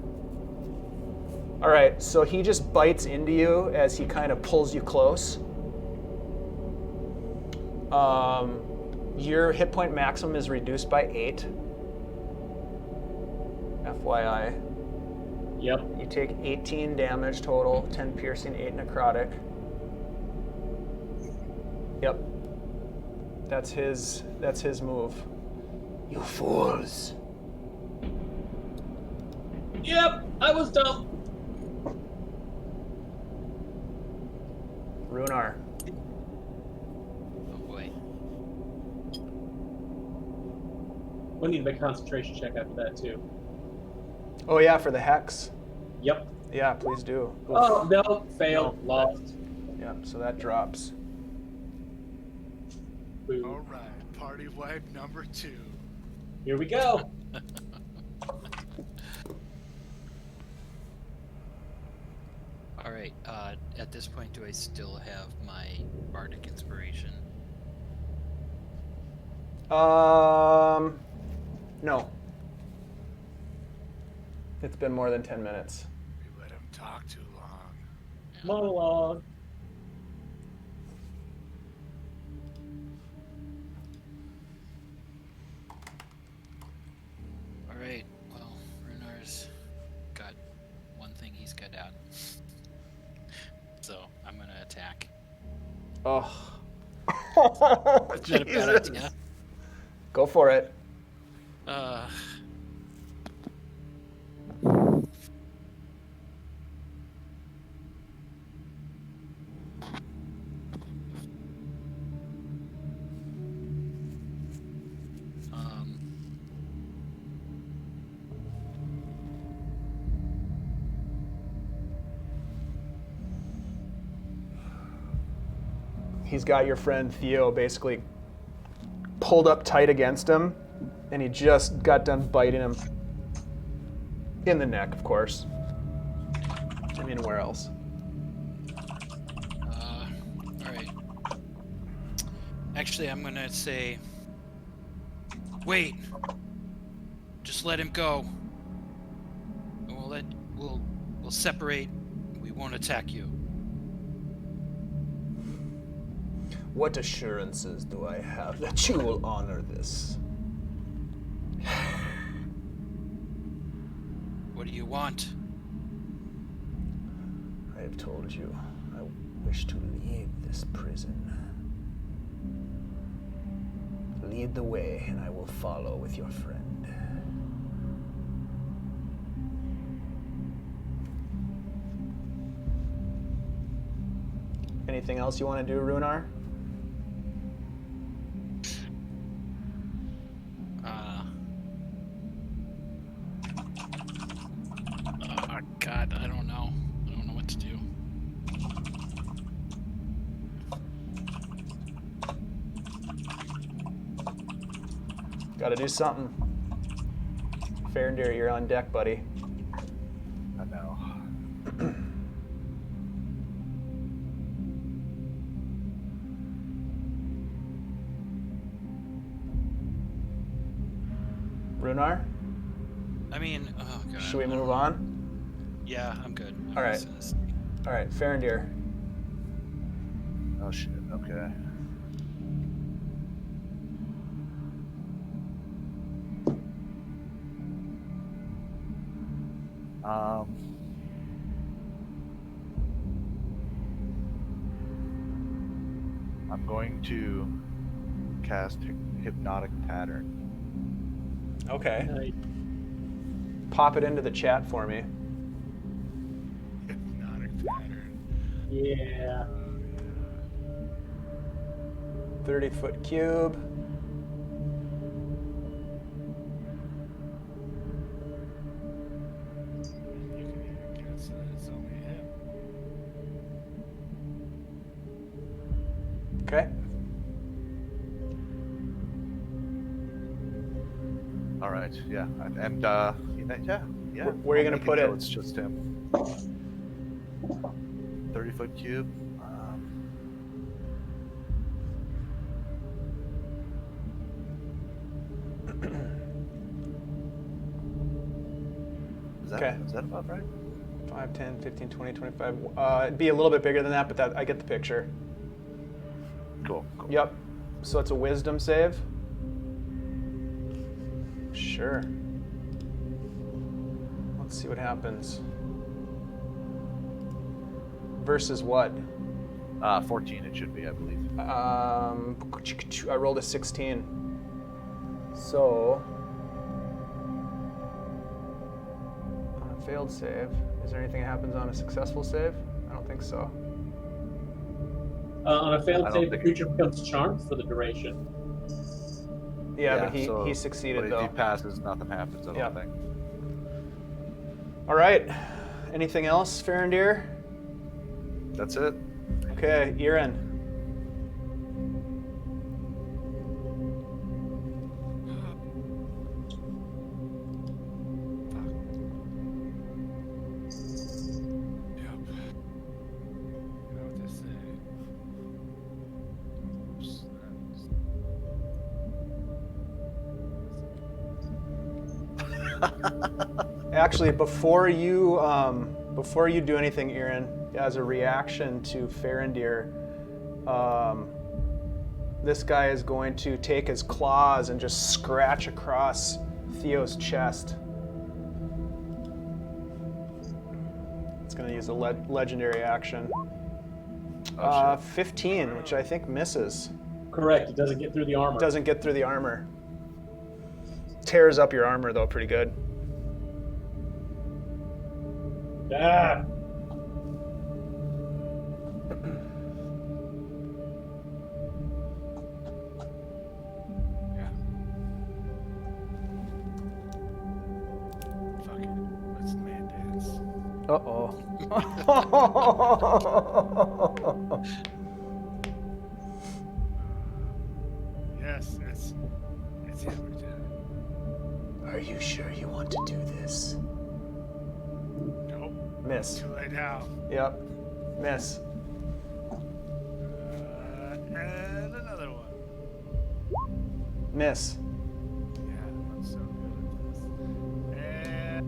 All right, so he just bites into you as he kind of pulls you close. Your hit point maximum is reduced by 8. FYI. Yep. You take 18 damage total, 10 piercing, 8 necrotic. Yep. That's his move. You fools. Yep, I was dumb. Rhunar. Oh boy. We need to make a concentration check after that too. Oh yeah, for the hex. Yep. Yeah, please do. Oof. Oh no, failed, No. lost. Yeah, so that drops. Boom. All right, party wipe number 2. Here we go. All right. At this point, do I still have my bardic inspiration? No. It's been more than 10 minutes. You let him talk too long. Monologue. All right. Well, Runar's got one thing he's good at, so I'm gonna attack. Oh. Is that a bad idea? Go for it. He's got your friend Theo basically pulled up tight against him, and he just got done biting him in the neck, of course. I mean, where else? All right. Actually, I'm gonna say, wait. Just let him go. And we'll separate. We won't attack you. What assurances do I have that you will honor this? What do you want? I have told you I wish to leave this prison. Lead the way, and I will follow with your friend. Anything else you want to do, Rhunar? God, I don't know. I don't know what to do. Gotta do something. Farindyr, you're on deck, buddy. I know. Rhunar, I mean, oh god. should we move on? Yeah, I'm good. I'm All right. just gonna stay. All right, Farindyr. Oh shit. Okay. I'm going to cast Hypnotic Pattern. Okay. Nice. Pop it into the chat for me. Hypnotic pattern. Yeah. 30-foot cube. You can even guess that it's only him. Okay. All right. Yeah. And yeah. Where are you I'll gonna make put so it? It's just him. 30-foot cube. Okay. Is that about right? 5, 10, 15, 20, 25. It'd be a little bit bigger than that, but that I get the picture. Cool. Yep. So it's a wisdom save. Sure. Let's see what happens. Versus what? 14 it should be, I believe. I rolled a 16. So, on a failed save, is there anything that happens on a successful save? I don't think so. On a failed I don't save, the think- creature becomes charmed for the duration. Yeah, but so- he succeeded but though. if he passes, nothing happens, I don't Yeah. think. All right. Anything else, Farindyr? That's it. Okay, Irin. Yep. You know what they say. Oops, Actually, before you do anything, Irin, as a reaction to Farindyr, this guy is going to take his claws and just scratch across Theo's chest. It's going to use a legendary action. 15, which I think misses. Correct. It doesn't get through the armor. Doesn't get through the armor. Tears up your armor, though, pretty good. Ah. Yeah. Fuck it. Let's man dance. Uh-oh. Yes, it's hammer time. Are you sure you want to do this? Nope. Miss. Too late now. Yep. Miss. And another one. Miss. Yeah, I'm so good at this. And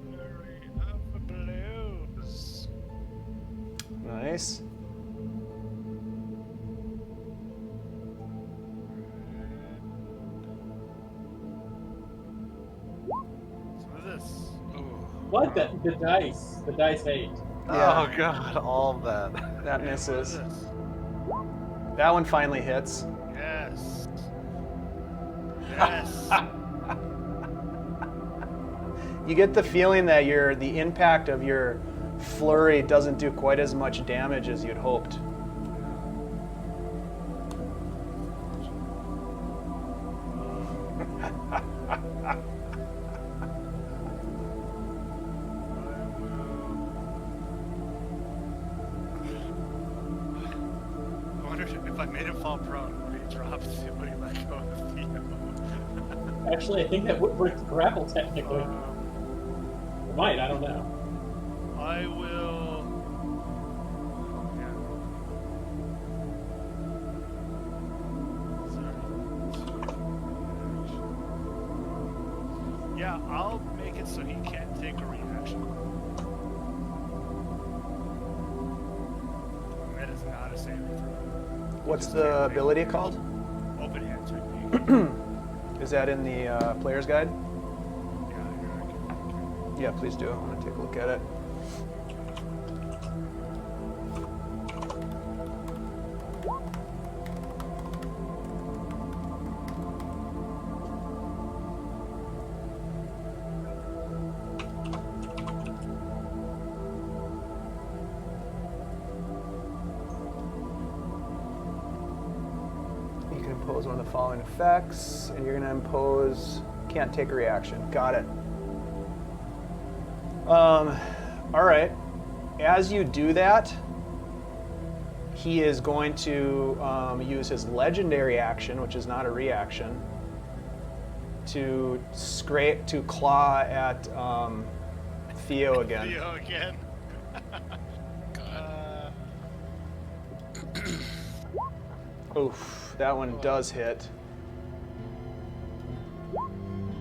flurry of blows. Nice. So what is this? What? The dice. The dice hate. Yeah. Oh god, all of that. That What is misses. this? That one finally hits. Yes. Yes. You get the feeling that the impact of your flurry doesn't do quite as much damage as you'd hoped. I wonder if I made him fall prone, would he drop? Would he let go of Theo? Actually, I think that would break the grapple technically. It might. I don't know. I will. Yeah. Sorry. Yeah, I'll make it so he can't take a reaction. That is not a saving throw. What's the ability called? Open hand technique. Is that in the player's guide? Yeah, here I can. Yeah, please do. I'm going to take a look at it. You can impose one of the following effects, and you're going to impose can't take a reaction. Got it. All right. As you do that, he is going to use his legendary action, which is not a reaction, to claw at Theo again. Theo again. Oof, that one does hit.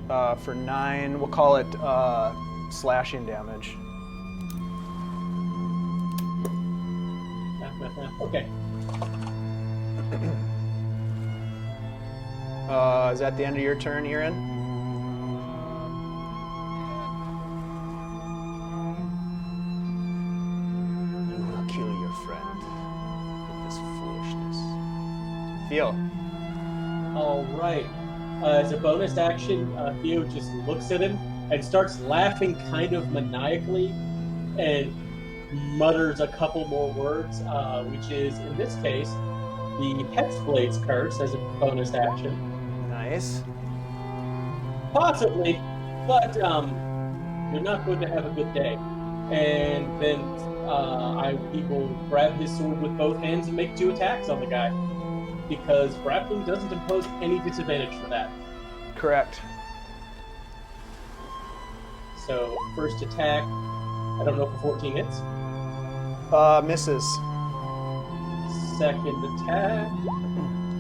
For 9, we'll call it slashing damage. Okay. Is that the end of your turn, Irin? Theo. All right. As a bonus action, Theo just looks at him and starts laughing kind of maniacally and mutters a couple more words, which is, in this case, the Hexblade's curse as a bonus action. Nice. Possibly, but you're not going to have a good day. And then he will grab his sword with both hands and make 2 attacks on the guy. Because grappling doesn't impose any disadvantage for that. Correct. So, first attack, I don't know if 14 hits. Misses. Second attack,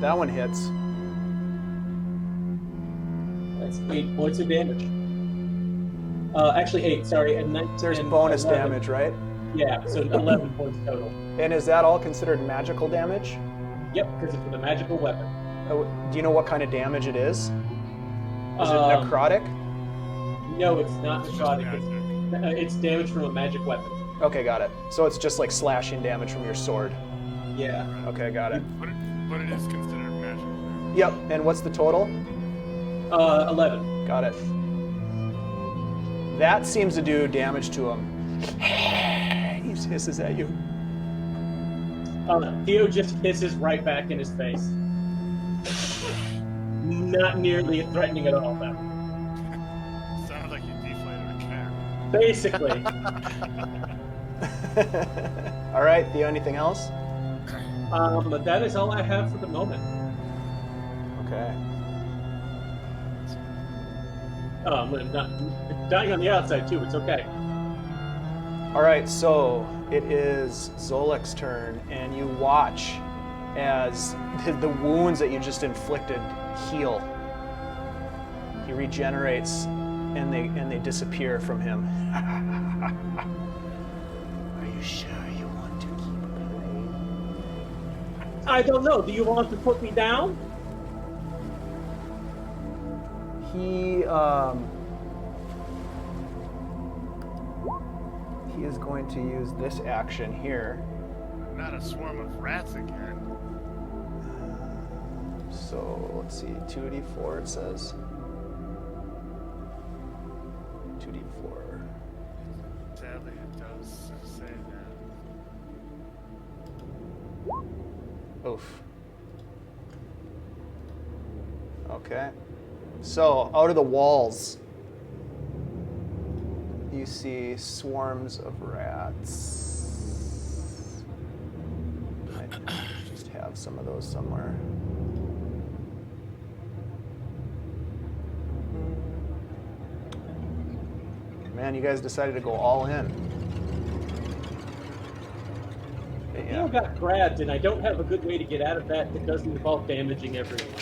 That one hits. that's 8 points of damage. Actually 8, sorry. And There's bonus 11. damage, right? Yeah, so 11 points total. And is that all considered magical damage? Yep, because it's with a magical weapon. Oh, do you know what kind of damage it is? Is it necrotic? No, it's not It's just necrotic. magic. It's damage from a magic weapon. Okay, got it. So it's just like slashing damage from your sword. Yeah. Okay, got it. But it is considered magic. Yep, and what's the total? 11. Got it. That seems to do damage to him. He hisses at you. Theo just hisses right back in his face. Not nearly threatening at all, though. Sounds like you deflated a car. Basically. All right, Theo, anything else? But that is all I have for the moment. Okay. I'm not dying on the outside, too. It's okay. All right, so it is Zolek's turn, and you watch as the wounds that you just inflicted heal. He regenerates, and they disappear from him. Are you sure you want to keep playing? I don't know. Do you want to put me down? He is going to use this action here. Not a swarm of rats again. So let's see, 2d4 it says. 2d4. Sadly, it does say that. Oof. Okay. So out of the walls, you see swarms of rats. I just have some of those somewhere. Man, you guys decided to go all in. Theo got grabbed, and I don't have a good way to get out of that that doesn't involve damaging everyone.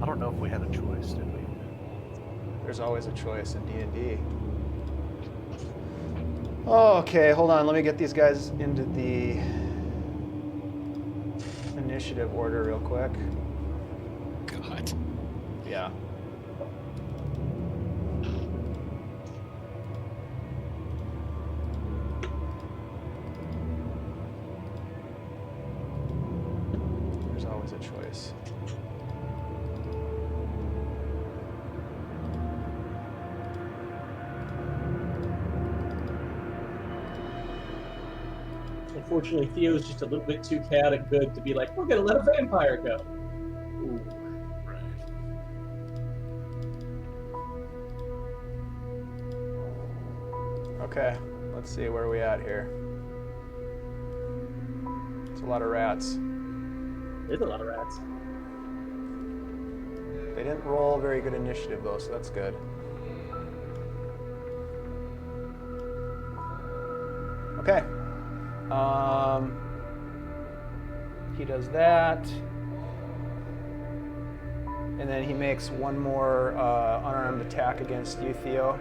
I don't know if we had a choice, did we? There's always a choice in D&D. Okay, hold on. Let me get these guys into the initiative order real quick. God. Yeah. There's always a choice. Unfortunately, Theo's just a little bit too chaotic good to be like, we're gonna let a vampire go. Ooh. Right. Okay, let's see where are we at here. It's a lot of rats. There's a lot of rats. They didn't roll very good initiative though, so that's good. Okay. He does that. And then he makes one more unarmed attack against you, Theo.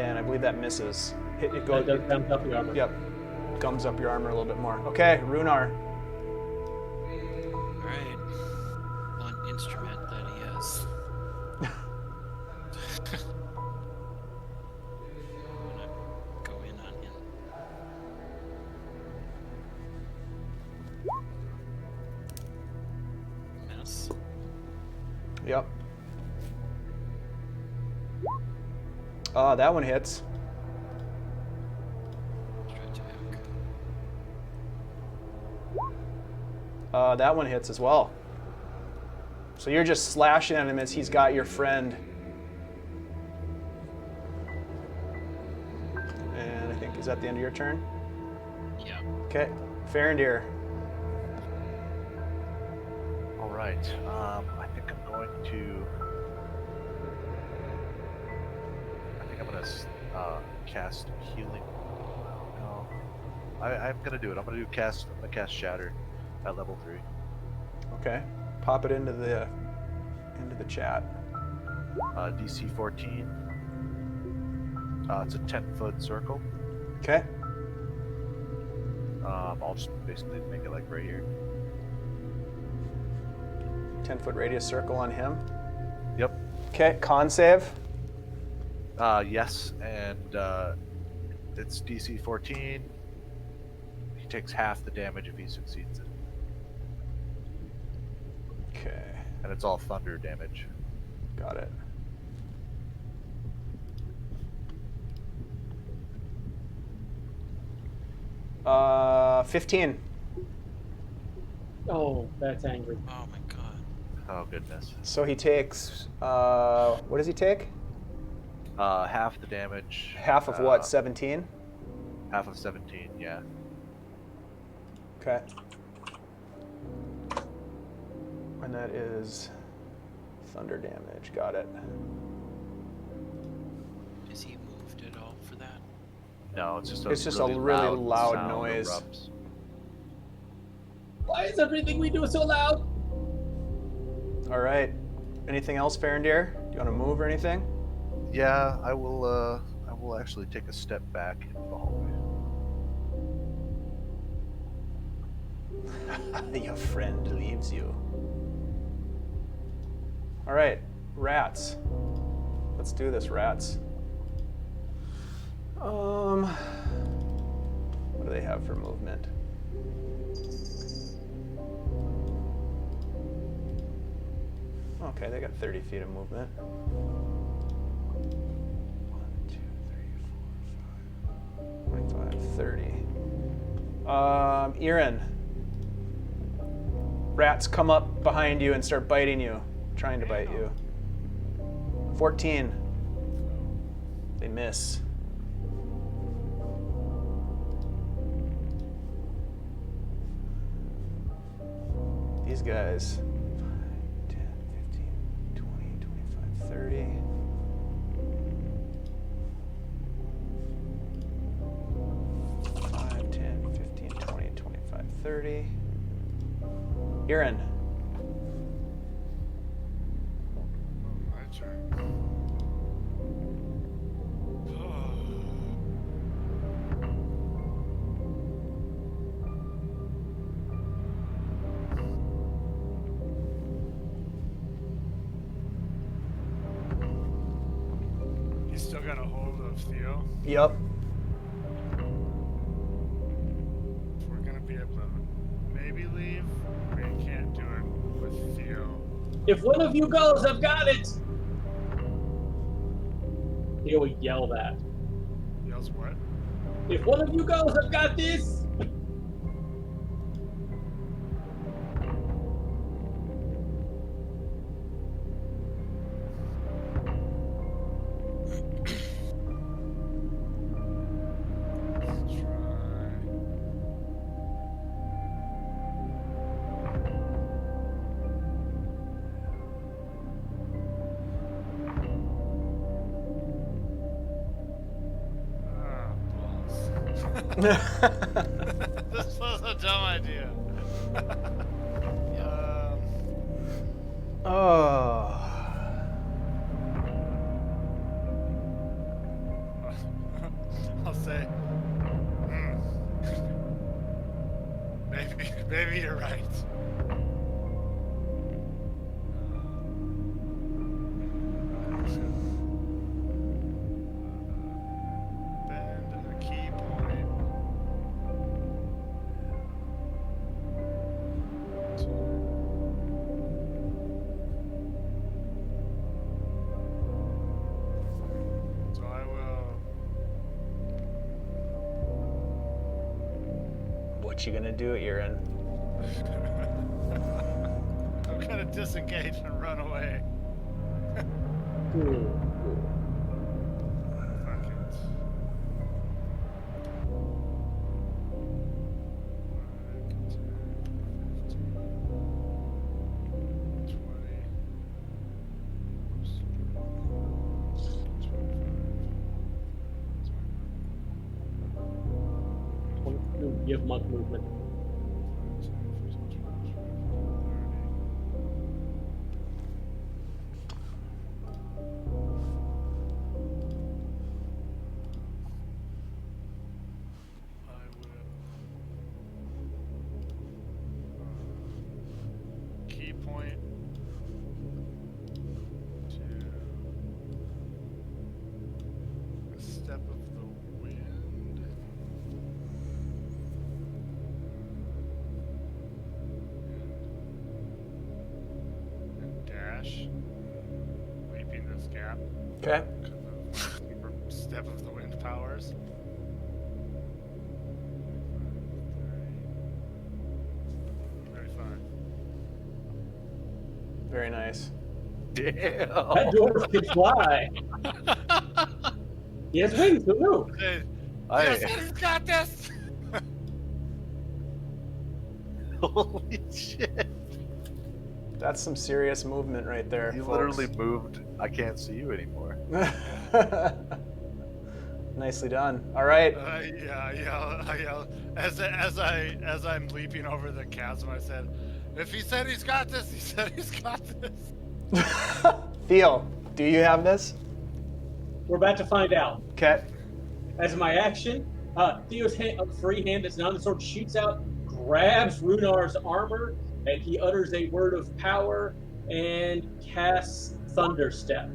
and I believe that misses. It That goes. does bounce up your armor. Yep, gums up your armor a little bit more. Okay, Rhunar. All right. One instrument that he has. I'm gonna go in on him. Miss. Yep. That one hits. Extra attack. That one hits as well. So you're just slashing at him as he's got your friend. And I think, is that the end of your turn? Yeah. Okay. Farindyr. All right. I think I'm going to. I think I'm gonna cast healing. No, I'm gonna do it. I'm gonna cast Shatter at level 3. Okay. Pop it into the chat. DC 14. It's a 10-foot circle. Okay. I'll just basically make it like right here. 10-foot radius circle on him. Yep. Okay. Con save. Yes, and it's DC 14. He takes half the damage if he succeeds it. Okay. And it's all thunder damage. Got it. Uh, 15. Oh, that's angry. Oh my god. Oh, goodness. So he takes, what does he take? Half the damage. Half of what, 17? Half of 17, yeah. Okay. And that is thunder damage. Got it. Is he moved at all for that? No, it's just a really loud sound that noise. erupts. Why is everything we do so loud? All right. Anything else, Farindyr? Do you want to move or anything? Yeah, I will actually take a step back into the hallway. Your friend leaves you. All right, rats. Let's do this, rats. What do they have for movement? Okay, they got 30 feet of movement. 1, 2, 3, 4, 5, 25, 30. Irin. Rats come up behind you and start biting you, trying to bite you. 14. They miss. These guys. 10, 15, 20, 25, 30. Five, 10, 15, 20, 25, 30. Irin. My turn. He's still got a hold of Theo. Yep. We're gonna be able to maybe leave. We can't do it with Theo. If one of you goes, I've got it! He would yell that. Yells what? If one of you goes, I've got this! Let's try. Ah, balls. This was a dumb idea. Oh. say, maybe you're right. Bend a key point. So I will. What you gonna do, Irin? I'm gonna disengage and run away. Cool. Fuck it. 20. You have monk movement. Key point to a step of the wind. And dash, leaping this gap Okay. because of my step of the wind powers. 35. Very nice. Damn. That dwarf can fly. He has wings, who knew? Hey, I, yes, he's got this. holy shit. That's some serious movement right there. You folks. literally moved. I can't see you anymore. Nicely done. All right. I yell. As I'm leaping over the chasm, I said, "If he said he's got this, he said he's got this." Theo, do you have this? We're about to find out. Okay. As my action, Theo's free hand as an on the sword shoots out, grabs Rhunar's armor, and he utters a word of power and casts Thunder Step.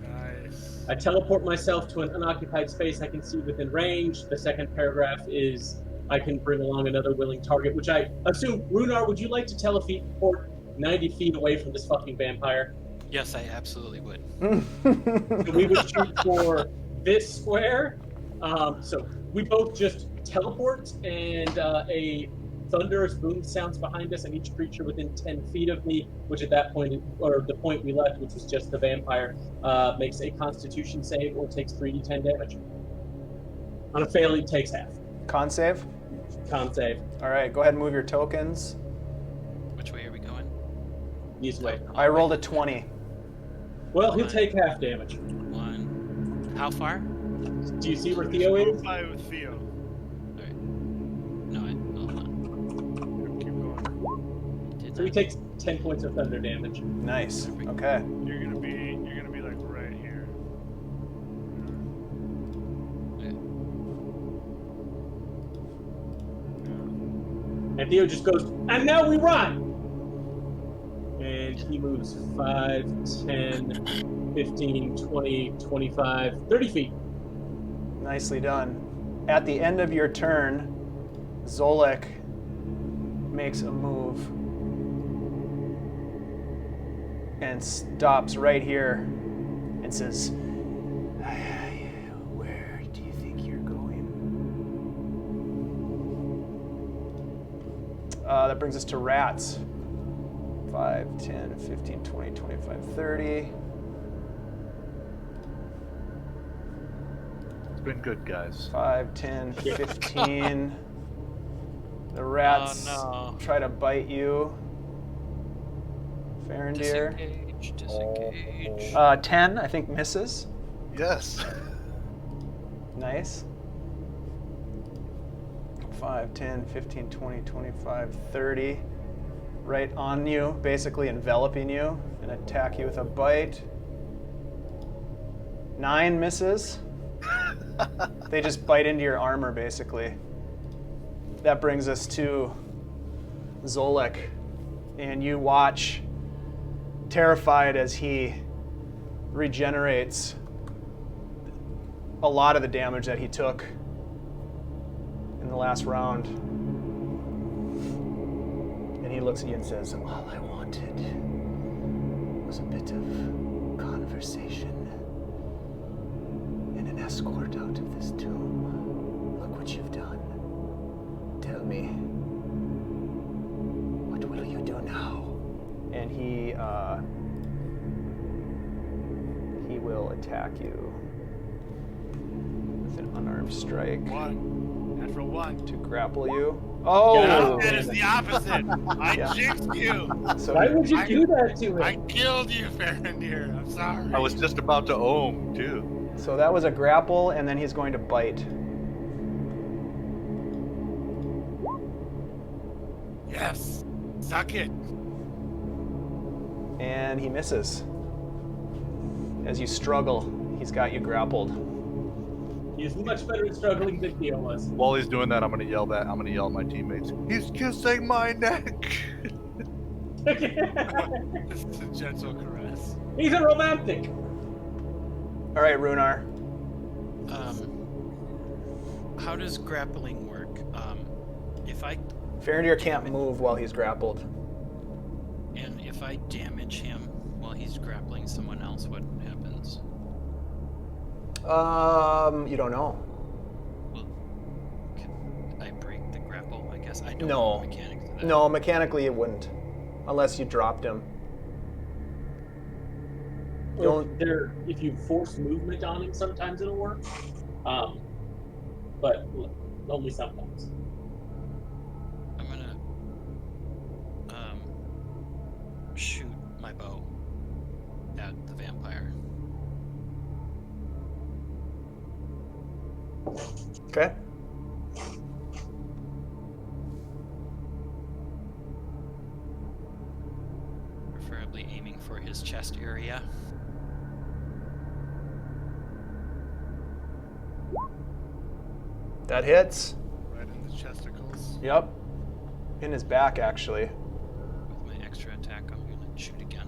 Nice. I teleport myself to an unoccupied space I can see within range. The second paragraph is I can bring along another willing target, which I assume, Rhunar, would you like to teleport 90 feet away from this fucking vampire? Yes, I absolutely would. So we would shoot for this square. So we both just teleport, and a thunderous boom sounds behind us, and each creature within 10 feet of me, which at that point, or the point we left, which was just the vampire, makes a Constitution save or takes 3d10 damage. On a fail, he takes half. Con save. Con save. All right. Go ahead and move your tokens. Which way are we going? This way. I rolled a 20. Well, he'll take half damage. 1. How far? Do you see where Theo is? By with Theo. Alright. No, hold on. Keep going. Did So he not- takes 10 points of thunder damage. Nice. Okay. You're gonna be like right here. Okay. And Theo just goes, and now we run! And he moves 5, 10, 15, 20, 25, 30 feet. Nicely done. At the end of your turn, Zolek makes a move and stops right here and says, "Where do you think you're going?" That brings us to rats. 5, 10, 15, 20, 25, 30. It's been good, guys. 5, 10, 15. The rats Oh, no. try to bite you. Farindyr. Disengage. 10, I think, misses. Yes. Nice. 5, 10, 15, 20, 25, 30. Right on you, basically enveloping you, and attack you with a bite. 9 misses. They just bite into your armor, basically. That brings us to Zolek, and you watch, terrified as he regenerates a lot of the damage that he took in the last round. And he looks at you and says, "All I wanted was a bit of conversation and an escort out of this tomb. Look what you've done. Tell me, what will you do now?" And he will attack you with an unarmed strike. Natural 1. To grapple you. Oh! That is the opposite. I Yeah. jinxed you. So Why would you do that to him? I killed you, Farindyr. I'm sorry. I was just about to ohm, too. So that was a grapple, and then he's going to bite. Yes. Suck it. And he misses. As you struggle, he's got you grappled. He's much better at struggling than Theo was. While he's doing that, I'm gonna yell at my teammates. He's kissing my neck. It's a gentle caress. He's a romantic. All right, Rhunar. How does grappling work? If I Farindyr can't move while he's grappled. damage him while he's grappling someone else, what happens? You don't know. Well, can I break the grapple? I guess I don't No. know the mechanics of that. No, mechanically it wouldn't, unless you dropped him. If you force movement on him, sometimes it'll work. But only sometimes. I'm gonna shoot my bow at the vampire. Okay. Preferably aiming for his chest area. That hits. Right in the chesticles. Yep. In his back, actually. With my extra attack, I'm gonna shoot again.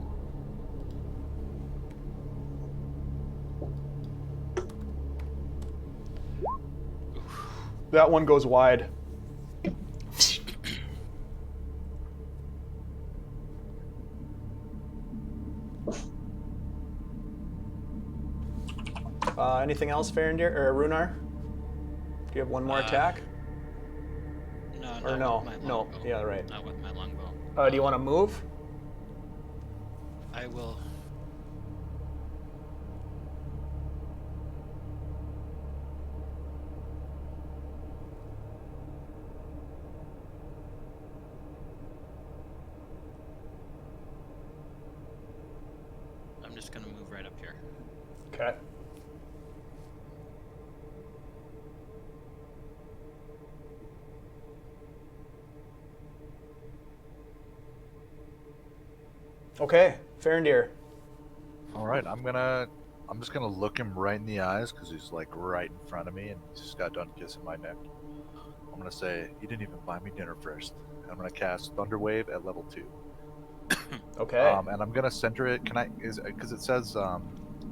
That one goes wide. Anything else, Farindyr or Rhunar? Do you have one more attack? No, Or not no? with my No. longbow. Yeah, right. Not with my longbow. Do you want to move? I will. I'm just gonna move right up here. Okay. Okay, Farindyr. All right, I'm just gonna look him right in the eyes because he's like right in front of me and he's just got done kissing my neck. I'm gonna say, "You didn't even buy me dinner first." And I'm gonna cast Thunderwave at level 2. Okay. And I'm gonna center it. Because it says the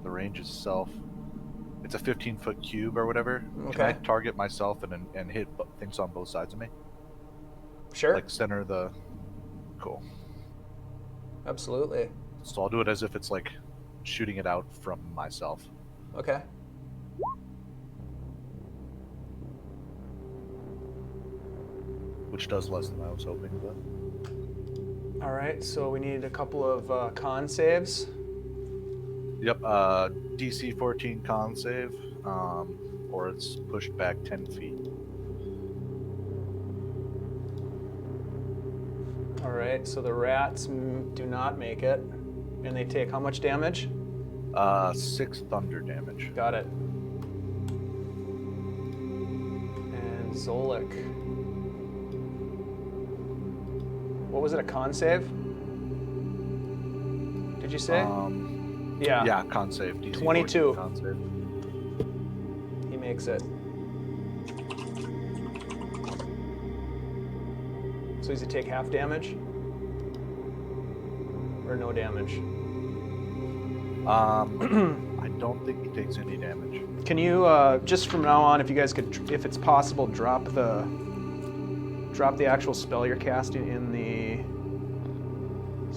range itself. It's a 15-foot cube or whatever. Can I Okay. target myself and hit things on both sides of me? Sure. Like center the. Cool. Absolutely. So I'll do it as if it's like shooting it out from myself. Okay. Which does less than I was hoping, but. All right. So we need a couple of con saves. Yep, DC 14 con save, or it's pushed back 10 feet. All right. So the rats do not make it, and they take how much damage? 6 thunder damage. Got it. And Zolek. What was it? A con save? Did you say? Yeah. Yeah, con save. DC 22. 14 con save. He makes it. So does he take half damage? Or no damage? I don't think he takes any damage. Can you, just from now on, if you guys could, if it's possible, drop the actual spell you're casting in the,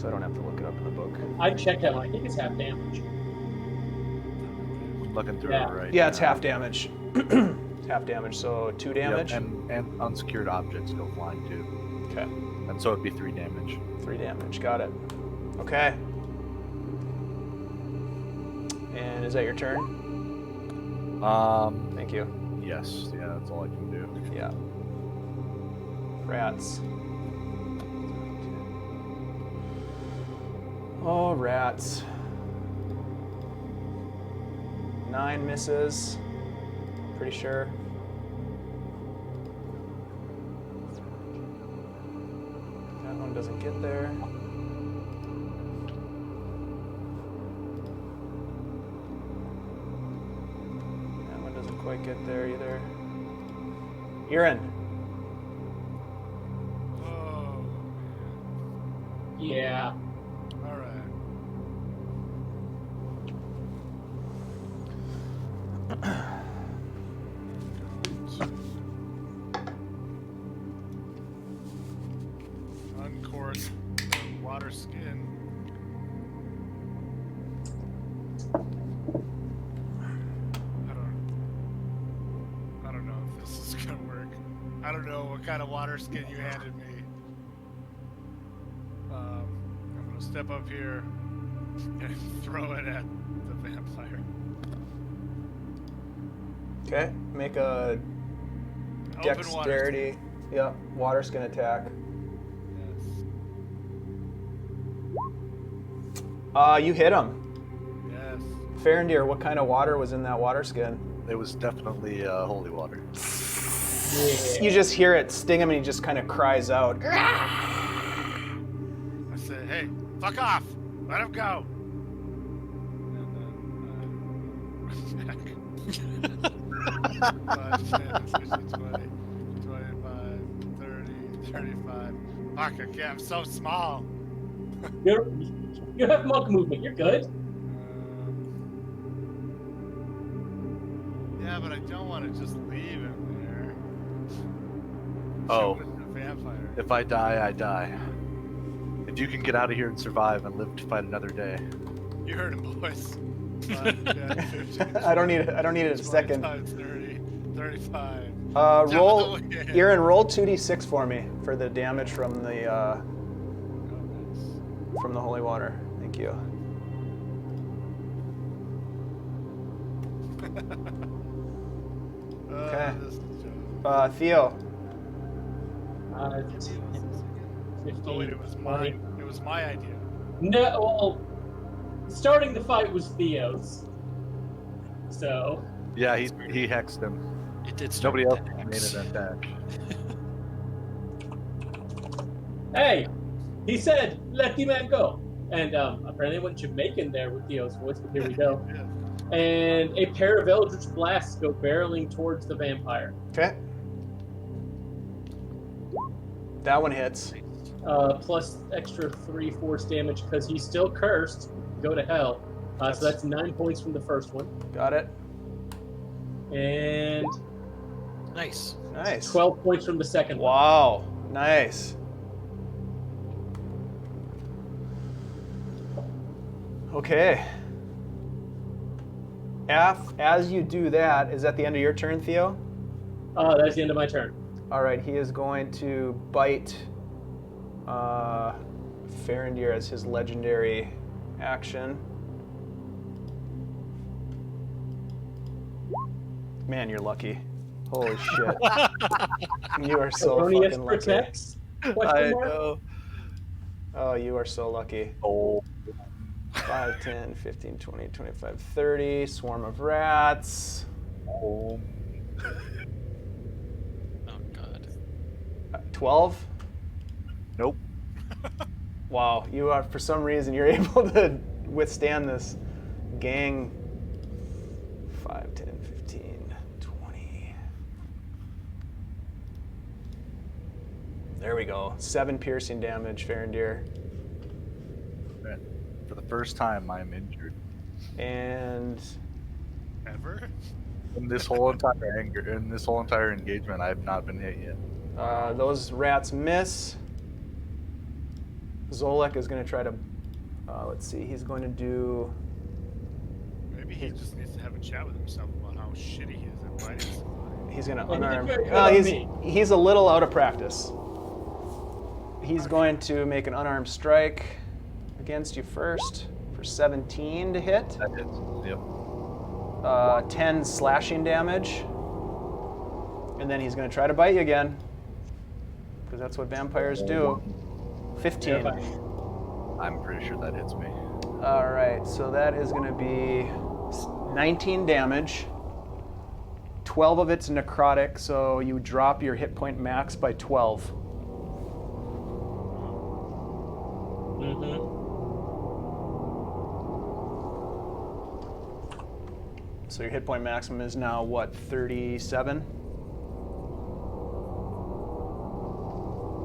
so I don't have to look it up in the book. I checked that one. I think it's half damage. I'm looking through Yeah. it right Yeah, it's now. half damage. Half damage, so 2 damage. Yep, and unsecured objects go flying too. Okay, And so it'd be 3 damage. 3 damage, got it. Okay. And is that your turn? Thank you. Yes, yeah, that's all I can do. Yeah. Rats. Oh, rats. 9 misses. Pretty sure. That one doesn't get there. That one doesn't quite get there either. Irin. Oh, Yeah. all right. Uncork the water skin. I don't know if this is gonna work. I don't know what kind of water skin you handed me. I'm gonna step up here and throw it at the vampire. Okay, make a Open water dexterity. Yeah, water skin attack. Yes. You hit him. Yes. Farindyr, what kind of water was in that water skin? It was definitely holy water. You just hear it sting him and he just kind of cries out. I said, hey, fuck off! Let him go! And then, 5, 10, 15, 20, 25, 30, 35. Fuck, I can't, I'm so small. You have monk movement. You're good. Yeah, but I don't want to just leave him there. Oh. With the vampire. If I die, I die. If you can get out of here and survive and live to fight another day. You heard him, boys. 5, 10, 15, I don't need it a 20, second. 30, 35. Roll, Jump in the way. Irin, roll 2d6 for me for the damage from the holy water. Thank you. Okay. This is joke. Theo. 15, Oh wait, it was 20. mine. It was my idea. No, well, starting the fight was Theo's. So, Yeah, he hexed him. It did start Nobody with else an made X. an attack. hey, he said, let the man go. And apparently I went Jamaican there with Theo's voice, but here we go. Yeah. And a pair of Eldritch Blasts go barreling towards the vampire. Okay. That one hits. Plus extra 3 force damage because he's still cursed. Go to hell. So that's 9 points from the first one. Got it. And Nice. Nice. 12 points from the second one. Wow. Nice. Okay. As you do that, is that the end of your turn, Theo? That's the end of my turn. All right, he is going to bite Farindyr as his legendary action. Man, you're lucky. Holy shit. You are so Erroneous fucking lucky. protects? I Question mark? know. Oh, you are so lucky. Oh. 5, 10, 15, 20, 25, 30. Swarm of rats. Oh. Oh god. 12? Nope. Wow, you are, for some reason, you're able to withstand this gang. 5, 10, 15, 20. There we go. 7 piercing damage, Farindyr. Man, for the first time, I'm injured. And Ever? In this whole entire engagement, I have not been hit yet. those rats miss. Zolek is going to try to, let's see, he's going to do, Maybe he just needs to have a chat with himself about how shitty he is at fighting. he's going to Well, he did unarm. very good Well, on he's, me. he's a little out of practice. He's going to make an unarmed strike against you first for 17 to hit. That hits. Yep. 10 slashing damage. And then he's going to try to bite you again. Because that's what vampires do. 15. I'm pretty sure that hits me. Alright, so that is going to be 19 damage. 12 of it's necrotic, so you drop your hit point max by 12. Mm-hmm. So your hit point maximum is now what, 37?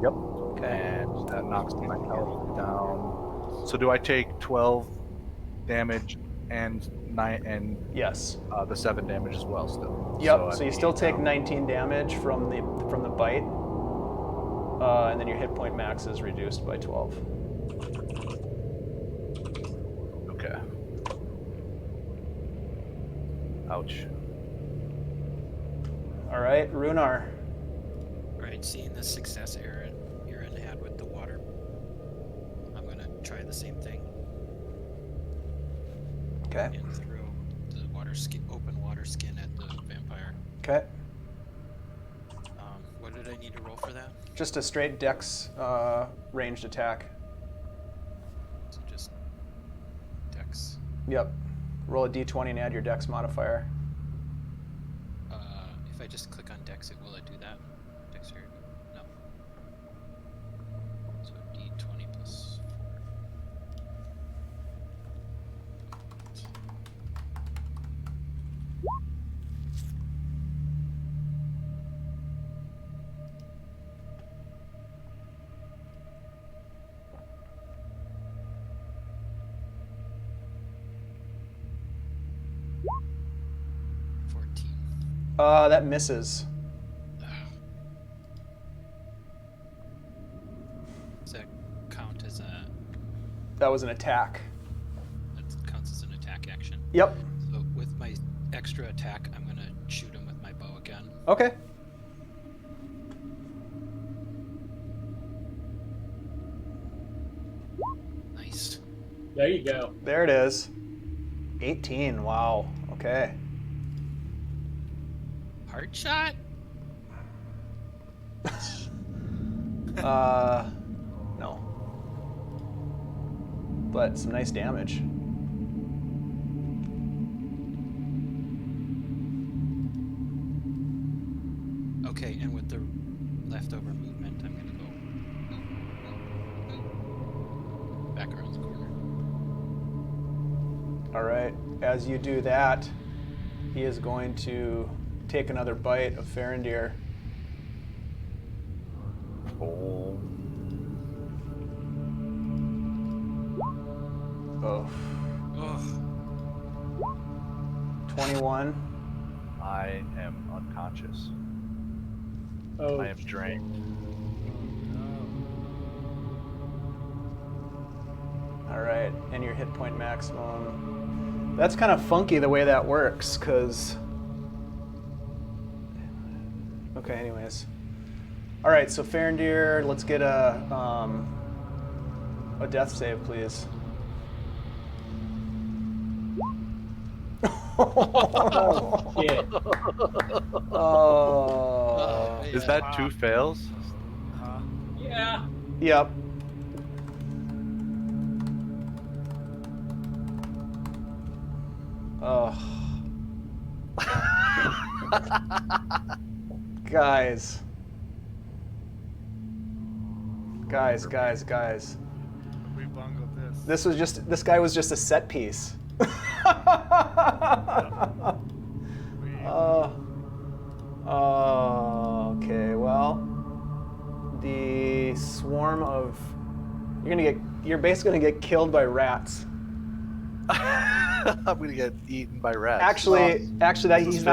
Yep. Okay. And that knocks my health down. So do I take 12 damage and 9 and Yes. the 7 damage as well still? Yep. So you I'd still be take down. 19 damage from the bite, and then your hit point max is reduced by 12. Okay. Ouch. All right, Rhunar. Right, seeing the success Irin had with the water, I'm gonna try the same thing Okay. and throw the open water skin at the vampire. Okay. What did I need to roll for that? Just a straight dex ranged attack. So just dex. Yep. Roll a d20 and add your dex modifier. If I just click on dex, will it do that? Dexterity? No. So d20 plus 4. That misses. Does that count as That was an attack. that counts as an attack action? Yep. So with my extra attack, I'm gonna shoot him with my bow again. Okay. Nice. There you go. There it is. 18. Wow. Okay. Hard shot? No. But some nice damage. Okay, and with the leftover movement, I'm gonna go back around the corner. All right. As you do that, he is going to take another bite of Farindyr. Oh. Oh. Ugh. 21. I am unconscious. Oh, I am drained. All right. And your hit point maximum. That's kind of funky the way that works, because... Okay, anyways. All right, so Farindyr, let's get a death save, please. oh shit. Oh. Is that 2 fails? Yeah. Yep. Oh. Guys. Guys. We bungled this. This guy was just a set piece. Okay, well, the swarm of you're basically gonna get killed by rats. I'm gonna get eaten by rats. Actually, this is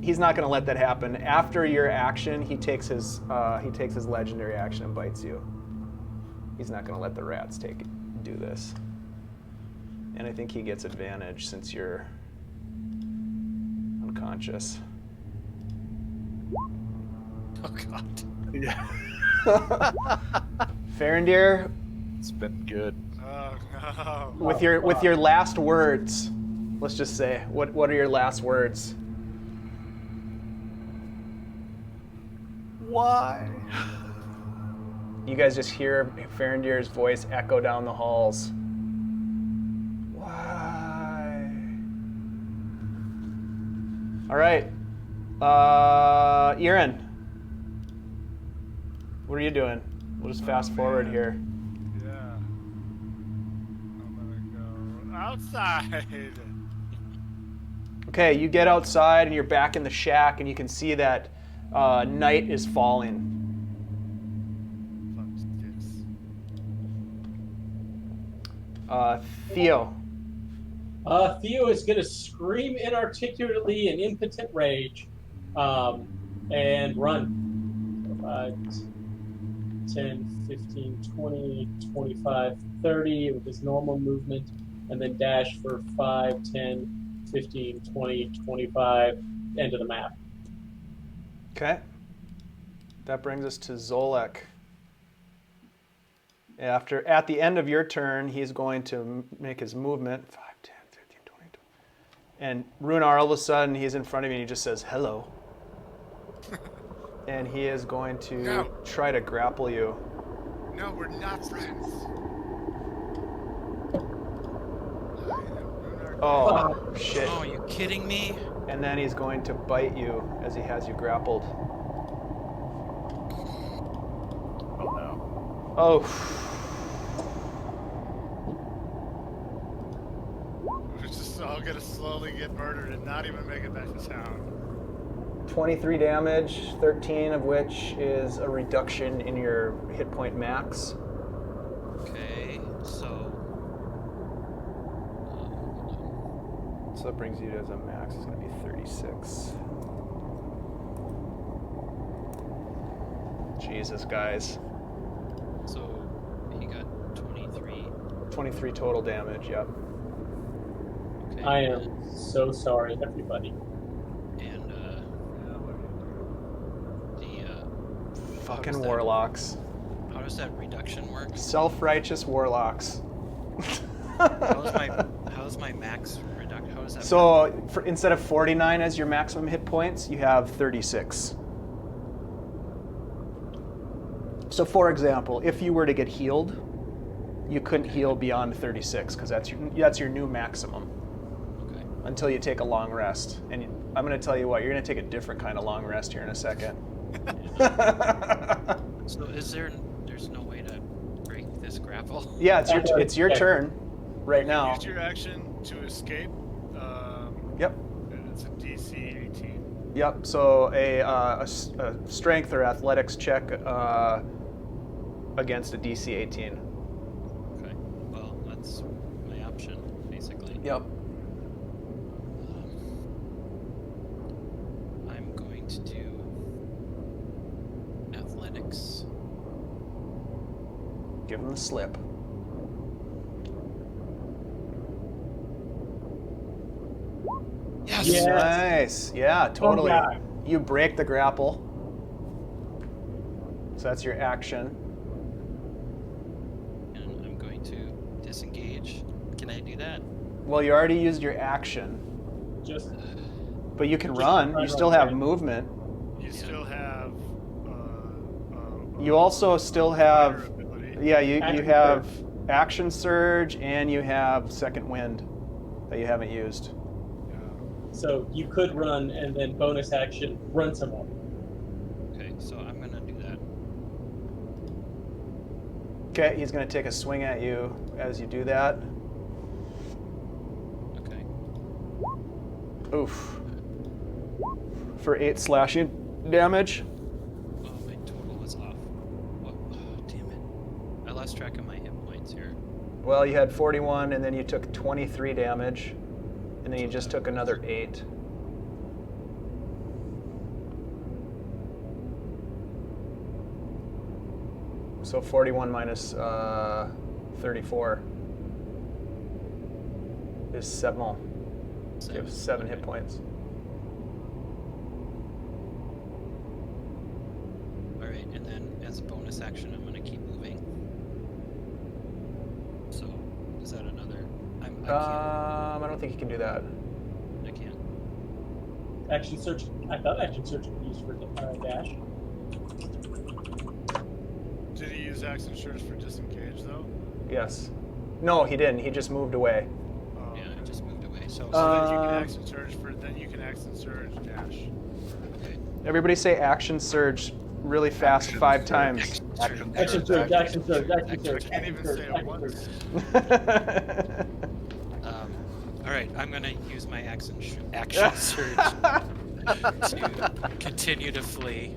he's not gonna let that happen. After your action, he takes his legendary action and bites you. He's not gonna let the rats do this. And I think he gets advantage since you're unconscious. Oh god. Yeah. Farindyr, It's been good. Oh no. with your last words, let's just say, what are your last words? Why? You guys just hear Farindyr's voice echo down the halls. Why? All right. Irin, what are you doing? We'll just fast forward here. Yeah. I'm gonna go outside. Okay, you get outside and you're back in the shack and you can see that night is falling. Theo. Theo is going to scream inarticulately in impotent rage and run. 10, 15, 20, 25, 30 with his normal movement, and then dash for 5, 10, 15, 20, 25, end of the map. Okay. That brings us to Zolek. At the end of your turn, he's going to make his movement. 5, 10, 15, 20, 20. And Rhunar, all of a sudden, he's in front of you and he just says, hello. And he is going to try to grapple you. No, we're not friends. Oh, shit. Oh, are you kidding me? And then he's going to bite you as he has you grappled. Oh no. Oh. We're just all gonna slowly get murdered and not even make it back to town. 23 damage, 13 of which is a reduction in your hit point max. Okay, so So that brings you to as a max, it's going to be 36. Jesus, guys. so he got 23. 23 total damage, yep. Okay. I am so sorry, everybody. And the Fucking does that- warlocks. how does that reduction work? Self-righteous warlocks. How's my max reduction? How does that work? So instead of 49 as your maximum hit points, you have 36. So for example, if you were to get healed, you couldn't heal beyond 36 because that's your new maximum Okay. until you take a long rest. And I'm going to tell you what, you're going to take a different kind of long rest here in a second. So there's no way to break this grapple? Yeah, it's your turn right now. Use your action to escape. Yep. It's a DC 18. Yep. So a strength or athletics check against a DC 18. Okay. Well, that's my option, basically. Yep. I'm going to do athletics. Give him the slip. Yes. Yeah. Nice. Yeah, totally. Oh, God. You break the grapple. So that's your action. And I'm going to disengage. Can I do that? Well, you already used your action, Just but you can Just run. run You still right have there. movement. You still have. You also still have, fighter ability. yeah, you Action have action surge and you have second wind that you haven't used. so you could run and then bonus action run some more. Okay, so I'm going to do that. Okay, he's going to take a swing at you as you do that. Okay. Oof. For 8 slashing damage. Oh, my total is off. What? Well, you had 41, and then you took 23 damage, and then you just took another 8. So 41 minus 34 is 7. You have 7 hit points. Alright, and then as a bonus action, I'm going to keep moving. So, is that another? I don't think you can do that. I can't. Action search. I thought action search would be used for dash. Did he use action surge for disengage though? Yes. No, he didn't. He just moved away. Oh, Yeah, I just moved away. So, so then you can action surge for. Then you can action surge dash. okay. Everybody say action surge really fast Action 5 surge. times. Action surge. Action surge. Action I surge. can't even say it once. Alright, I'm going to use my action surge to continue to flee.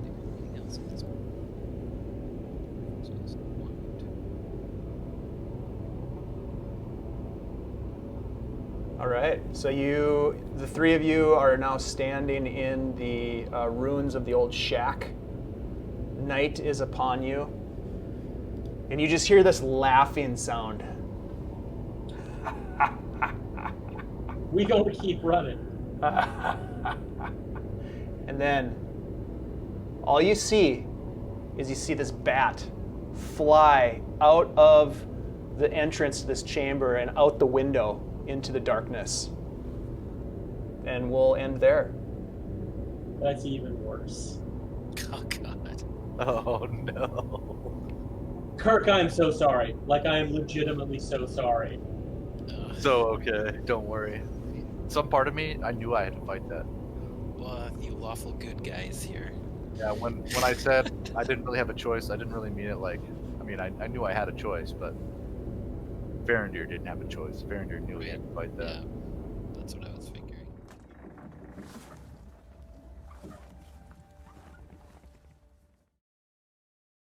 Anything else at this point? So it's 1, 2. All right. So the 3 of you are now standing in the ruins of the old shack. Night is upon you. And you just hear this laughing sound. We gonna keep running. And then all you see is this bat fly out of the entrance to this chamber and out the window into the darkness. And we'll end there. That's even worse. Oh, God. Oh no. Kirk, I'm so sorry. Like, I am legitimately so sorry. So okay, don't worry. Some part of me, I knew I had to fight that. Well, you lawful good guys here. Yeah, when I said I didn't really have a choice, I didn't really mean it like. I mean, I knew I had a choice, but Farindyr didn't have a choice. Farindyr knew he had to fight that. Yeah, that's what I was thinking.